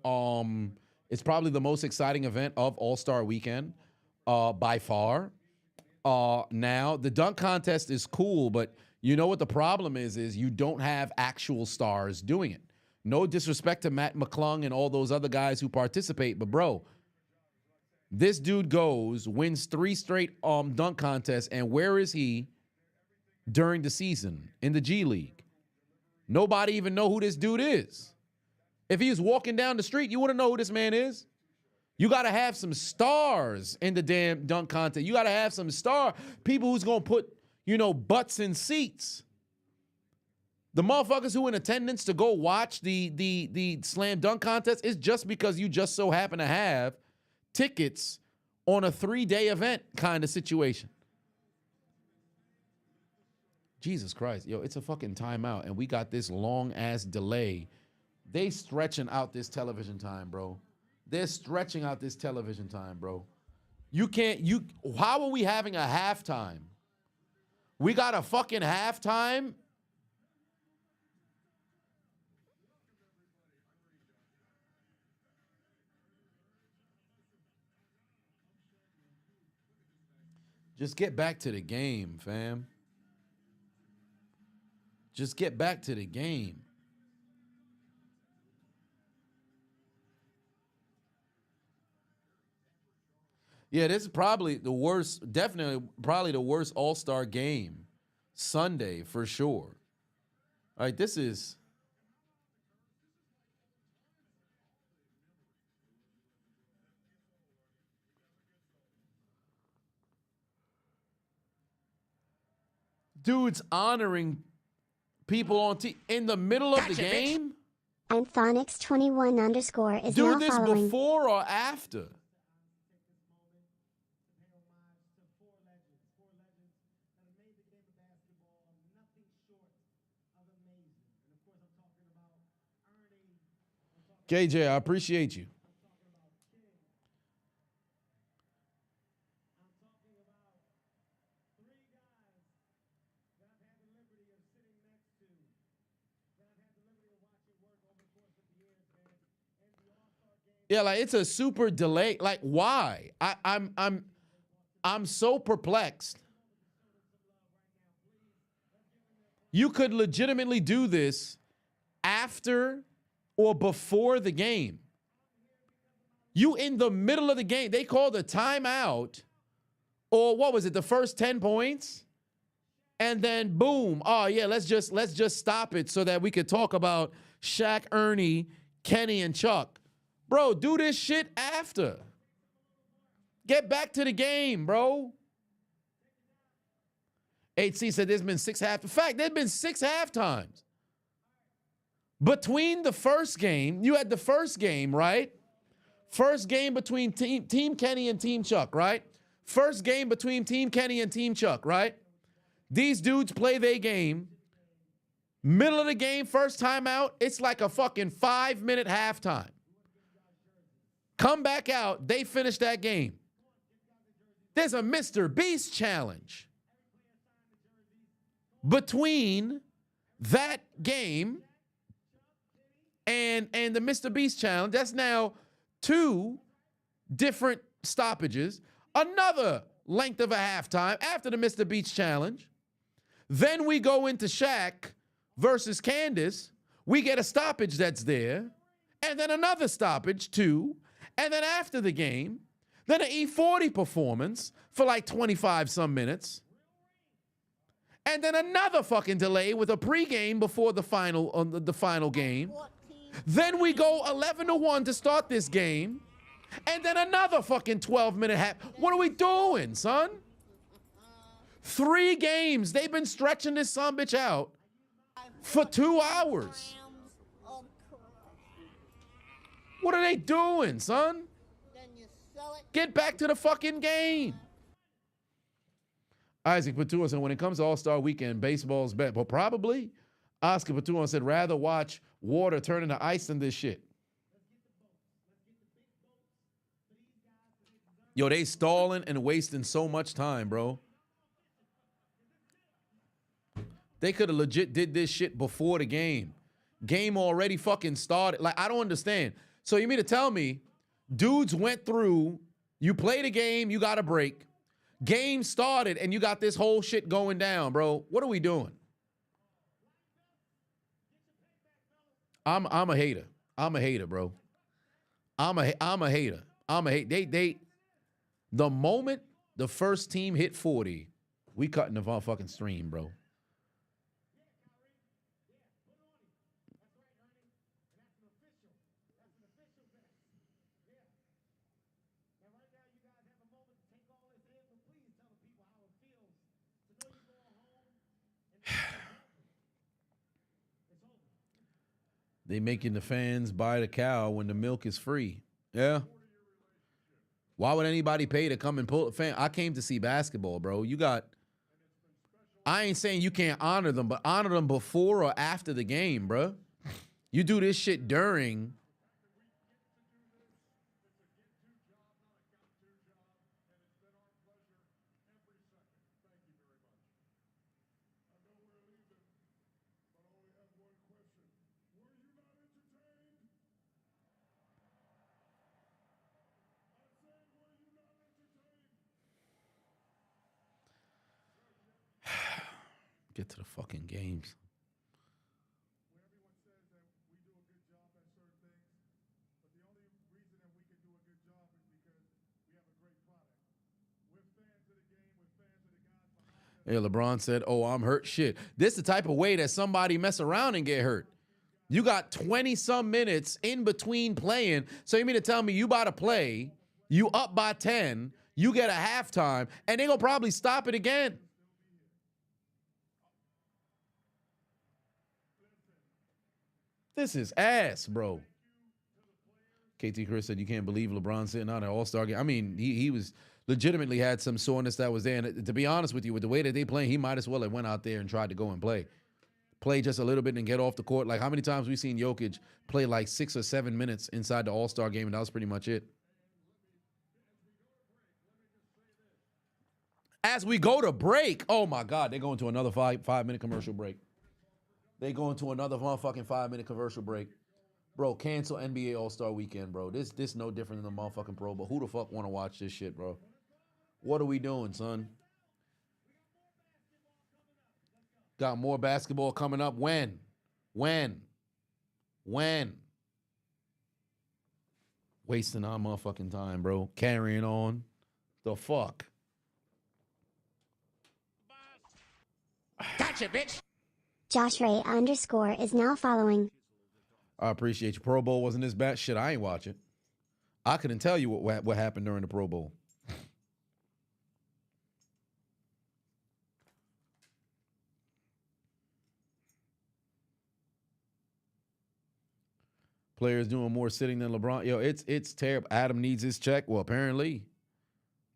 A: it's probably the most exciting event of All-Star Weekend by far. Now the dunk contest is cool, but you know what the problem is you don't have actual stars doing it. No disrespect to Matt McClung and all those other guys who participate, but bro, this dude goes, wins 3 straight dunk contests, and where is he during the season in the G League? Nobody even know who this dude is. If he was walking down the street, you wouldn't know who this man is. You got to have some stars in the damn dunk contest. You got to have some people who's going to put, butts in seats. The motherfuckers who in attendance to go watch the slam dunk contest is just because you just so happen to have tickets on a 3-day event kind of situation. Jesus Christ. Yo, it's a fucking timeout, and we got this long-ass delay. They stretching out this television time, bro. They're stretching out this television time, bro. How are we having a halftime? We got a fucking halftime? Just get back to the game, fam. Just get back to the game. Yeah, this is probably the worst, definitely probably the worst All-Star game Sunday for sure. All right, this is... Dudes honoring people on in the middle of the game?
E: And Phonics21_ is
A: do
E: now
A: this
E: following.
A: Before or after? KJ, I appreciate you. Yeah, like it's a super delay. Like, why? I'm so perplexed. You could legitimately do this after or before the game. You in the middle of the game, they called a timeout, or what was it, the first 10 points? And then boom, oh yeah, let's just stop it so that we could talk about Shaq, Ernie, Kenny, and Chuck. Bro, do this shit after. Get back to the game, bro. HC said there's been 6 half. In fact, there's been 6 halftimes. Between the first game, you had the first game, right? First game between Team Kenny and Team Chuck, right? First game between Team Kenny and Team Chuck, right? These dudes play their game. Middle of the game, first time out, it's like a fucking 5-minute halftime. Come back out, they finish that game. There's a Mr. Beast challenge between that game and the Mr. Beast challenge. That's now 2 different stoppages. Another length of a halftime after the Mr. Beast challenge. Then we go into Shaq versus Candace. We get a stoppage that's there. And then another stoppage, 2. And then after the game, then an E40 performance for like 25 some minutes. And then another fucking delay with a pregame before the final game. Then we go 11-1 to start this game. And then another fucking 12-minute half. What are we doing, son? 3 games. They've been stretching this sumbitch out for 2 hours. What are they doing, son? Get back to the fucking game. Isaac Patua said, when it comes to All-Star Weekend, baseball's bet. Well, probably. Oscar Patua said, rather watch water turn into ice than this shit. Yo, they stalling and wasting so much time, bro. They could have legit did this shit before the game. Game already fucking started. Like, I don't understand. So you mean to tell me dudes went through, you played a game, you got a break. Game started, and you got this whole shit going down, bro. What are we doing? I'm a hater. I'm a hater, bro. I'm a hater. The moment the first team hit 40, we cutting the fucking stream, bro. They making the fans buy the cow when the milk is free. Yeah. Why would anybody pay to come and pull a fan? I came to see basketball, bro. I ain't saying you can't honor them, but honor them before or after the game, bro. You do this shit during. Get to the fucking games. Yeah, LeBron said, oh, I'm hurt. Shit. This the type of way that somebody mess around and get hurt. You got 20-some minutes in between playing. So you mean to tell me you about to play, you up by 10, you get a halftime, and they gonna probably stop it again. This is ass, bro. KT Chris said you can't believe LeBron sitting out an All-Star game. I mean, he was legitimately had some soreness that was there. And to be honest with you, with the way that they play, he might as well have went out there and tried to go and play just a little bit and get off the court. Like, how many times we seen Jokic play like 6 or 7 minutes inside the All-Star game, and that was pretty much it. As we go to break, oh my God, they're going to another five-minute commercial break. They go into another motherfucking 5-minute commercial break. Bro, cancel NBA All-Star Weekend, bro. This no different than the motherfucking Pro Bowl. Who the fuck want to watch this shit, bro? What are we doing, son? Got more basketball coming up. When? Wasting our motherfucking time, bro. Carrying on. The fuck?
G: Gotcha, bitch.
E: Josh Ray _ is now following.
A: I appreciate you. Pro Bowl wasn't this bad. Shit, I ain't watching. I couldn't tell you what happened during the Pro Bowl. Players doing more sitting than LeBron. Yo, it's terrible. Adam needs his check. Well, apparently,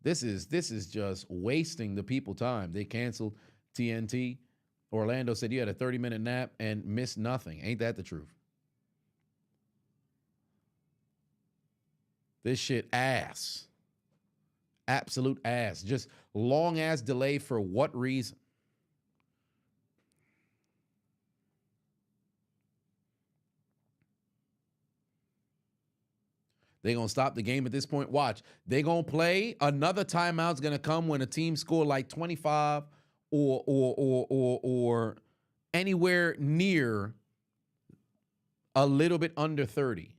A: this is just wasting the people time. They canceled TNT. Orlando said you had a 30-minute nap and missed nothing. Ain't that the truth? This shit ass. Absolute ass. Just long ass delay for what reason? They gonna stop the game at this point. Watch. They gonna play. Another timeout's gonna come when a team score like 25 or anywhere near a little bit under 30.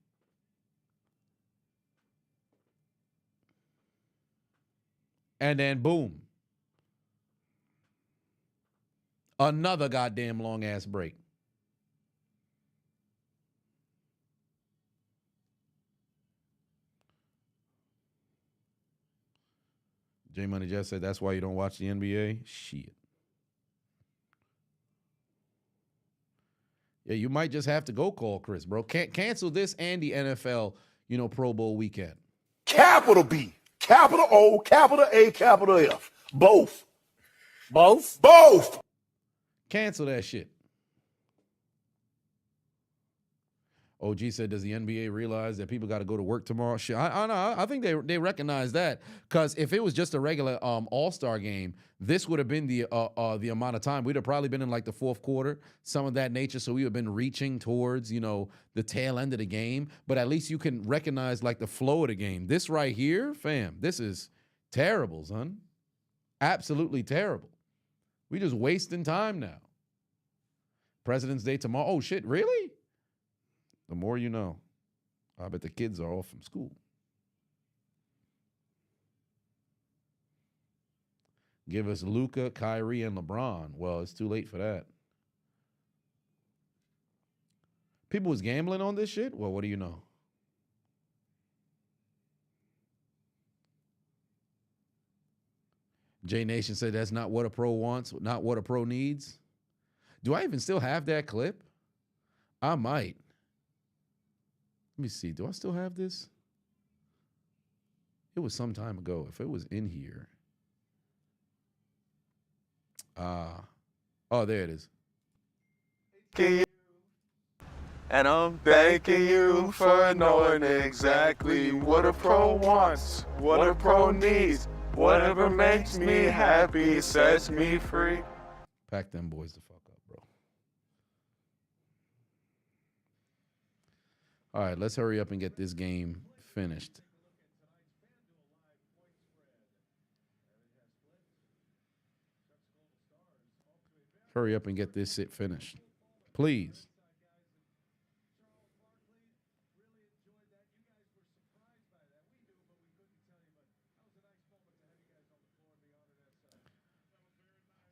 A: And then boom. Another goddamn long ass break. J Money just said that's why you don't watch the NBA. Shit. Yeah, you might just have to go call Chris, bro. Can't cancel this and the NFL, Pro Bowl weekend.
C: Capital B, capital O, capital A, capital F. Both. Both.
A: Cancel that shit. OG said, does the NBA realize that people got to go to work tomorrow? Shit, I think they recognize that, because if it was just a regular All-Star game, this would have been the amount of time. We'd have probably been in like the fourth quarter, some of that nature. So we would have been reaching towards, you know, the tail end of the game. But at least you can recognize like the flow of the game. This right here, fam, this is terrible, son. Absolutely terrible. We just wasting time now. President's Day tomorrow. Oh, shit, really? The more you know. I bet the kids are off from school. Give us Luka, Kyrie, and LeBron. Well, it's too late for that. People was gambling on this shit? Well, what do you know? J Nation said that's not what a pro wants, not what a pro needs. Do I even still have that clip? I might. Let me see. Do I still have this? It was some time ago. If it was in here. Oh, there it is.
H: And I'm thanking you for knowing exactly what a pro wants, what a pro needs. Whatever makes me happy sets me free.
A: Pack them boys the fuck up, bro. All right, let's hurry up and get this game finished. Hurry up and get this shit finished. Please.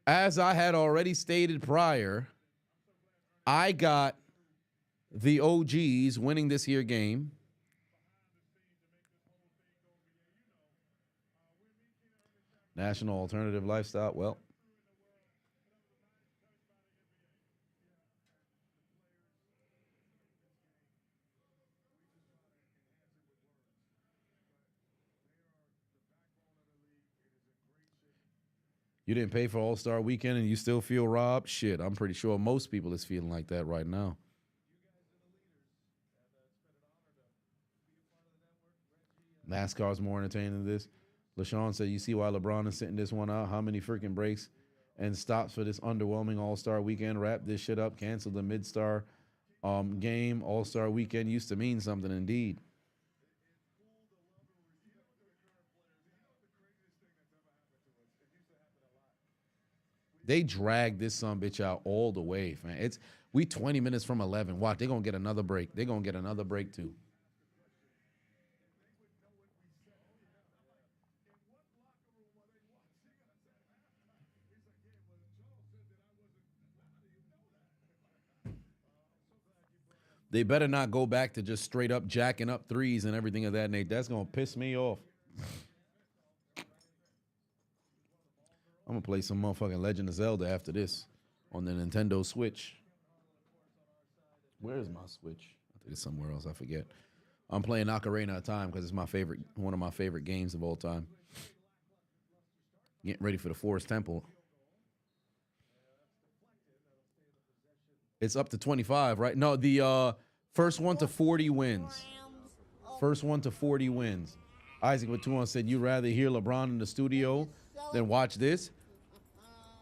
A: As I had already stated prior, I got the OGs winning this here game. National Alternative Lifestyle. Well, you didn't pay for All-Star Weekend and you still feel robbed? Shit, I'm pretty sure most people is feeling like that right now. NASCAR's more entertaining than this. LaShawn said, you see why LeBron is sitting this one out? How many freaking breaks and stops for this underwhelming All-Star Weekend? Wrap this shit up. Cancel the mid-star game. All-Star Weekend used to mean something indeed. They dragged this sumbitch out all the way, man. We 20 minutes from 11. Watch, they're going to get another break. They're going to get another break, too. They better not go back to just straight up jacking up threes and everything of that nature. That's going to piss me off. I'm going to play some motherfucking Legend of Zelda after this on the Nintendo Switch. Where is my Switch? I think it's somewhere else. I forget. I'm playing Ocarina of Time because it's my favorite, one of my favorite games of all time. Getting ready for the Forest Temple. It's up to 25, right? No, the first one to 40 wins. First one to 40 wins. Isaac with 2-1 said, you'd rather hear LeBron in the studio than watch this?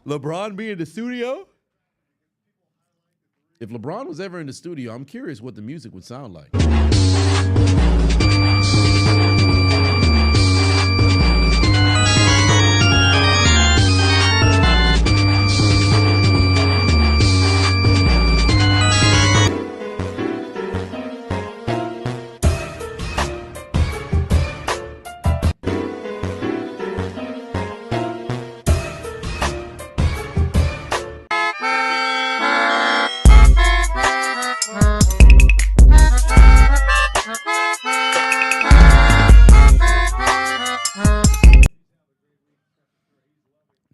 A: LeBron be in the studio? If LeBron was ever in the studio, I'm curious what the music would sound like.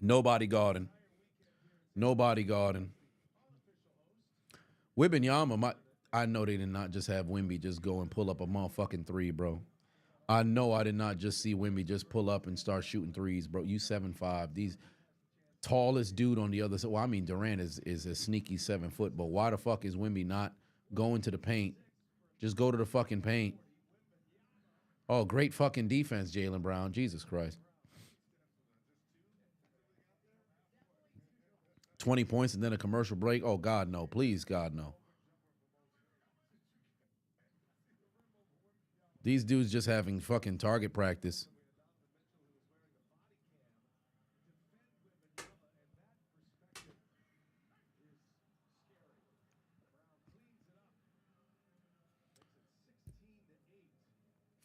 A: Nobody guarding. Nobody guarding. Wembanyama, I know they did not just have Wemby just go and pull up a motherfucking three, bro. I know I did not just see Wemby just pull up and start shooting threes, bro. You 7'5". These tallest dude on the other side. Well, I mean, Durant is a sneaky 7 foot, but why the fuck is Wemby not going to the paint Just go to the fucking paint. Oh, great fucking defense, Jaylen Brown. Jesus Christ. 20 points and then a commercial break. Oh, God, no. Please, God, no. These dudes just having fucking target practice.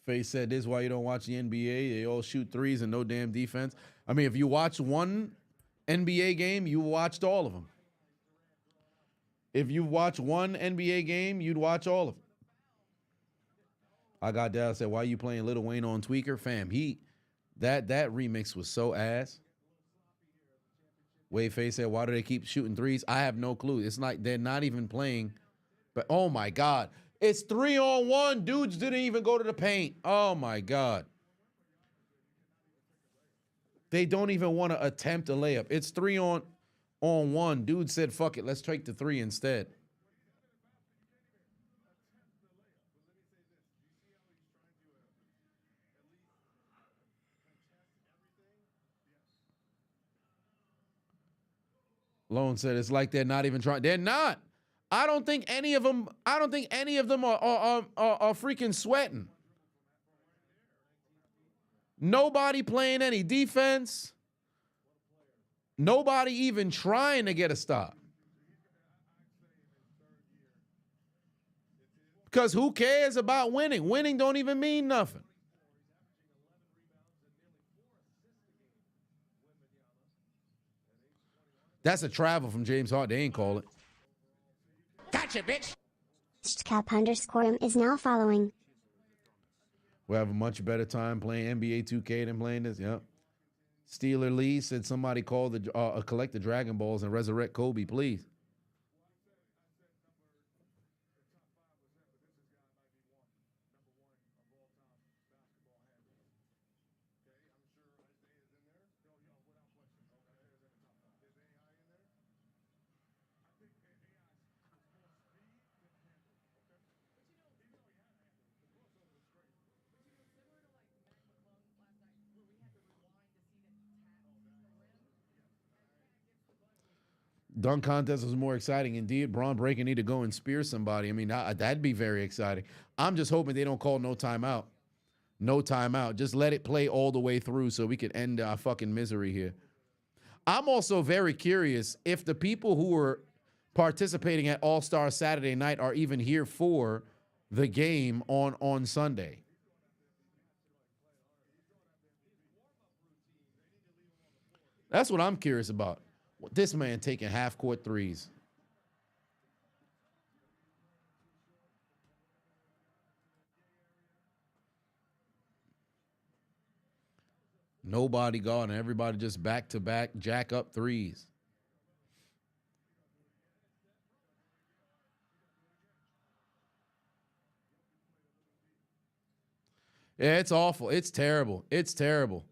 A: Face said, this is why you don't watch the NBA. They all shoot threes and no damn defense. I mean, if you watch one NBA game, you watched all of them. If you watch one NBA game, you'd watch all of them. I got Dallas said, why you playing Lil Wayne on Tweaker? Fam, that remix was so ass. Wade Face said, why do they keep shooting threes? I have no clue. It's like they're not even playing. But oh my God. It's 3-on-1. Dudes didn't even go to the paint. Oh my God. They don't even want to attempt a layup. It's 3-on-1. Dude said, fuck it, let's take the 3 instead. Lone said it's like they're not even trying. They're not. I don't think any of them are freaking sweating. Nobody playing any defense. Nobody even trying to get a stop. Because who cares about winning? Winning don't even mean nothing. That's a travel from James Harden. They ain't call it.
F: Gotcha, bitch.
E: Cap_him is now following.
A: We'll have a much better time playing NBA 2K than playing this. Yep. Steeler Lee said somebody call collect the Dragon Balls and resurrect Kobe, please. Dunk contest was more exciting. Indeed, Braun Breaker need to go and spear somebody. I mean, that'd be very exciting. I'm just hoping they don't call no timeout. No timeout. Just let it play all the way through so we can end our fucking misery here. I'm also very curious if the people who were participating at All-Star Saturday night are even here for the game on Sunday. That's what I'm curious about. This man taking half-court threes. Nobody guarding. Everybody just back-to-back jack-up threes. Yeah, it's awful. It's terrible. It's terrible.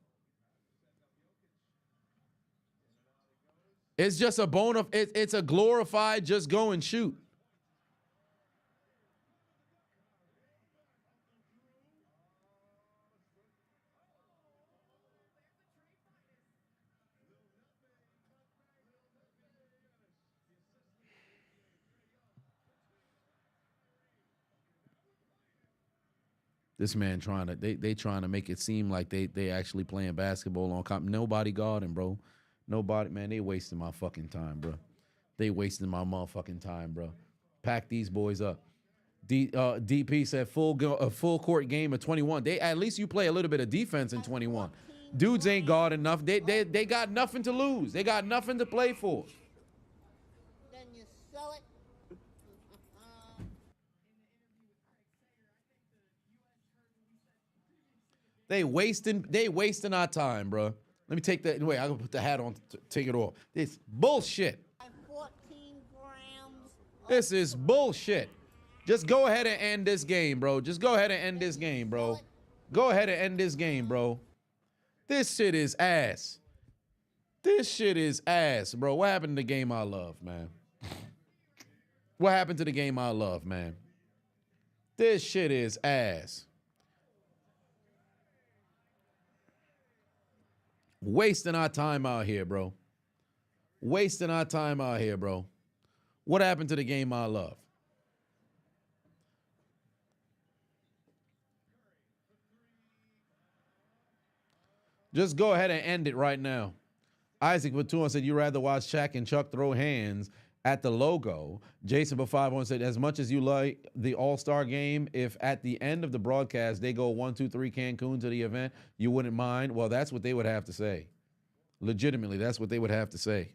A: It's just a bone of it's a glorified just go and shoot. This man trying to they trying to make it seem like they actually playing basketball on comp. Nobody guarding, bro. Nobody, man, they wasting my fucking time, bro. They wasting my motherfucking time, bro. Pack these boys up. DP said a full court game of 21. At least you play a little bit of defense in 21. Dudes ain't guarding enough. They got nothing to lose. They got nothing to play for.
G: Then you sell it.
A: They wasting our time, bro. Let me take that. Wait, I'm gonna put the hat on to take it off. This bullshit.
G: 14 grams.
A: This is bullshit. Just go ahead and end this game, bro. Just go ahead and end this game, bro. Go ahead and end this game, bro. This shit is ass. This shit is ass, bro. What happened to the game I love, man? What happened to the game I love, man? This shit is ass. Wasting our time out here, bro. Wasting our time out here, bro. What happened to the game I love? Just go ahead and end it right now. Isaac Batua said, you rather watch Shaq and Chuck throw hands at the logo. Jason Bafavon said, as much as you like the All-Star game, if at the end of the broadcast they go 1, 2, 3 Cancun to the event, you wouldn't mind? Well, that's what they would have to say. Legitimately, that's what they would have to say.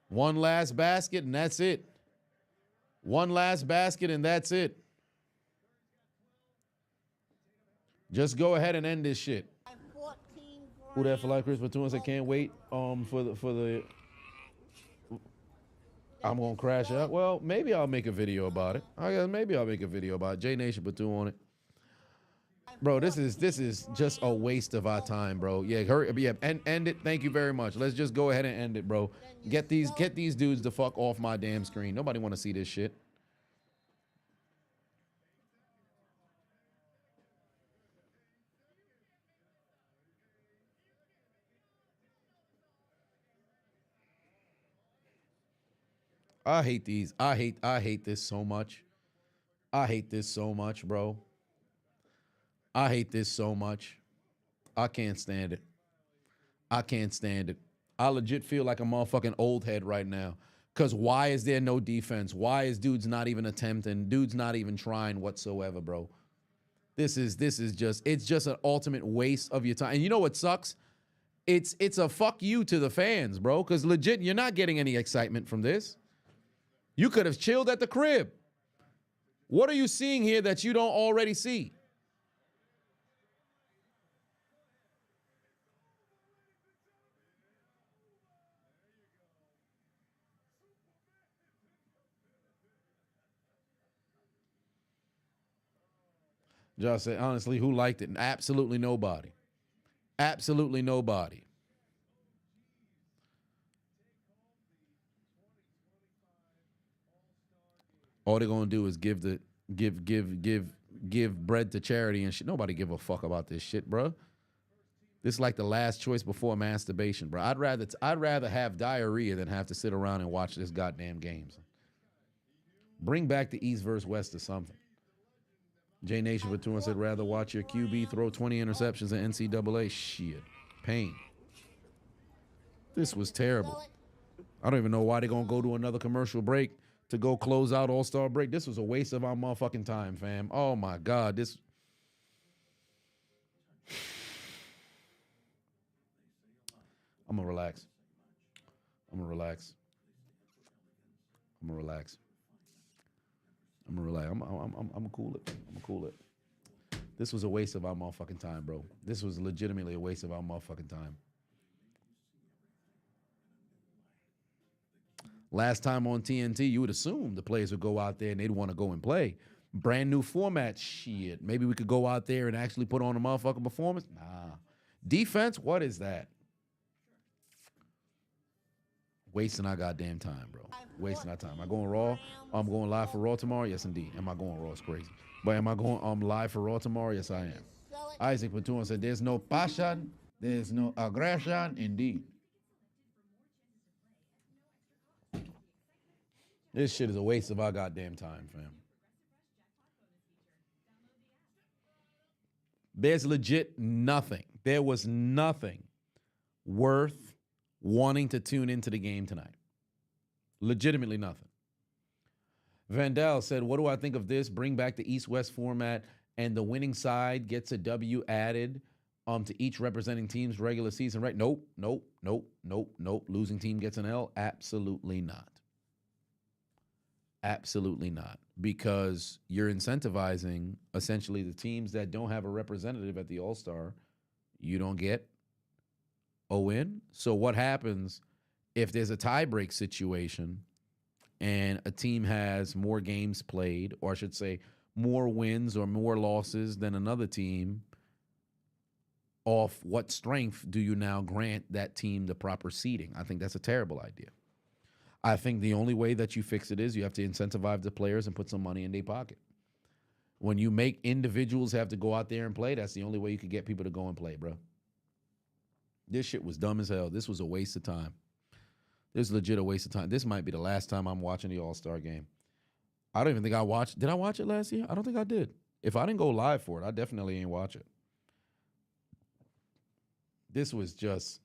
A: One last basket, and that's it. One last basket, and that's it. Just go ahead and end this shit. Who that for life, Chris Batum said, can't wait for the I'm gonna crash out. Well, maybe I'll make a video about it. I guess maybe I'll make a video about it. J Nation Batum on it. Bro, this is just a waste of our time, bro. Yeah, hurry, yeah, end it. Thank you very much. Let's just go ahead and end it, bro. Get these dudes the fuck off my damn screen. Nobody want to see this shit. I hate these. I hate this so much. I hate this so much, bro. I hate this so much. I can't stand it. I can't stand it. I legit feel like a motherfucking old head right now. Because why is there no defense? Why is dudes not even attempting? Dudes not even trying whatsoever, bro. This is just, it's just an ultimate waste of your time. And you know what sucks? It's a fuck you to the fans, bro. Because legit, you're not getting any excitement from this. You could have chilled at the crib. What are you seeing here that you don't already see? Josh said, honestly, who liked it? Absolutely nobody. Absolutely nobody. All they're gonna do is give bread to charity and shit. Nobody give a fuck about this shit, bro. This is like the last choice before masturbation, bro. I'd rather have diarrhea than have to sit around and watch this goddamn games. Bring back the East versus West or something. J Nation for 2 said, rather watch your QB throw 20 interceptions in NCAA. Shit. Pain. This was terrible. I don't even know why they're going to go to another commercial break to go close out All-Star break. This was a waste of our motherfucking time, fam. Oh, my God. This... I'm going to relax. I'm going to relax. I'm going to relax. I'm gonna relax. I'm gonna cool it. I'm gonna cool it. This was a waste of our motherfucking time, bro. This was legitimately a waste of our motherfucking time. Last time on TNT, you would assume the players would go out there and they'd want to go and play. Brand new format, shit. Maybe we could go out there and actually put on a motherfucking performance. Nah. Defense, what is that? Wasting our goddamn time, bro. Wasting our time. Am I going Raw? I'm going live for Raw tomorrow? Yes, indeed. Am I going Raw? It's crazy. But am I going live for Raw tomorrow? Yes, I am. Isaac Patuan said, there's no passion. There's no aggression. Indeed. This shit is a waste of our goddamn time, fam. There's legit nothing. There was nothing worth wanting to tune into the game tonight. Legitimately nothing. Vandal said, what do I think of this? Bring back the East-West format and the winning side gets a W added to each representing team's regular season, right? Nope. Losing team gets an L? Absolutely not. Absolutely not. Because you're incentivizing essentially the teams that don't have a representative at the All-Star. You don't get a win. So what happens if there's a tie-break situation and a team has more games played, or I should say more wins or more losses than another team? Off what strength do you now grant that team the proper seeding? I think that's a terrible idea. I think the only way that you fix it is you have to incentivize the players and put some money in their pocket. When you make individuals have to go out there and play, that's the only way you can get people to go and play, bro. This shit was dumb as hell. This was a waste of time. This is legit a waste of time. This might be the last time I'm watching the All-Star game. I don't even think I watched. Did I watch it last year? I don't think I did. If I didn't go live for it, I definitely ain't watch it. This was just,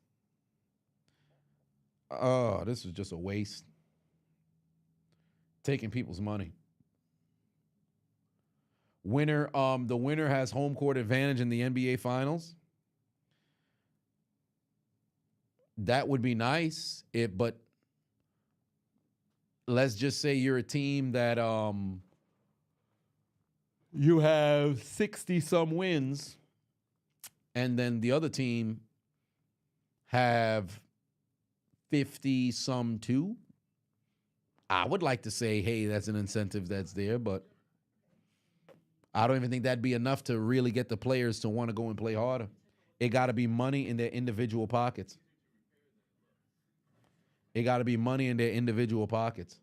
A: this was just a waste. Taking people's money. The winner has home court advantage in the NBA Finals. That would be nice, but let's just say you're a team that you have 60-some wins, and then the other team have 50-some too. I would like to say, hey, that's an incentive that's there, but I don't even think that'd be enough to really get the players to want to go and play harder. It got to be money in their individual pockets. It got to be money in their individual pockets.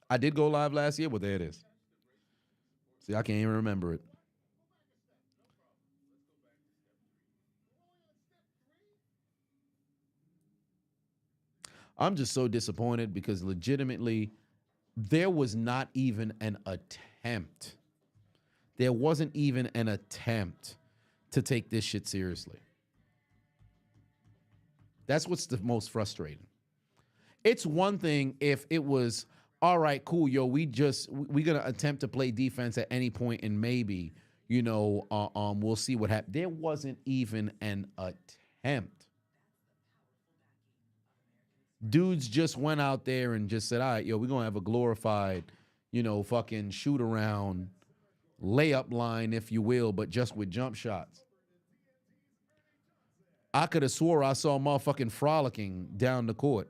A: I did go live last year. Well, there it is. See, I can't even remember it. I'm just so disappointed because legitimately, there was not even an attempt. There wasn't even an attempt to take this shit seriously. That's what's the most frustrating. It's one thing if it was, all right, cool, yo, we're gonna attempt to play defense at any point and maybe, we'll see what happens. There wasn't even an attempt. Dudes just went out there and just said, all right, yo, we're gonna have a glorified, fucking shoot around layup line, if you will, but just with jump shots. I could have swore I saw motherfucking frolicking down the court.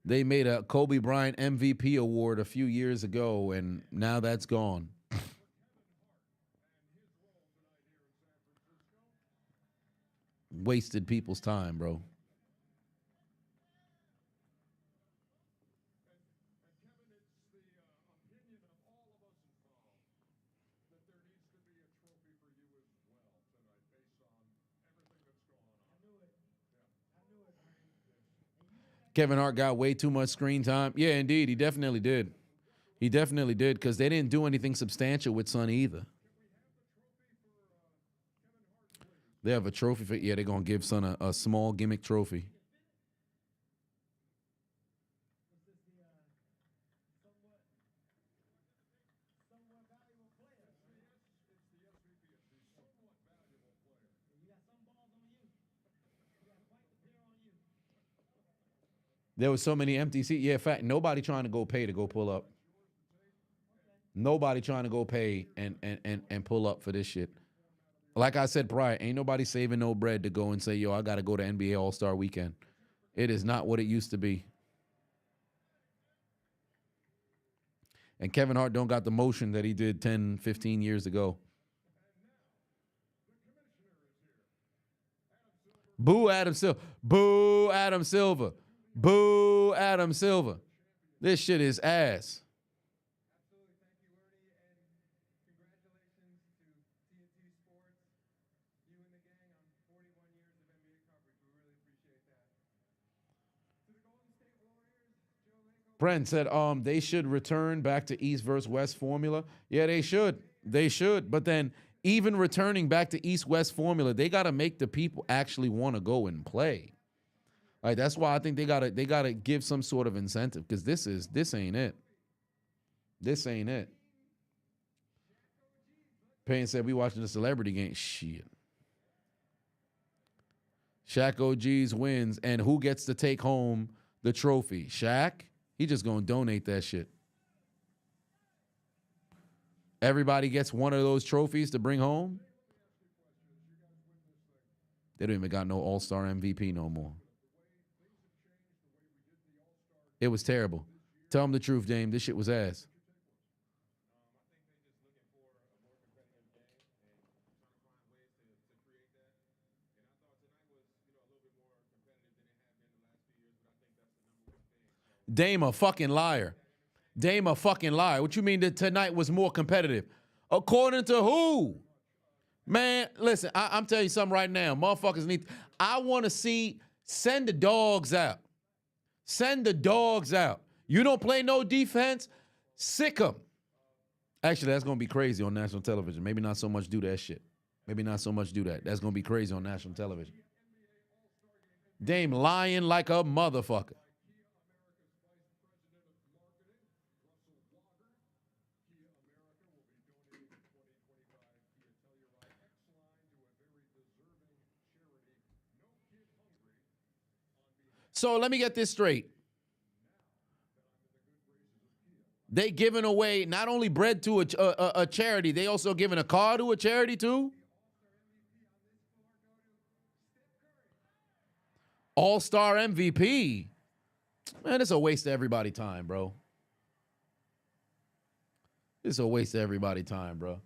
A: They made a Kobe Bryant MVP award a few years ago, and now that's gone. Wasted people's time, bro. Kevin Hart got way too much screen time. Yeah, indeed. He definitely did. He definitely did because they didn't do anything substantial with Son either. They have a trophy for, yeah, they're going to give Son a small gimmick trophy. There was so many empty seats. Yeah, in fact, nobody trying to go pay to go pull up. Nobody trying to go pay and pull up for this shit. Like I said prior, ain't nobody saving no bread to go and say, yo, I got to go to NBA All-Star Weekend. It is not what it used to be. And Kevin Hart don't got the motion that he did 10, 15 years ago. Boo Adam Silver. Boo Adam Silver. Boo Adam Silver. This shit is ass. Brent said, they should return back to East versus West formula. Yeah, they should. They should. But then even returning back to East-West formula, they got to make the people actually want to go and play. Like, that's why I think they gotta give some sort of incentive because this ain't it. This ain't it. Payne said we watching the celebrity game. Shit. Shaq OGs wins, and who gets to take home the trophy? Shaq? He just gonna donate that shit. Everybody gets one of those trophies to bring home. They don't even got no All-Star MVP no more. It was terrible. Tell them the truth, James. This shit was ass. Dame a fucking liar. Dame a fucking liar. What you mean that tonight was more competitive? According to who? Man, listen, I'm telling you something right now. Motherfuckers need, I want to see, send the dogs out. Send the dogs out. You don't play no defense, sick them. Actually, that's going to be crazy on national television. Maybe not so much do that shit. Maybe not so much do that. That's going to be crazy on national television. Dame lying like a motherfucker. So let me get this straight. They giving away not only bread to a charity, they also giving a car to a charity too? All-Star MVP. Man, it's a waste of everybody's time, bro. It's a waste of everybody's time, bro.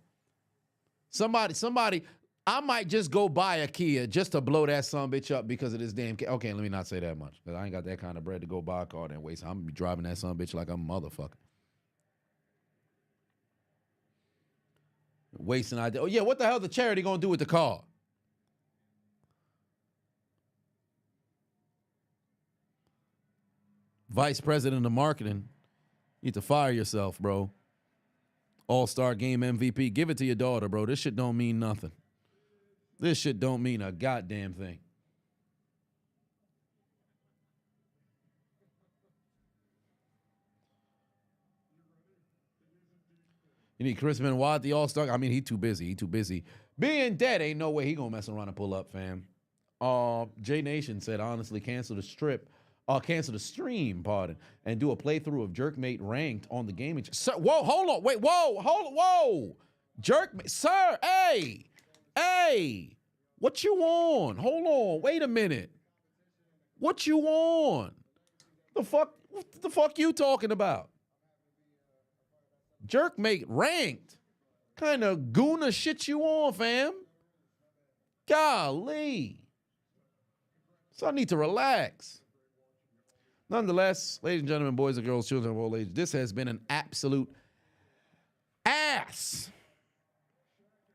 A: Somebody, I might just go buy a Kia just to blow that sumbitch up because of this damn Kia. Okay, let me not say that much because I ain't got that kind of bread to go buy a car and waste. I'm going to be driving that sumbitch like I'm a motherfucker. Wasting idea. Oh, yeah, what the hell the charity going to do with the car? Vice President of Marketing, you need to fire yourself, bro. All-Star Game MVP. Give it to your daughter, bro. This shit don't mean nothing. This shit don't mean a goddamn thing. You need Chris Benoit at the All-Star. I mean, he too busy. He too busy. Being dead, ain't no way he gonna mess around and pull up, fam. J Nation said, honestly, cancel the stream, and do a playthrough of Jerkmate ranked on the gaming. Sir, whoa, hold on, wait, whoa. Jerkmate, sir, hey, what you on? Hold on, wait a minute. What you on? What the fuck you talking about? Jerkmate ranked. Kind of gooner shit you on, fam? Golly. So I need to relax. Nonetheless, ladies and gentlemen, boys and girls, children of all ages, this has been an absolute ass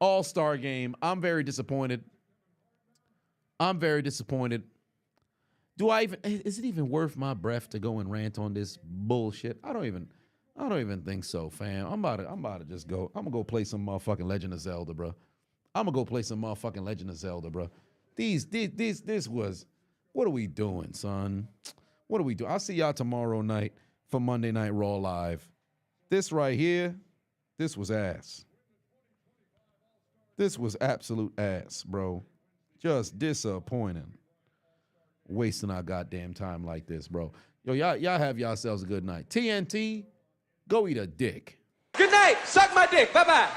A: All-Star game. I'm very disappointed. Is it even worth my breath to go and rant on this bullshit? I don't even think so, fam. I'm about to just go. I'm gonna go play some motherfucking Legend of Zelda, bro. This was, what are we doing, son? What are we doing? I'll see y'all tomorrow night for Monday Night Raw Live. This right here, this was ass. This was absolute ass, bro. Just disappointing. Wasting our goddamn time like this, bro. Yo, y'all have yourselves a good night. TNT, go eat a dick.
F: Good night. Suck my dick. Bye-bye.